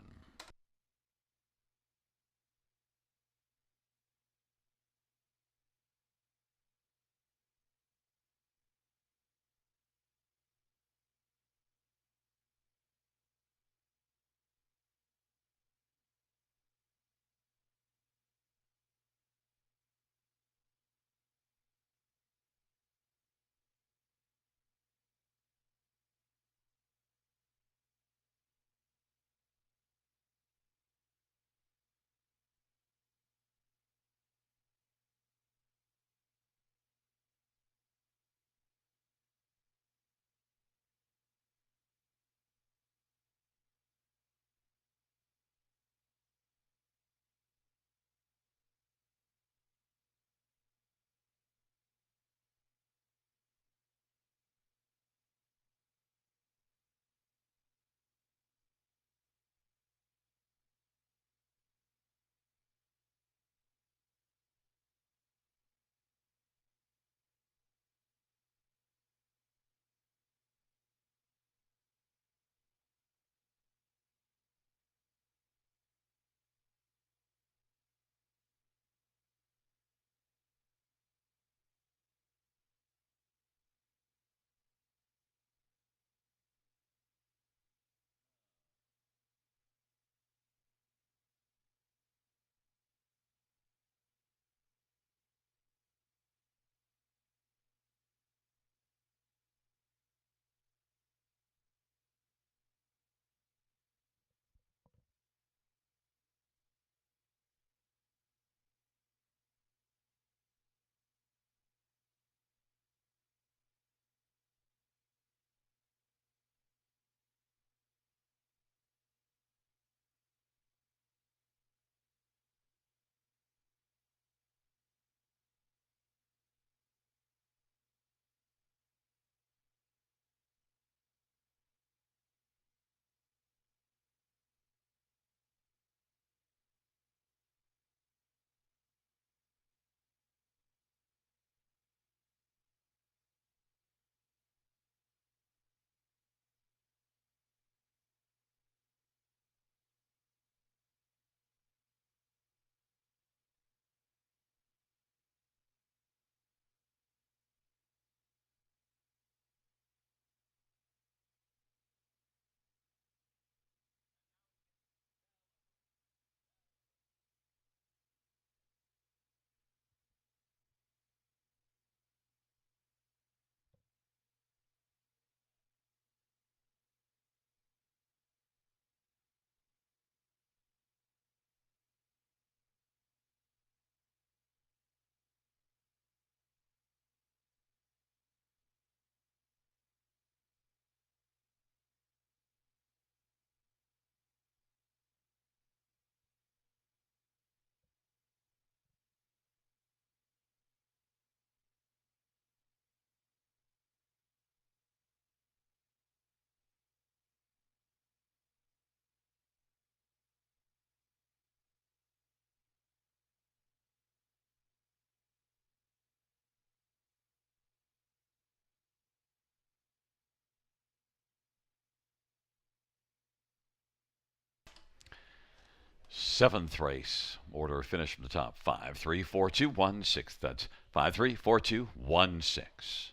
Seventh race. Order finish from the top. 5, 3, 4, 2, 1, 6. That's 5, 3, 4, 2, 1, 6.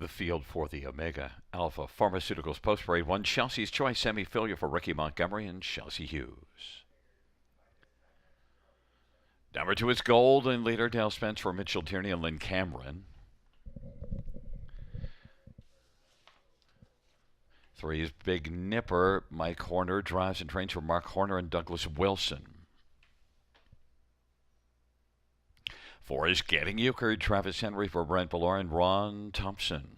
the field for the Omega Alpha Pharmaceuticals Post Parade 1. Chelsea's Choice semi-filia for Ricky Montgomery and Chelsea Hughes. Number 2 is Golden Leader, Dale Spence for Mitchell Tierney and Lynn Cameron. 3 is Big Nipper. Mike Horner drives and trains for Mark Horner and Douglas Wilson. 4 is Getting Euchred. Travis Henry for Brent Ballor and Ron Thompson.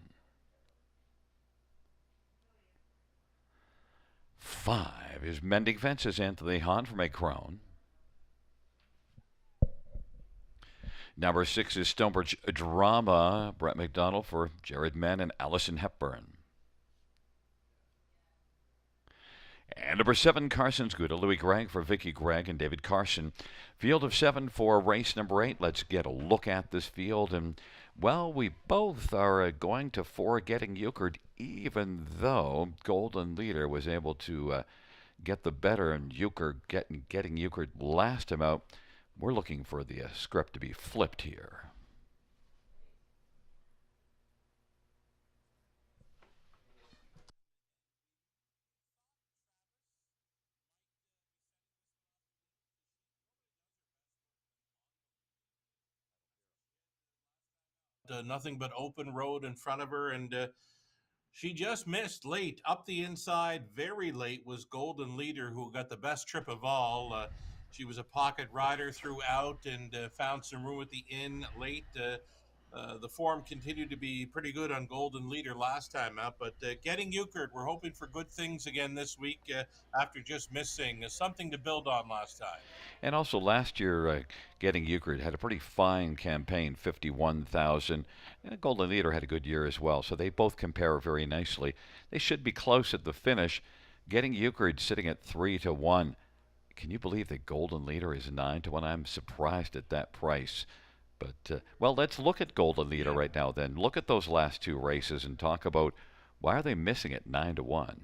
5 is Mending Fences. Anthony Hahn for Meg Crone. Number 6 is Stonebridge Drama. Brett McDonald for Jared Mann and Allison Hepburn. And number 7, Carson's Gouda. Louis Gregg for Vicky Gregg and David Carson. Field of 7 for race number 8. Let's get a look at this field. And, well, we both are going to 4 Getting Euchred, even though Golden Leader was able to get the better and Getting Euchred last time out. We're looking for the script to be flipped here. Nothing but open road in front of her, and she just missed late. Up the inside, very late, was Golden Leader, who got the best trip of all. She was a pocket rider throughout and found some room at the inn late. The form continued to be pretty good on Golden Leader last time out, but Getting Euchred, we're hoping for good things again this week after just missing something to build on last time. And also last year, Getting Euchred had a pretty fine campaign, 51,000. Golden Leader had a good year as well, so they both compare very nicely. They should be close at the finish. Getting Euchred sitting at 3-1. Can you believe that Golden Leader is 9-1? I'm surprised at that price. But, well, let's look at Golden Leader right now then. Look at those last 2 races and talk about why are they missing it 9-1?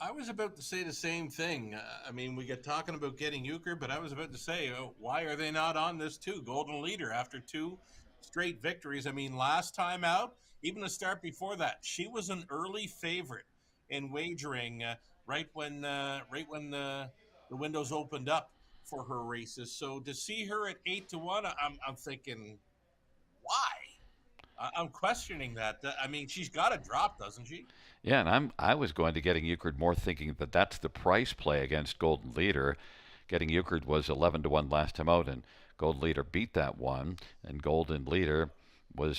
I was about to say the same thing. I mean, we get talking about Getting Euchred, but I was about to say, why are they not on this too? Golden Leader after 2 straight victories. I mean, last time out, even the start before that, she was an early favorite in wagering right when the windows opened up for her races. So to see her at 8-1, I'm thinking, why? I'm questioning that. I mean, she's got to drop, doesn't she? Yeah, and I was going to Getting Euchred more thinking that that's the price play against Golden Leader. Getting Euchred was 11-1 last time out, and Golden Leader beat that one. And Golden Leader was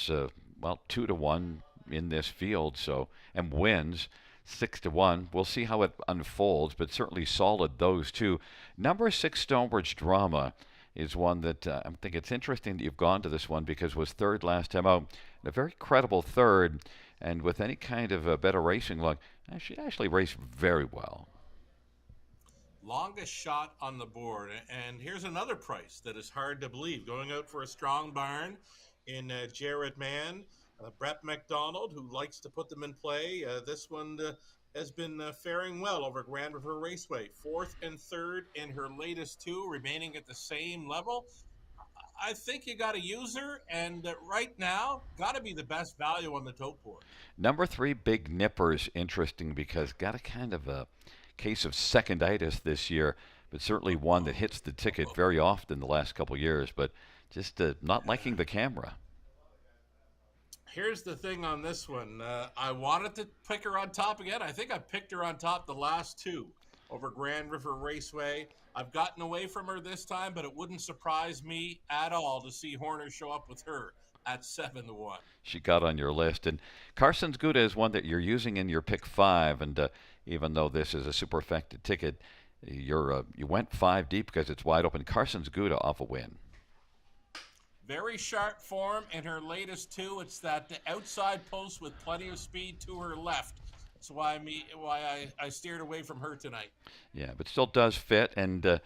2-1 in this field, so and wins 6-1. We'll see how it unfolds, but certainly solid those 2. Number 6, Stonebridge Drama, is one that I think it's interesting that you've gone to this one because was 3rd last time out. A very credible 3rd, and with any kind of a better racing luck, she actually raced very well. Longest shot on the board, and here's another price that is hard to believe. Going out for a strong barn in Jared Mann, Brett McDonald, who likes to put them in play. This one has been faring well over Grand River Raceway. 4th and 3rd in her latest 2, remaining at the same level. I think you got to use her, and right now, got to be the best value on the tote board. Number 3, Big Nipper's interesting because got a kind of a case of seconditis this year, but certainly one that hits the ticket very often the last couple years, but just not liking the camera. Here's the thing on this one. I wanted to pick her on top again. I think I picked her on top the last 2 over Grand River Raceway. I've gotten away from her this time, but it wouldn't surprise me at all to see Horner show up with her at 7-1. She got on your list. And Carson's Gouda is one that you're using in your pick 5. And even though this is a super affected ticket, you went 5 deep because it's wide open. Carson's Gouda off a win. Very sharp form in her latest 2. It's that the outside post with plenty of speed to her left. That's why I steered away from her tonight. Yeah, but still does fit. And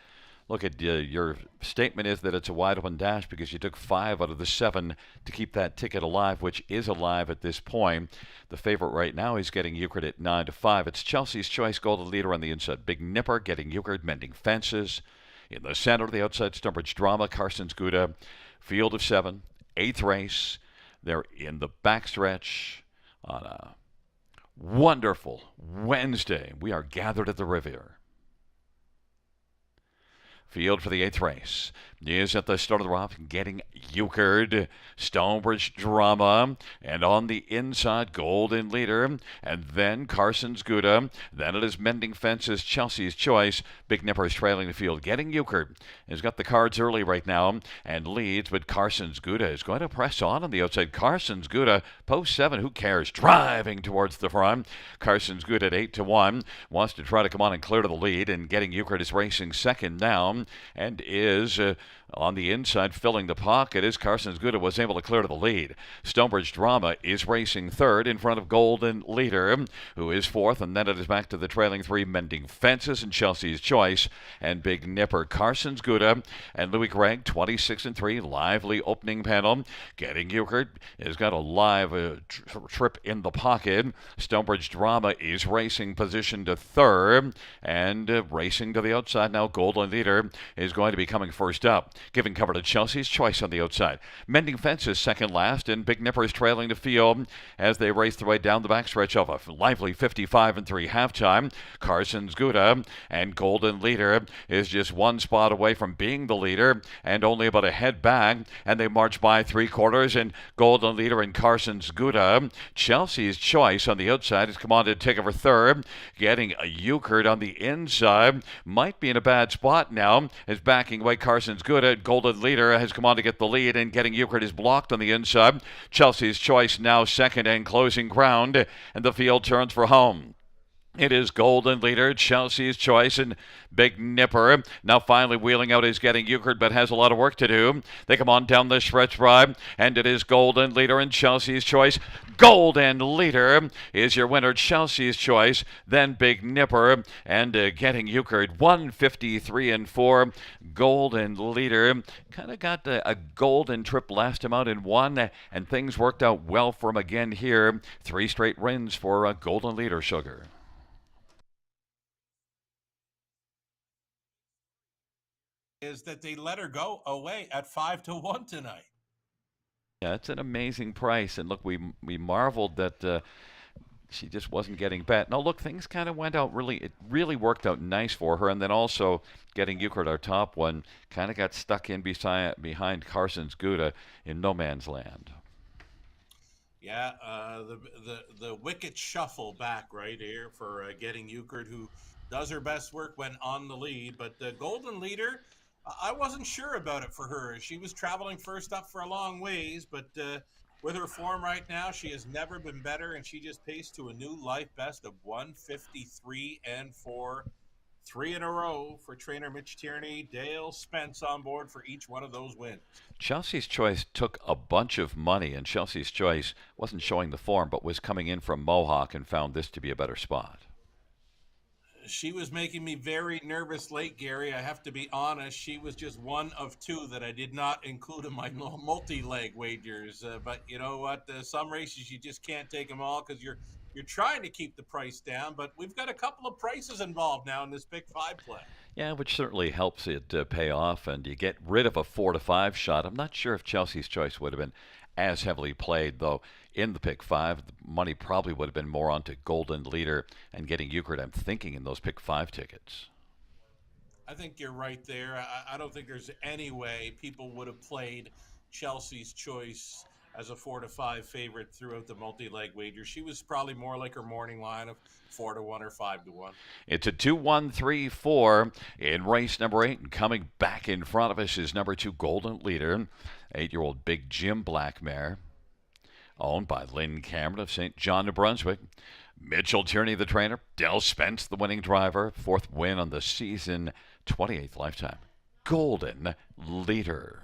look at your statement is that it's a wide open dash because you took 5 out of the 7 to keep that ticket alive, which is alive at this point. The favorite right now is Getting Euchred at 9-5. It's Chelsea's Choice, Golden Leader on the inside. Big Nipper, Getting Euchred, Mending Fences. In the center of the outside, Stonebridge Drama, Carson's Gouda. Field of 7, 8th race. They're in the backstretch on a wonderful Wednesday. We are gathered at the Riviera. Field for the 8th race is at the start of the route, getting Euchred, Stonebridge Drama, and on the inside, Golden Leader, and then Carson's Gouda. Then it is Mending Fences, Chelsea's Choice. Big Nipper is trailing the field. Getting Euchred has got the cards early right now and leads, but Carson's Gouda is going to press on the outside. Carson's Gouda, post 7, who cares? Driving towards the front. Carson's Gouda at 8-1, wants to try to come on and clear to the lead, and Getting Euchred is racing second now and is on the inside filling the pocket as Carson's Gouda was able to clear to the lead. Stonebridge Drama is racing third in front of Golden Leader, who is fourth, and then it is back to the trailing 3, Mending Fences and Chelsea's Choice and Big Nipper. Carson's Gouda and Louis Gregg, 26-3, lively opening panel. Getting Euchred has got a live trip in the pocket. Stonebridge Drama is racing position to third, and racing to the outside now, Golden Leader is going to be coming first up, giving cover to Chelsea's Choice on the outside. Mending Fences second last, and Big Nipper is trailing the field as they race their way down the backstretch of a lively 55-3 halftime. Carson's Gouda and Golden Leader is just one spot away from being the leader and only about a head back, and they march by 3/4, and Golden Leader and Carson's Gouda. Chelsea's Choice on the outside has come on to take over third. Getting a Euchred on the inside might be in a bad spot now as backing away Carson's Gouda. Golden Leader has come on to get the lead, and Getting Euchred is blocked on the inside. Chelsea's Choice now second and closing ground, and the field turns for home. It is Golden Leader, Chelsea's Choice, and Big Nipper. Now finally wheeling out is Getting Euchred, but has a lot of work to do. They come on down the stretch drive, and it is Golden Leader and Chelsea's Choice. Golden Leader is your winner, Chelsea's Choice, then Big Nipper, and Getting Euchred, 153-4. Golden Leader kind of got a golden trip last time out and won, and things worked out well for him again here. 3 straight wins for Golden Leader, Sugar. Is that they let her go away at 5-1 tonight. Yeah, it's an amazing price, and look, we marveled that she just wasn't getting bet. Now, look, things kind of went out it really worked out nice for her, and then also Getting Euchred, our top one, kind of got stuck in behind Carson's Gouda in no man's land. Yeah, the wicket shuffle back right here for Getting Euchred, who does her best work when on the lead, but the Golden Leader, I wasn't sure about it for her. She was traveling first up for a long ways, but with her form right now, she has never been better, and she just paced to a new life best of 153-4, 3 in a row for trainer Mitch Tierney. Dale Spence on board for each one of those wins. Chelsea's Choice took a bunch of money, and Chelsea's Choice wasn't showing the form, but was coming in from Mohawk and found this to be a better spot. She was making me very nervous late, Gary. I have to be honest. She was just one of 2 that I did not include in my multi-leg wagers. But you know what? Some races you just can't take them all because you're trying to keep the price down. But we've got a couple of prices involved now in this Pick 5 play. Yeah, which certainly helps it pay off, and you get rid of a 4-5 shot. I'm not sure if Chelsea's Choice would have been as heavily played, though. In the Pick 5, the money probably would have been more onto Golden Leader and Getting Euchred, I'm thinking, in those Pick 5 tickets. I think you're right there. I don't think there's any way people would have played Chelsea's Choice as a 4-5 favorite throughout the multi-leg wager. She was probably more like her morning line of 4-1 or 5-1. It's a 2-1-3-4 in race number 8, and coming back in front of us is number 2, Golden Leader, 8-year-old Big Jim Black mare, owned by Lynn Cameron of St. John, New Brunswick. Mitchell Tierney, the trainer. Del Spence, the winning driver. 4th win on the season. 28th lifetime. Golden Leader.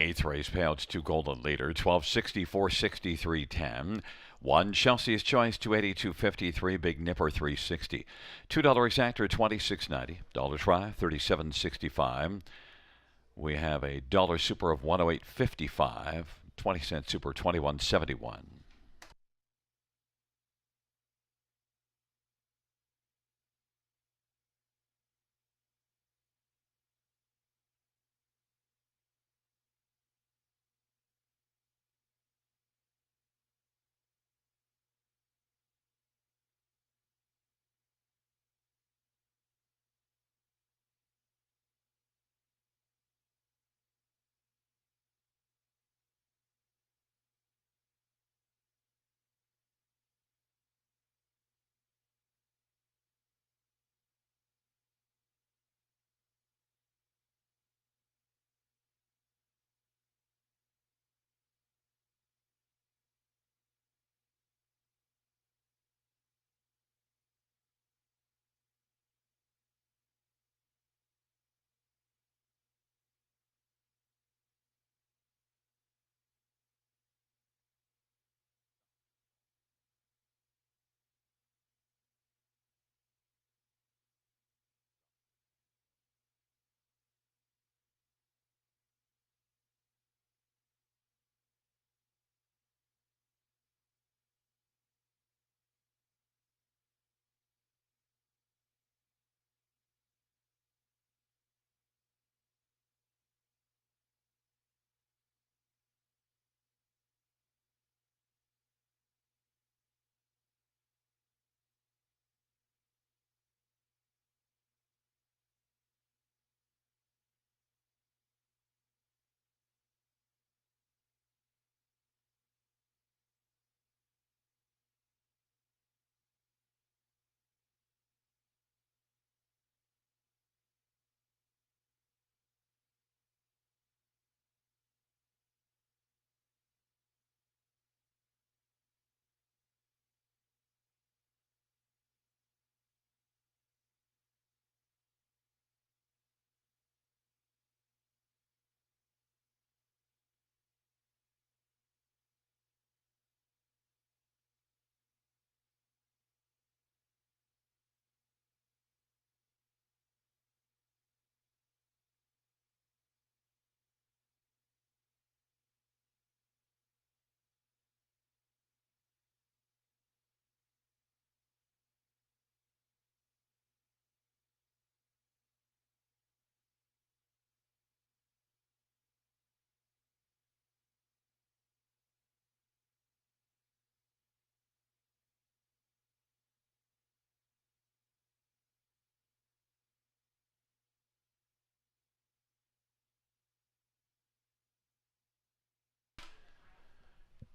Eighth race, payouts 2 golden leader, 1260, 460, 310. 1 Chelsea's Choice, 280, 253, Big Nipper, 360. $2 exactor, 26.90. Dollar try, 37.65. We have a dollar super of 108.55. 20-cent super, 21.71.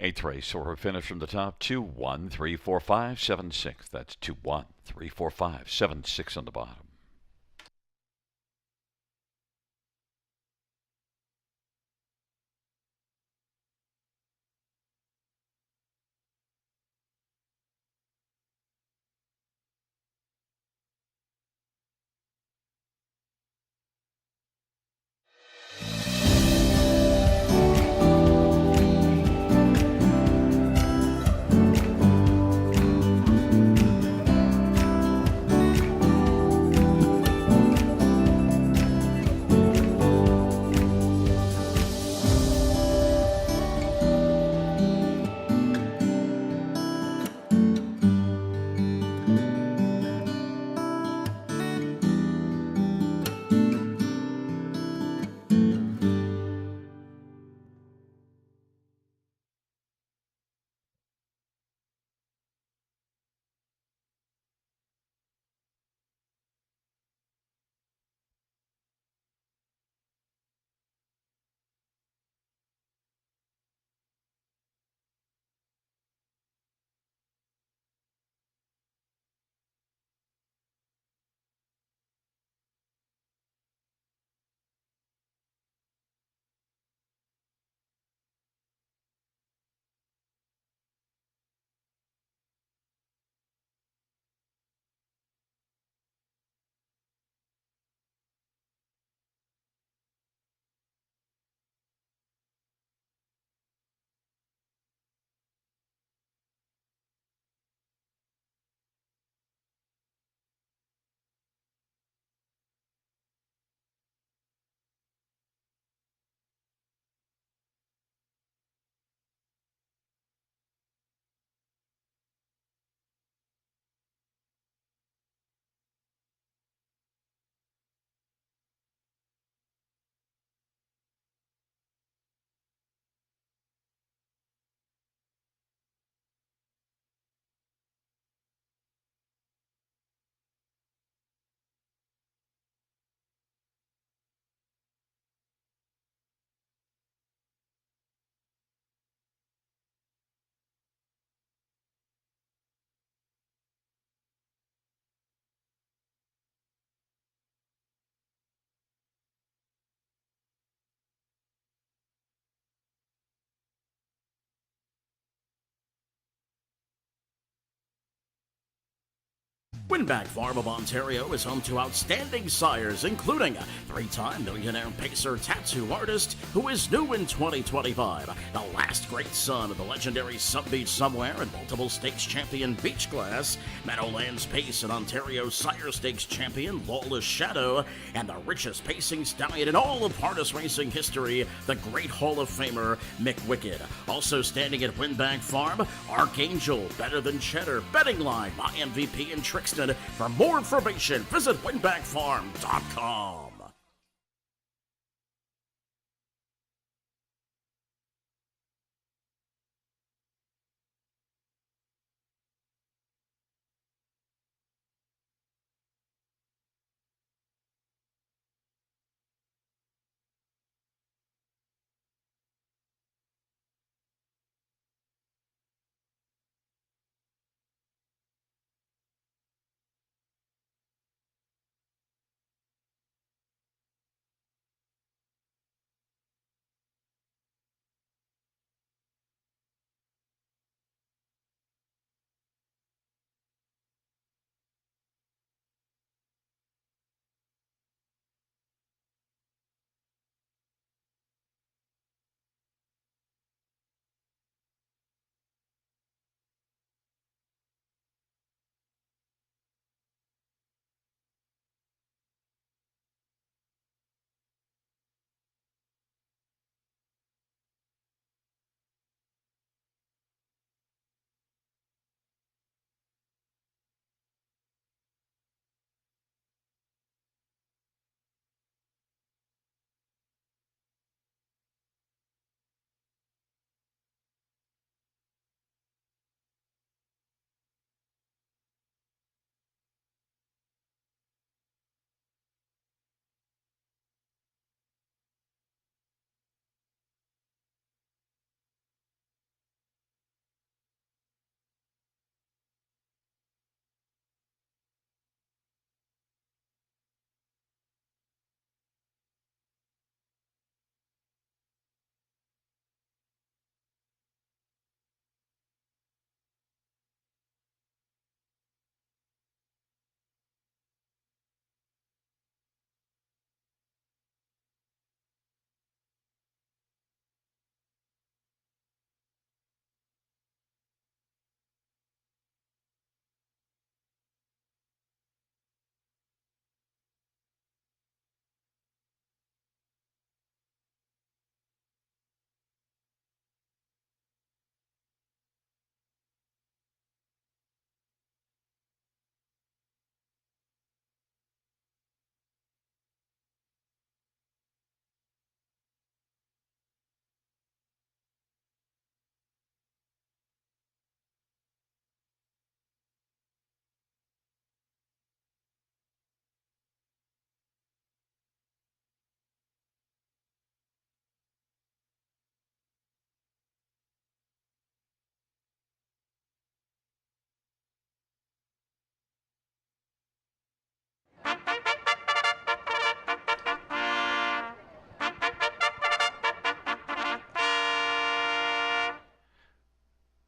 Eighth race, or finish from the top, 2, 1, 3, 4, 5, 7, 6. That's 2, 1, 3, 4, 5, 7, 6 on the bottom. Winbag Farm of Ontario is home to outstanding sires, including a three-time millionaire pacer tattoo artist who is new in 2025, the last great son of the legendary Sun Beach Somewhere and multiple stakes champion Beachglass, Meadowlands Pace and Ontario Sire Stakes champion Lawless Shadow, and the richest pacing stallion in all of harness racing history, the great Hall of Famer Mick Wicked. Also standing at Winbag Farm, Archangel, Better Than Cheddar, Betting Line, My MVP, and Trixton. For more information, visit winbagfarm.com.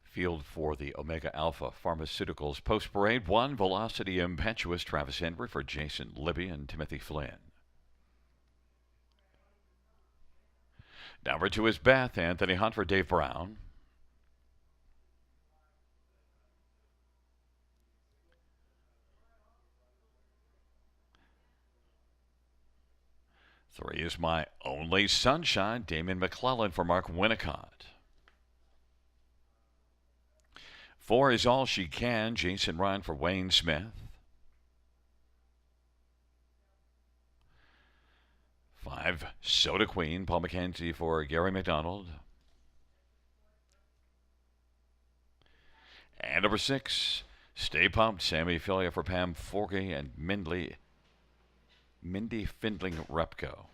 Field for the Omega Alpha Pharmaceuticals Post Parade 1, Velocity Impetuous, Travis Henry for Jason Libby and Timothy Flynn. Number 2 is Beth, Anthony Hunt for Dave Brown. Three is My Only Sunshine, Damon McClellan for Mark Winnicott. 4 is All She Can, Jason Ryan for Wayne Smith. 5, Soda Queen, Paul McKenzie for Gary McDonald. And number 6, Stay Pumped, Sammy Filia for Pam Forgey and Mindy Findling Repko.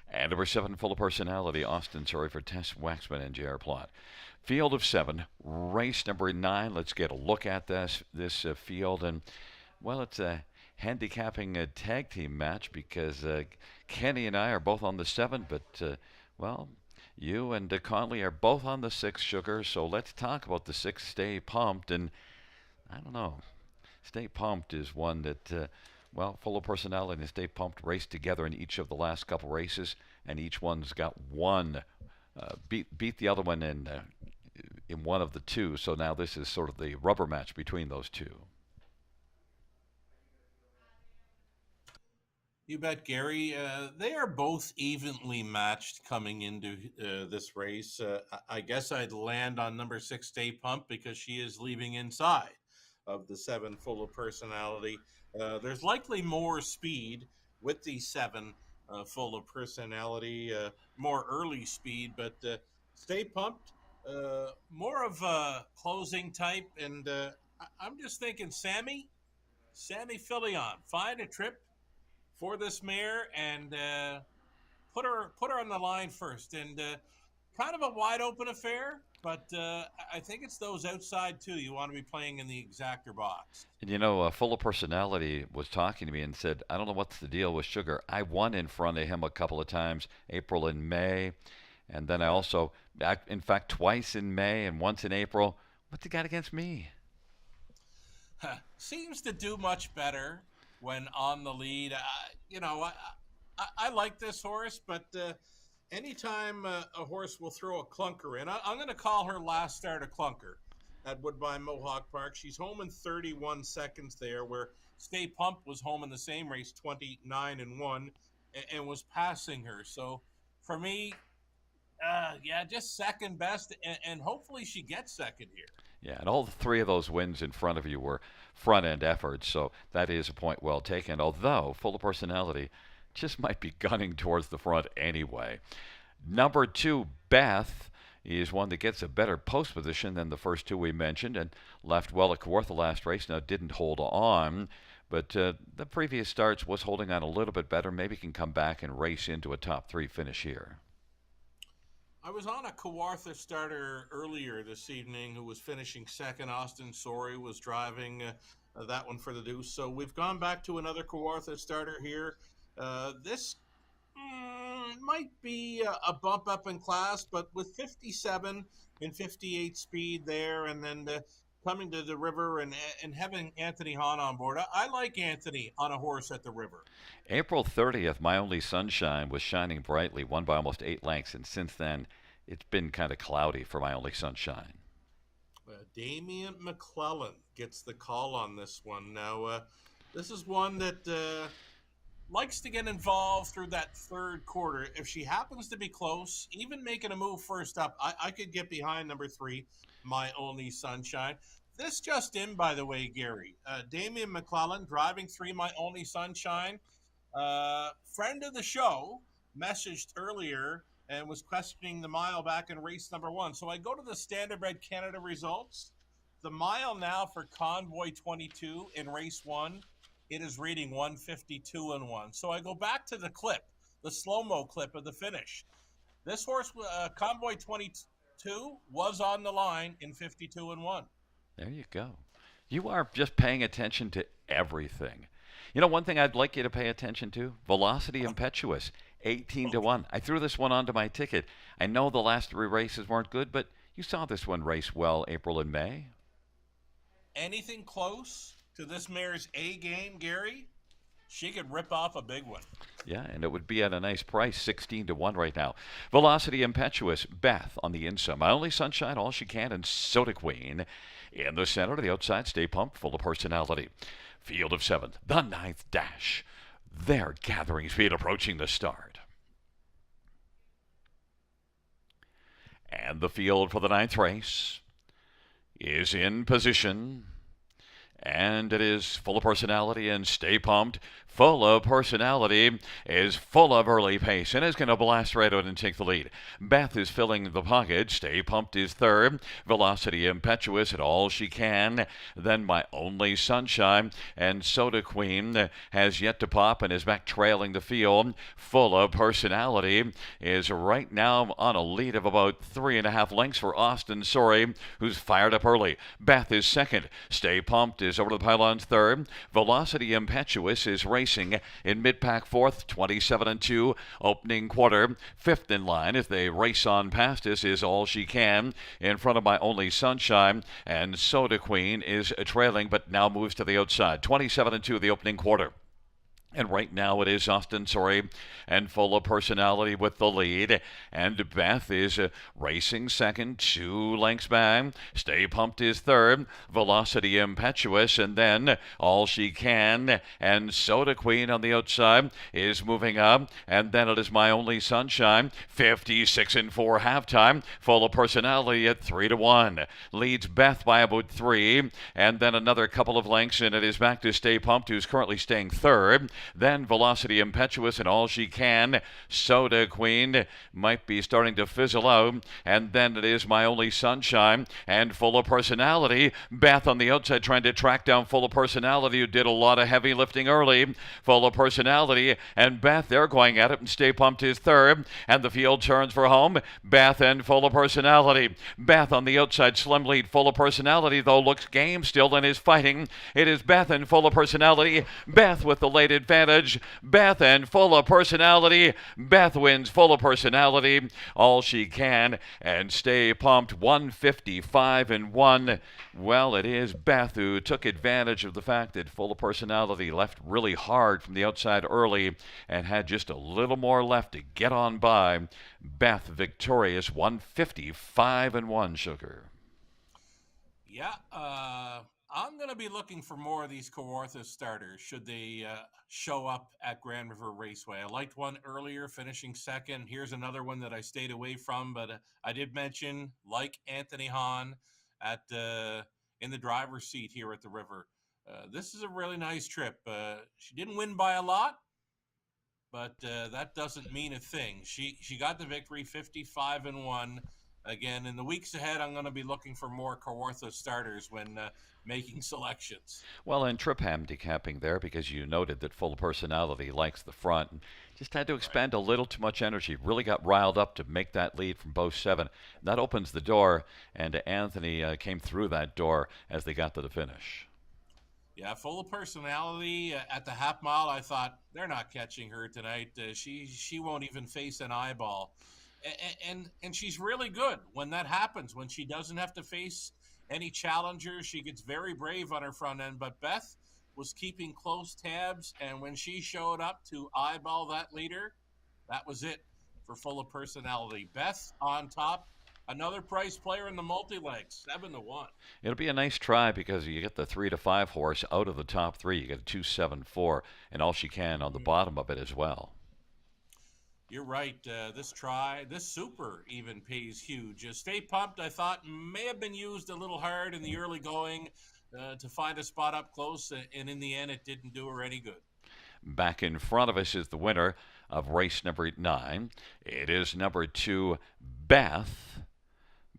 And number 7, Full of Personality, Austin Surrey for Tess Waxman and J.R. Plott. Field of 7, race number 9. Let's get a look at this field. And, well, it's a handicapping tag team match because Kenny and I are both on the 7, but, well, you and Conley are both on the 6, Sugar. So let's talk about the 6, Stay Pumped. And I don't know. Stay Pumped is one that, Full of Personality and Stay Pumped raced together in each of the last couple races, and each one's got one beat the other one in one of the two. So now this is sort of the rubber match between those two. You bet, Gary. They are both evenly matched coming into this race. I guess I'd land on number 6, Stay Pumped, because she is leaving inside of the 7, Full of Personality. There's likely more speed with the 7, Full of Personality, more early speed, but Stay Pumped, more of a closing type. And I'm just thinking, Sammy Filion, find a trip for this mare and put her on the line first. And kind of a wide open affair, but I think it's those outside too. You want to be playing in the exactor box. And Full of Personality was talking to me and said, I don't know what's the deal with Sugar. I won in front of him a couple of times, April and May. And then I also, in fact, twice in May and once in April. What's he got against me? Seems to do much better when on the lead. I like this horse, but anytime a horse will throw a clunker in, I'm going to call her last start a clunker at Woodbine Mohawk Park. She's home in 31 seconds there, where Stay Pumped was home in the same race, 29-1, and was passing her. So for me, just second best, and hopefully she gets second here. Yeah, and all three of those wins in front of you were front-end efforts, so that is a point well taken, although Full of Personality just might be gunning towards the front anyway. Number 2, Beth, is one that gets a better post position than the first two we mentioned, and left well at Kawartha last race. Now didn't hold on, but the previous starts was holding on a little bit better. Maybe can come back and race into a top 3 finish here. I was on a Kawartha starter earlier this evening who was finishing second. Austin Sorey was driving that one for the deuce. So we've gone back to another Kawartha starter here. This might be a bump up in class, but with 57 and 58 speed there, and then coming to the river and having Anthony Hahn on board. I like Anthony on a horse at the river. April 30th, My Only Sunshine was shining brightly, won by almost 8 lengths, and since then it's been kind of cloudy for My Only Sunshine. Damian McClellan gets the call on this one. Now, this is one that likes to get involved through that third quarter. If she happens to be close, even making a move first up, I could get behind number 3, My Only Sunshine. This just in, by the way, Gary. Damian McClellan driving 3, My Only Sunshine. Friend of the show messaged earlier and was questioning the mile back in race number 1. So I go to the Standardbred Canada results. The mile now for Convoy 22 in race 1, it is reading 152-1. So I go back to the clip, the slow-mo clip of the finish. This horse, Convoy 22, was on the line in 52-1. There you go. You are just paying attention to everything. You know, one thing I'd like you to pay attention to, Velocity Impetuous, 18-1. I threw this one onto my ticket. I know the last 3 races weren't good, but you saw this one race well April and May. Anything close to this mare's A game, Gary, she could rip off a big one. Yeah, and it would be at a nice price, 16-1 right now. Velocity Impetuous, Beth on the inside. My Only Sunshine, All She Can, and Soda Queen. In the center, to the outside, Stay Pumped, Full of Personality. Field of 7, the 9th dash. They're gathering speed, approaching the start. And the field for the 9th race is in position. And it is Full of Personality and Stay Pumped. Full of Personality is full of early pace and is going to blast right out and take the lead. Beth is filling the pocket. Stay Pumped is third. Velocity Impetuous at All She Can. Then My Only Sunshine. And Soda Queen has yet to pop and is back trailing the field. Full of Personality is right now on a lead of about 3.5 lengths for Austin Sorey, who's fired up early. Beth is second. Stay Pumped is over the pylons third. Velocity Impetuous is racing racing in mid-pack fourth, 27-2, opening quarter. Fifth in line as they race on past us is All She Can in front of My Only Sunshine, and Soda Queen is trailing but now moves to the outside. 27-2 the opening quarter. And right now it is Austin Sorry and Full of Personality with the lead. And Beth is racing second, 2 lengths back. Stay Pumped is third. Velocity Impetuous, and then All She Can and Soda Queen on the outside is moving up. And then it is My Only Sunshine, 56-4 halftime. Full of Personality at 3-1. Leads Beth by about 3. And then another couple of lengths, and it is back to Stay Pumped, who's currently staying third. Then Velocity Impetuous and All She Can. Soda Queen might be starting to fizzle out. And then it is My Only Sunshine and Full of Personality. Beth on the outside trying to track down Full of Personality, who did a lot of heavy lifting early. Full of Personality and Beth, they're going at it, and Stay Pumped is third. And the field turns for home. Beth and Full of Personality. Beth on the outside, slim lead. Full of Personality, though, looks game still and is fighting. It is Beth and Full of Personality. Beth with the late advantage. Beth and Full of Personality. Beth wins Full of Personality. All She Can and Stay Pumped, 155-1. Well, it is Beth who took advantage of the fact that Full of Personality left really hard from the outside early and had just a little more left to get on by. Beth victorious, 155-1, Sugar. Yeah, I'm going to be looking for more of these Kawartha starters should they show up at Grand River Raceway. I liked one earlier, finishing second. Here's another one that I stayed away from, but I did mention, like Anthony Hahn at in the driver's seat here at the River. This is a really nice trip. She didn't win by a lot, but that doesn't mean a thing. She got the victory, 55-1. Again, in the weeks ahead, I'm going to be looking for more Kawartha starters when making selections. Well, and Trip handicapping there because you noted that Full of Personality likes the front. Just had to expend a little too much energy. Really got riled up to make that lead from both 7. That opens the door, and Anthony came through that door as they got to the finish. Yeah, Full of Personality at the half mile. I thought they're not catching her tonight. She won't even face an eyeball. And she's really good when that happens, when she doesn't have to face any challengers. She gets very brave on her front end, but Beth was keeping close tabs, and when she showed up to eyeball that leader, that was it for Full of Personality. Beth on top, another price player in the multi-leg, 7-1. It'll be a nice try because you get the 3 to 5 horse out of the top 3. You get a 2-7-4, and All She Can on the bottom of it as well. You're right. This super even pays huge. Stay Pumped, I thought, may have been used a little hard in the early going to find a spot up close, and in the end, it didn't do her any good. Back in front of us is the winner of race number 9. It is number 2, Beth.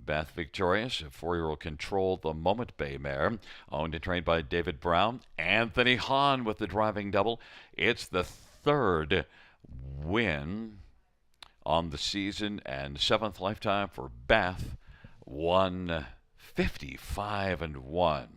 Beth victorious, a 4-year-old Control the Moment Bay mare, owned and trained by David Brown. Anthony Hahn with the driving double. It's the 3rd win on the season and 7th lifetime for Beth, 155-1.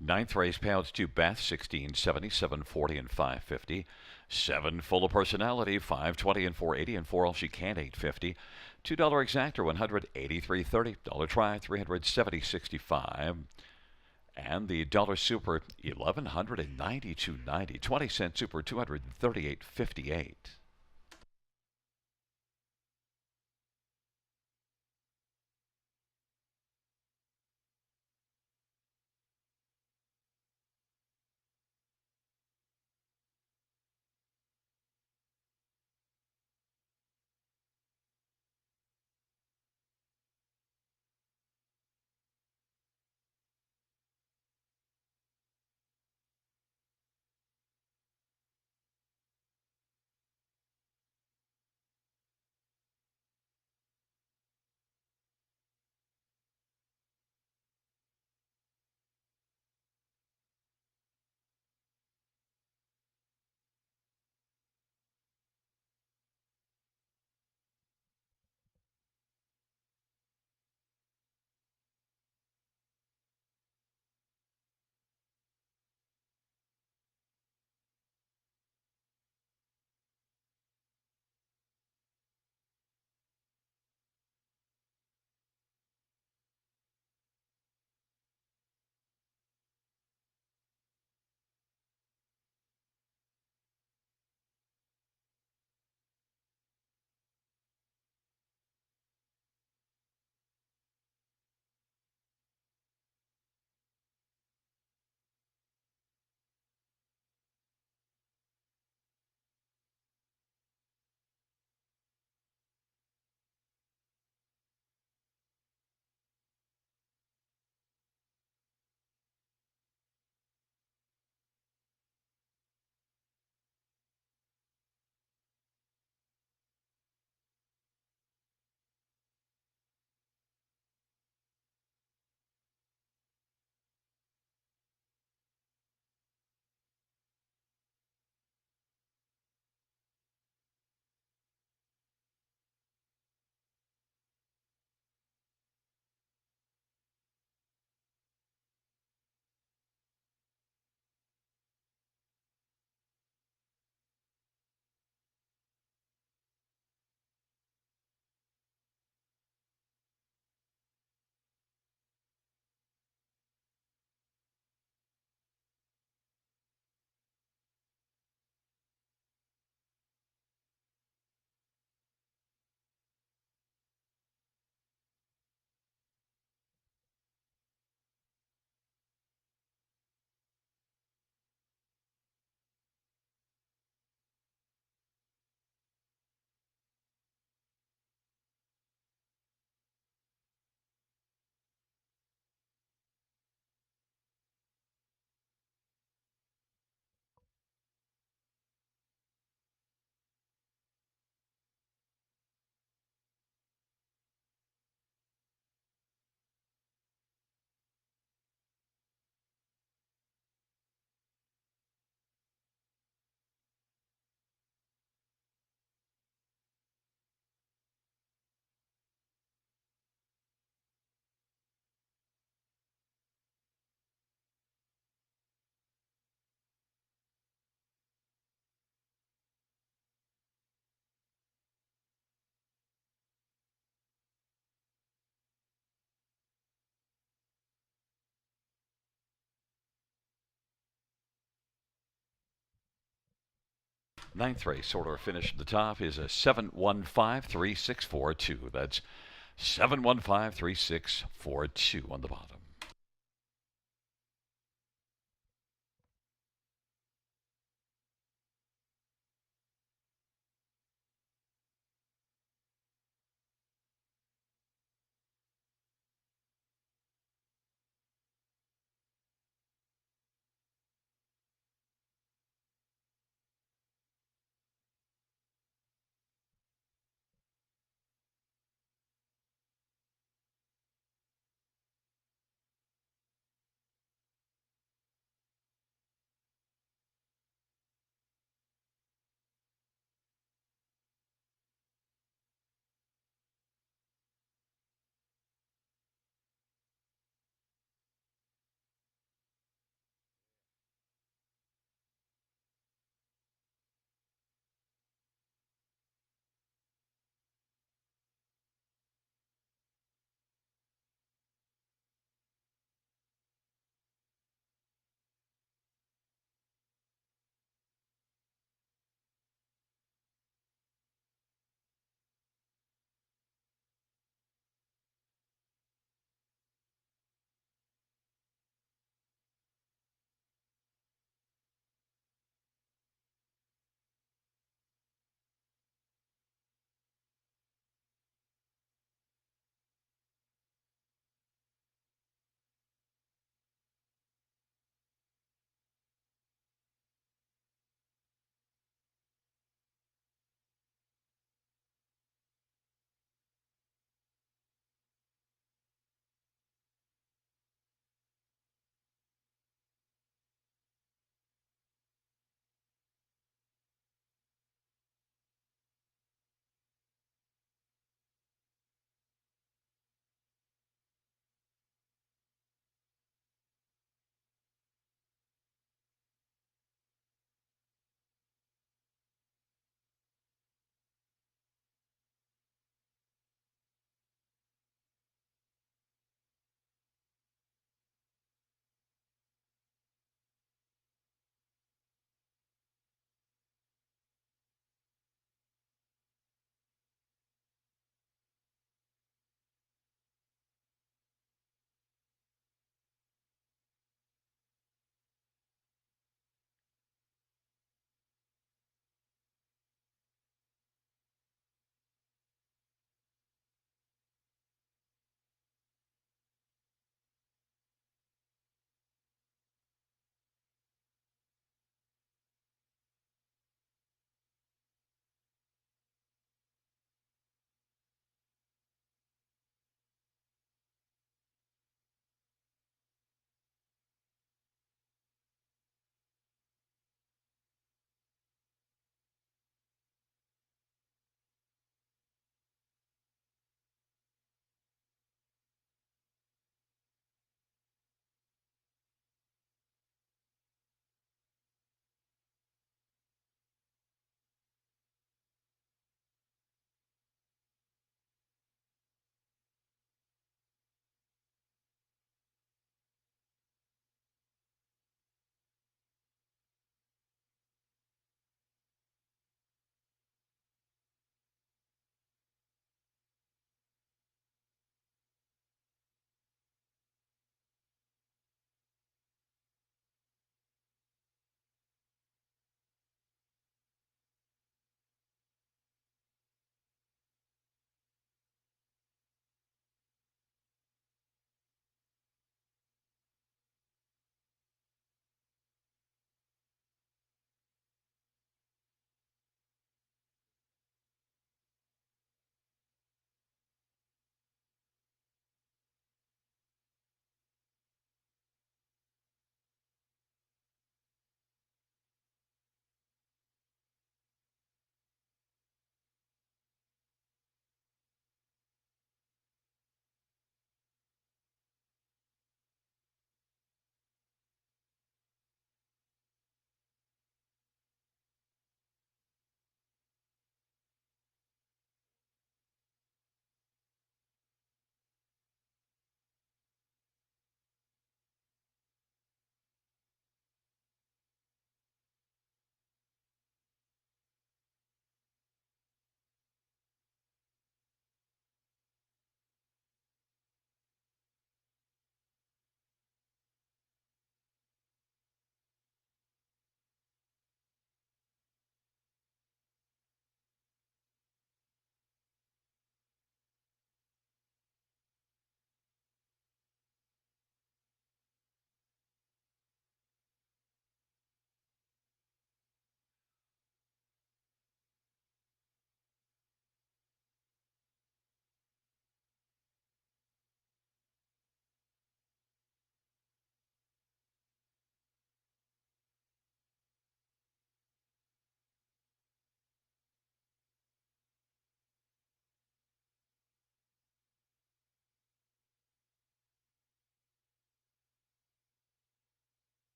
Ninth race payouts to Beth, 1670, 740, and 550. 7 Full of Personality, 520 and 480, and 4 All She Can, 850. $2 exactor, 183.30. Dollar try, 370.65. And the dollar super, 1192.90. 20-cent super, 238.58. Ninth race order finish at the top is a 7153642. That's 7153642 on the bottom.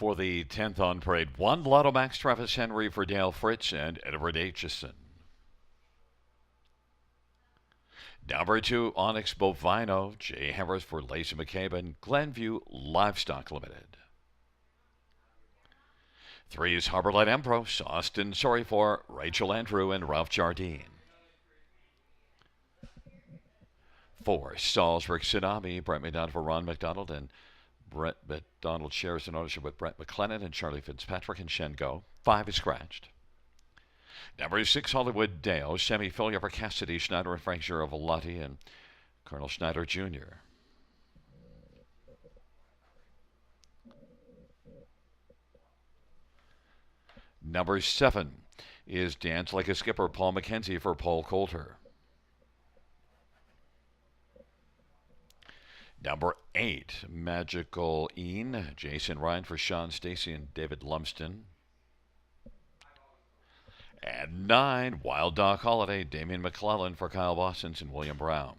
For the 10th on parade, 1 Lotto Max Travis Henry for Dale Fritz and Edward Aitchison. Number 2, Onyx Bovino, Jay Harris for Lacey McCabe and Glenview Livestock Limited. 3 is Harbor Light Ambrose, Austin Sorry for Rachel Andrew and Ralph Jardine. 4, Salzburg Tsunami, Brent McDonald for Ron McDonald, and Brent McDonald shares an ownership with Brent McLennan and Charlie Fitzpatrick and Shengo. 5 is scratched. Number 6, Hollywood Deo, Sammy Fillier for Cassidy Schneider and Frank Girovalati and Colonel Schneider Jr. Number 7 is Dance Like a Skipper, Paul McKenzie for Paul Coulter. Number 8, Magical Een, Jason Ryan for Sean Stacy and David Lumsden. And 9, Wild Dog Holiday, Damian McClellan for Kyle Bostons and William Brown.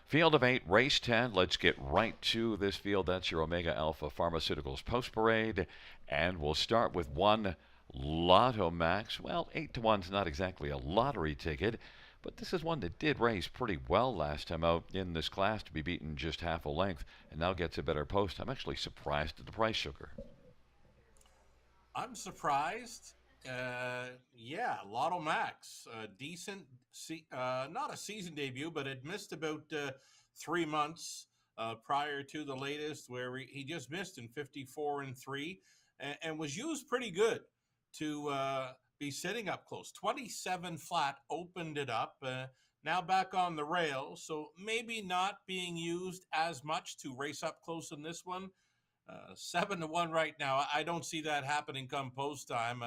Field of 8, race 10. Let's get right to this field. That's your Omega Alpha Pharmaceuticals Post Parade. And we'll start with 1 Lotto Max. Well, 8 to 1 is not exactly a lottery ticket, but this is one that did race pretty well last time out in this class to be beaten just half a length and now gets a better post. I'm actually surprised at the price, Sugar. I'm surprised. Yeah, Lotto Max, decent, not a season debut, but it missed about 3 months prior to the latest, where he just missed in 54-3, and was used pretty good to be sitting up close. 27 flat opened it up. Now back on the rail, so maybe not being used as much to race up close in this one. 7 to 1 right now. I don't see that happening come post time.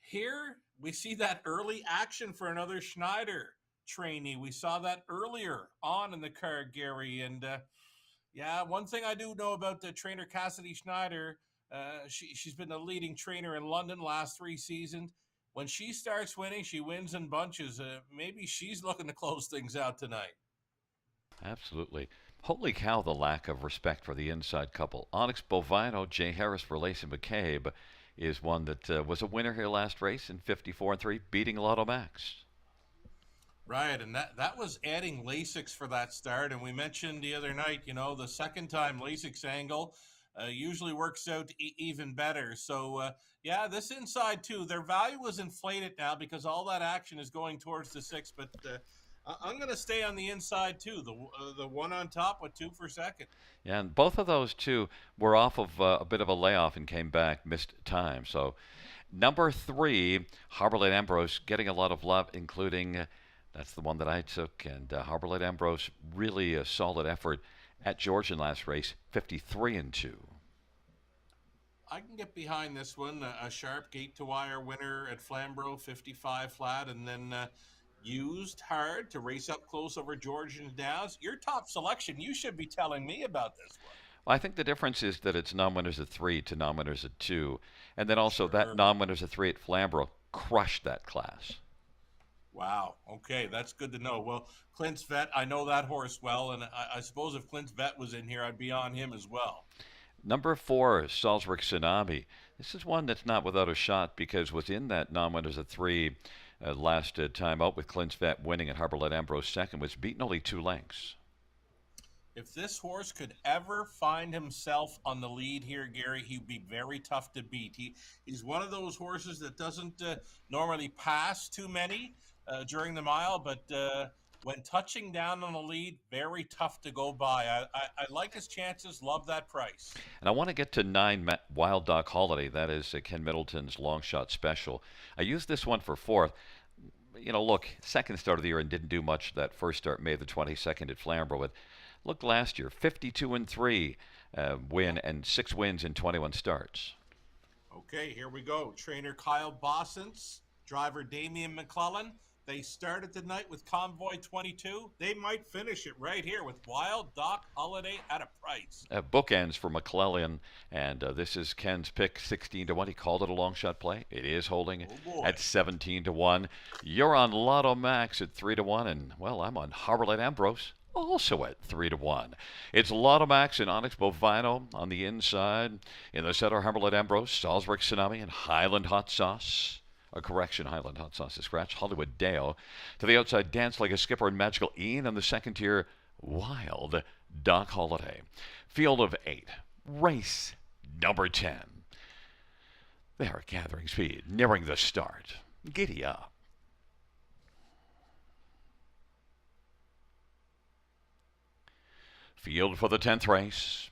Here we see that early action for another Schneider trainee. We saw that earlier on in the card, Gary. And yeah, one thing I do know about the trainer Cassidy Schneider, she's been the leading trainer in London last 3 seasons. When she starts winning, she wins in bunches. Maybe she's looking to close things out tonight. Absolutely. Holy cow, the lack of respect for the inside couple. Onyx Bovino, Jay Harris for Lacey McCabe, is one that was a winner here last race in 54-3, beating Lotto Max. Right, and that was adding Lasix for that start. And we mentioned the other night, the second time Lasix angle usually works out even better. So, yeah, this inside too, their value was inflated now because all that action is going towards the 6. But I'm going to stay on the inside too, the one on top with 2 for second. Yeah, and both of those two were off of a bit of a layoff and came back, missed time. So, number 3, Harbor Light Ambrose, getting a lot of love, including, that's the one that I took, and Harbor Light Ambrose, really a solid effort at Georgian last race, 53-2. I can get behind this one, a sharp gate-to-wire winner at Flamborough, 55 flat, and then used hard to race up close over Georgian Downs. Your top selection, you should be telling me about this one. Well, I think the difference is that it's non-winners at 3 to non-winners at 2. And then also that non-winners at 3 at Flamborough crushed that class. Wow. Okay, that's good to know. Well, Clint's Vet, I know that horse well, and I suppose if Clint's Vet was in here, I'd be on him as well. Number 4, Salzburg Tsunami. This is one that's not without a shot because was in that non-winners at 3 last time out with Clint's Vet winning at Harbor Light Ambrose second, was beaten only 2 lengths. If this horse could ever find himself on the lead here, Gary, he'd be very tough to beat. He's one of those horses that doesn't normally pass too many during the mile, but when touching down on the lead, very tough to go by. I like his chances, love that price. And I want to get to 9, Wild Dog Holiday. That is Ken Middleton's long shot special. I used this one for 4th. Look, second start of the year and didn't do much that first start, May the 22nd at Flamborough. But look last year, 52-3 win and 6 wins in 21 starts. Okay, here we go. Trainer Kyle Bossens, driver Damian McClellan. They started the night with Convoy 22. They might finish it right here with Wild Doc Holiday at a price. Bookends for McClellan, and this is Ken's pick, 16-1. He called it a long shot play. It is holding at 17-1. You're on Lotto Max at 3-1, and well, I'm on Harbor Light Ambrose also at 3-1. It's Lotto Max and Onyx Bovino on the inside. In the center, Humberland Ambrose, Salzburg Tsunami, and Highland Hot Sauce. A correction, Highland Hot Sauce is scratched. Hollywood Dale. To the outside, Dance Like a Skipper and Magical Ian. On the second tier, Wild Doc Holiday. Field of 8. Race number 10. They are gathering speed, nearing the start. Giddy up. Field for the 10th race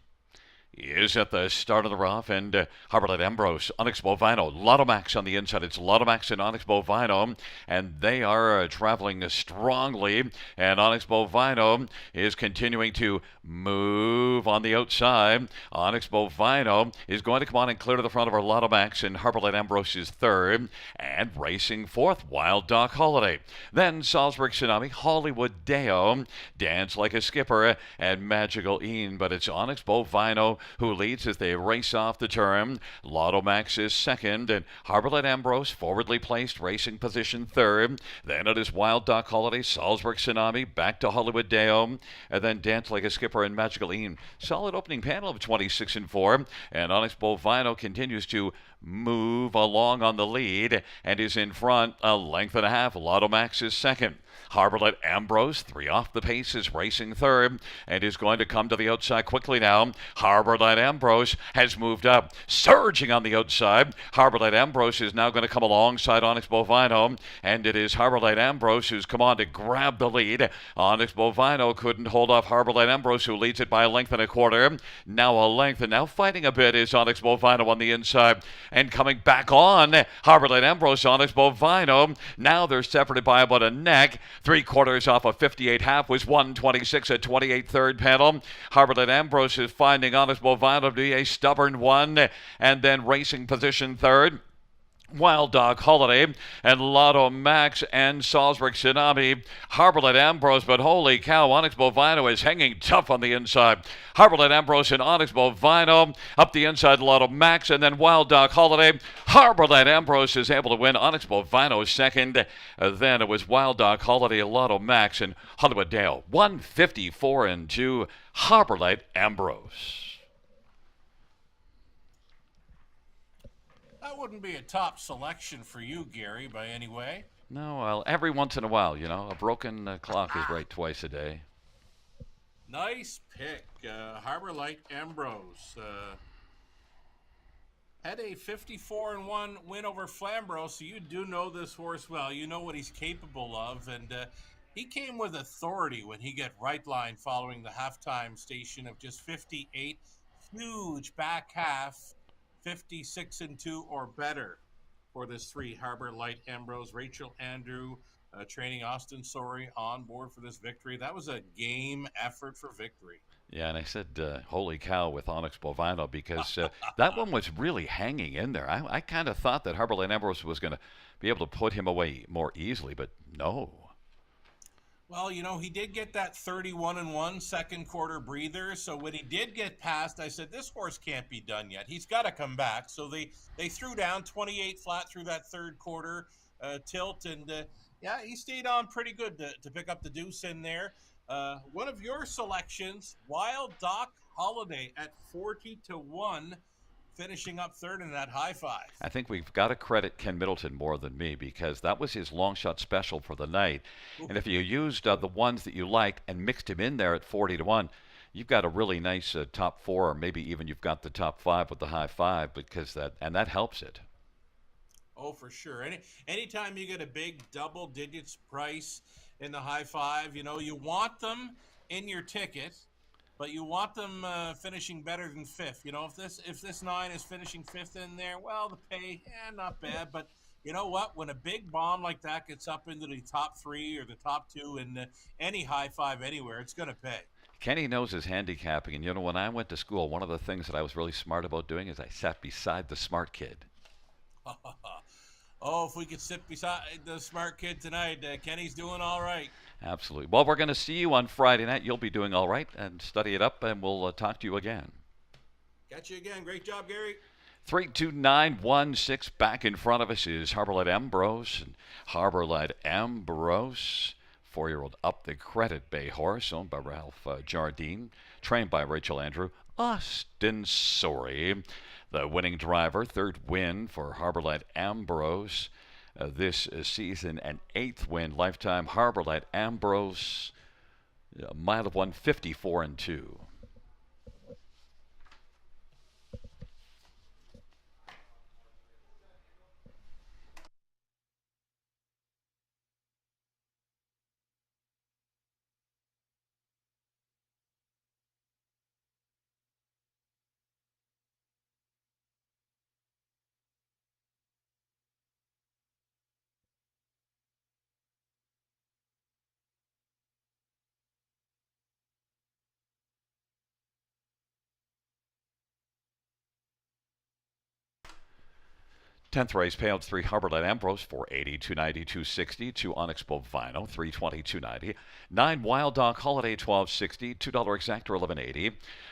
is at the start of the rough, and Humberland Ambrose, Onyx Bovino, Lotto Max on the inside. It's Lotto Max and Onyx Bovino, and they are traveling strongly, and Onyx Bovino is continuing to move on the outside. Onyx Bovino is going to come on and clear to the front of our Lotto Max, and Humberland Ambrose is third, and racing fourth, Wild Doc Holiday. Then Salzburg Tsunami, Hollywood Deo, Dance Like a Skipper, and Magical Ian, but it's Onyx Bovino who leads as they race off the turn. Lotto Max is second, and Humberland Ambrose forwardly placed, racing position third. Then it is Wild Doc Holiday, Salzburg Tsunami, back to Hollywood Deo, and then Dance Like a Skipper and Magical Ian. Solid opening panel of 26 and 4, and Onyx Bovino continues to move along on the lead and is in front a length and a half. Lotto Max is second. Humberland Ambrose, 3 off the pace, is racing third and is going to come to the outside quickly now. Humberland Ambrose has moved up, surging on the outside. Humberland Ambrose is now going to come alongside Onyx Bovino, and it is Humberland Ambrose who's come on to grab the lead. Onyx Bovino couldn't hold off Humberland Ambrose, who leads it by a length and a quarter. Now a length, and now fighting a bit is Onyx Bovino on the inside. And coming back on, Humberland Ambrose, Onyx Bovino. Now they're separated by about a neck. 3/4 off a 58.5 was 126 at 28 third panel. Humberland Ambrose is finding Onyx Bovino to be a stubborn one, and then racing position third. Wild Doc Holiday and Lotto Max and Salzburg Tsunami. Humberland Ambrose, but holy cow, Onyx Bovino is hanging tough on the inside. Humberland Ambrose and Onyx Bovino up the inside, Lotto Max, and then Wild Doc Holiday. Humberland Ambrose is able to win. Onyx Bovino second. Then it was Wild Doc Holiday, Lotto Max, and Hollywood Dale. 154 and 2. Humberland Ambrose. That wouldn't be a top selection for you, Gary, by any way. No, well, every once in a while, you know, a broken clock is right twice a day. Nice pick. Harbor Light Ambrose had a 54-1 win over Flamborough, so you do know this horse well. You know what he's capable of, and he came with authority when he got right line following the halftime station of just 58. Huge back half. 56 and 2 or better for this 3 Harbor Light Ambrose. Rachel Andrew training Austin Sorey on board for this victory. That was a game effort for victory. Yeah, and I said, holy cow, with Onyx Bovino, because that one was really hanging in there. I kind of thought that Harbor Light Ambrose was going to be able to put him away more easily, but no. Well, you know, he did get that 31-1 second quarter breather. So when he did get past, I said, this horse can't be done yet. He's got to come back. So they threw down 28 flat through that third quarter tilt. And, yeah, he stayed on pretty good to pick up the deuce in there. One of your selections, Wild Doc Holiday at 40-1. Finishing up third in that high five. I think we've got to credit Ken Middleton more than me, because that was his long shot special for the night. Ooh. And if you used the ones that you liked and mixed him in there at 40-1, you've got a really nice top 4, or maybe even you've got the top 5 with the high five, because that helps it. Oh, for sure. Anytime you get a big double digits price in the high five, you know, you want them in your ticket. But you want them finishing better than 5th. You know, if this 9 is finishing 5th in there, well, the pay, not bad. But you know what? When a big bomb like that gets up into the top 3 or the top 2 in any high five anywhere, it's going to pay. Kenny knows his handicapping. And, you know, when I went to school, one of the things that I was really smart about doing is I sat beside the smart kid. Oh, if we could sit beside the smart kid tonight, Kenny's doing all right. Absolutely. Well, we're going to see you on Friday night. You'll be doing all right, and study it up, and we'll talk to you again. Catch you again. Great job, Gary. 32916 back in front of us is Harbor Light Ambrose. And Harbor Light Ambrose 4-year-old Up the Credit Bay horse, owned by Ralph Jardine, trained by Rachel Andrew. Austin Sorry, the winning driver, third win for Harborlight Ambrose this season, an 8th win lifetime. Harborlight Ambrose, a mile of 154 and 2. 10th race, payouts 3 Harborlight Ambrose, 480, 290, 260, 2 Onyx Bovino, 320, 290, 9 Wild Dog Holiday, 1260, $2 Exactor, 1180,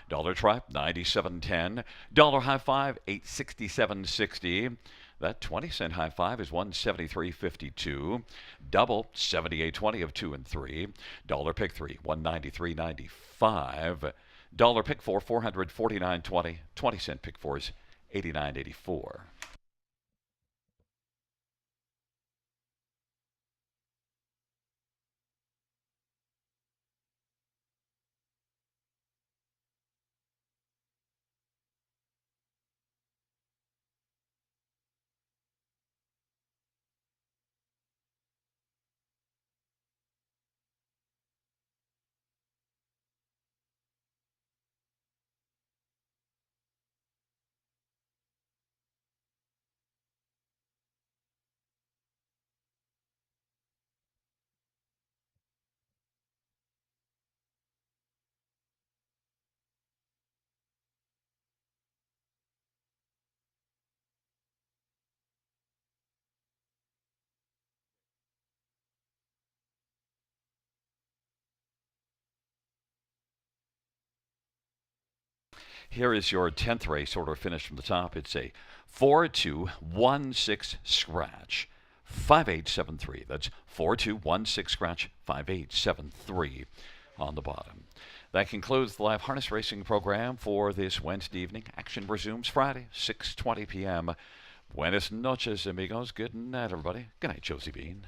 Dollar Tribe, 97.10, Dollar High Five, 867.60. That 20-cent high five is 173.52. Double 78.20 of 2 and 3. Dollar pick 3 193.95. Dollar pick 4 449.20. 20-cent pick 4 is 89.84. Here is your 10th race order finish from the top. It's a 4-2-1-6 scratch, 5873. That's 4-2-1-6 scratch, 5873 on the bottom. That concludes the live harness racing program for this Wednesday evening. Action resumes Friday, 6:20 p.m. Buenas noches, amigos. Good night, everybody. Good night, Josie Bean.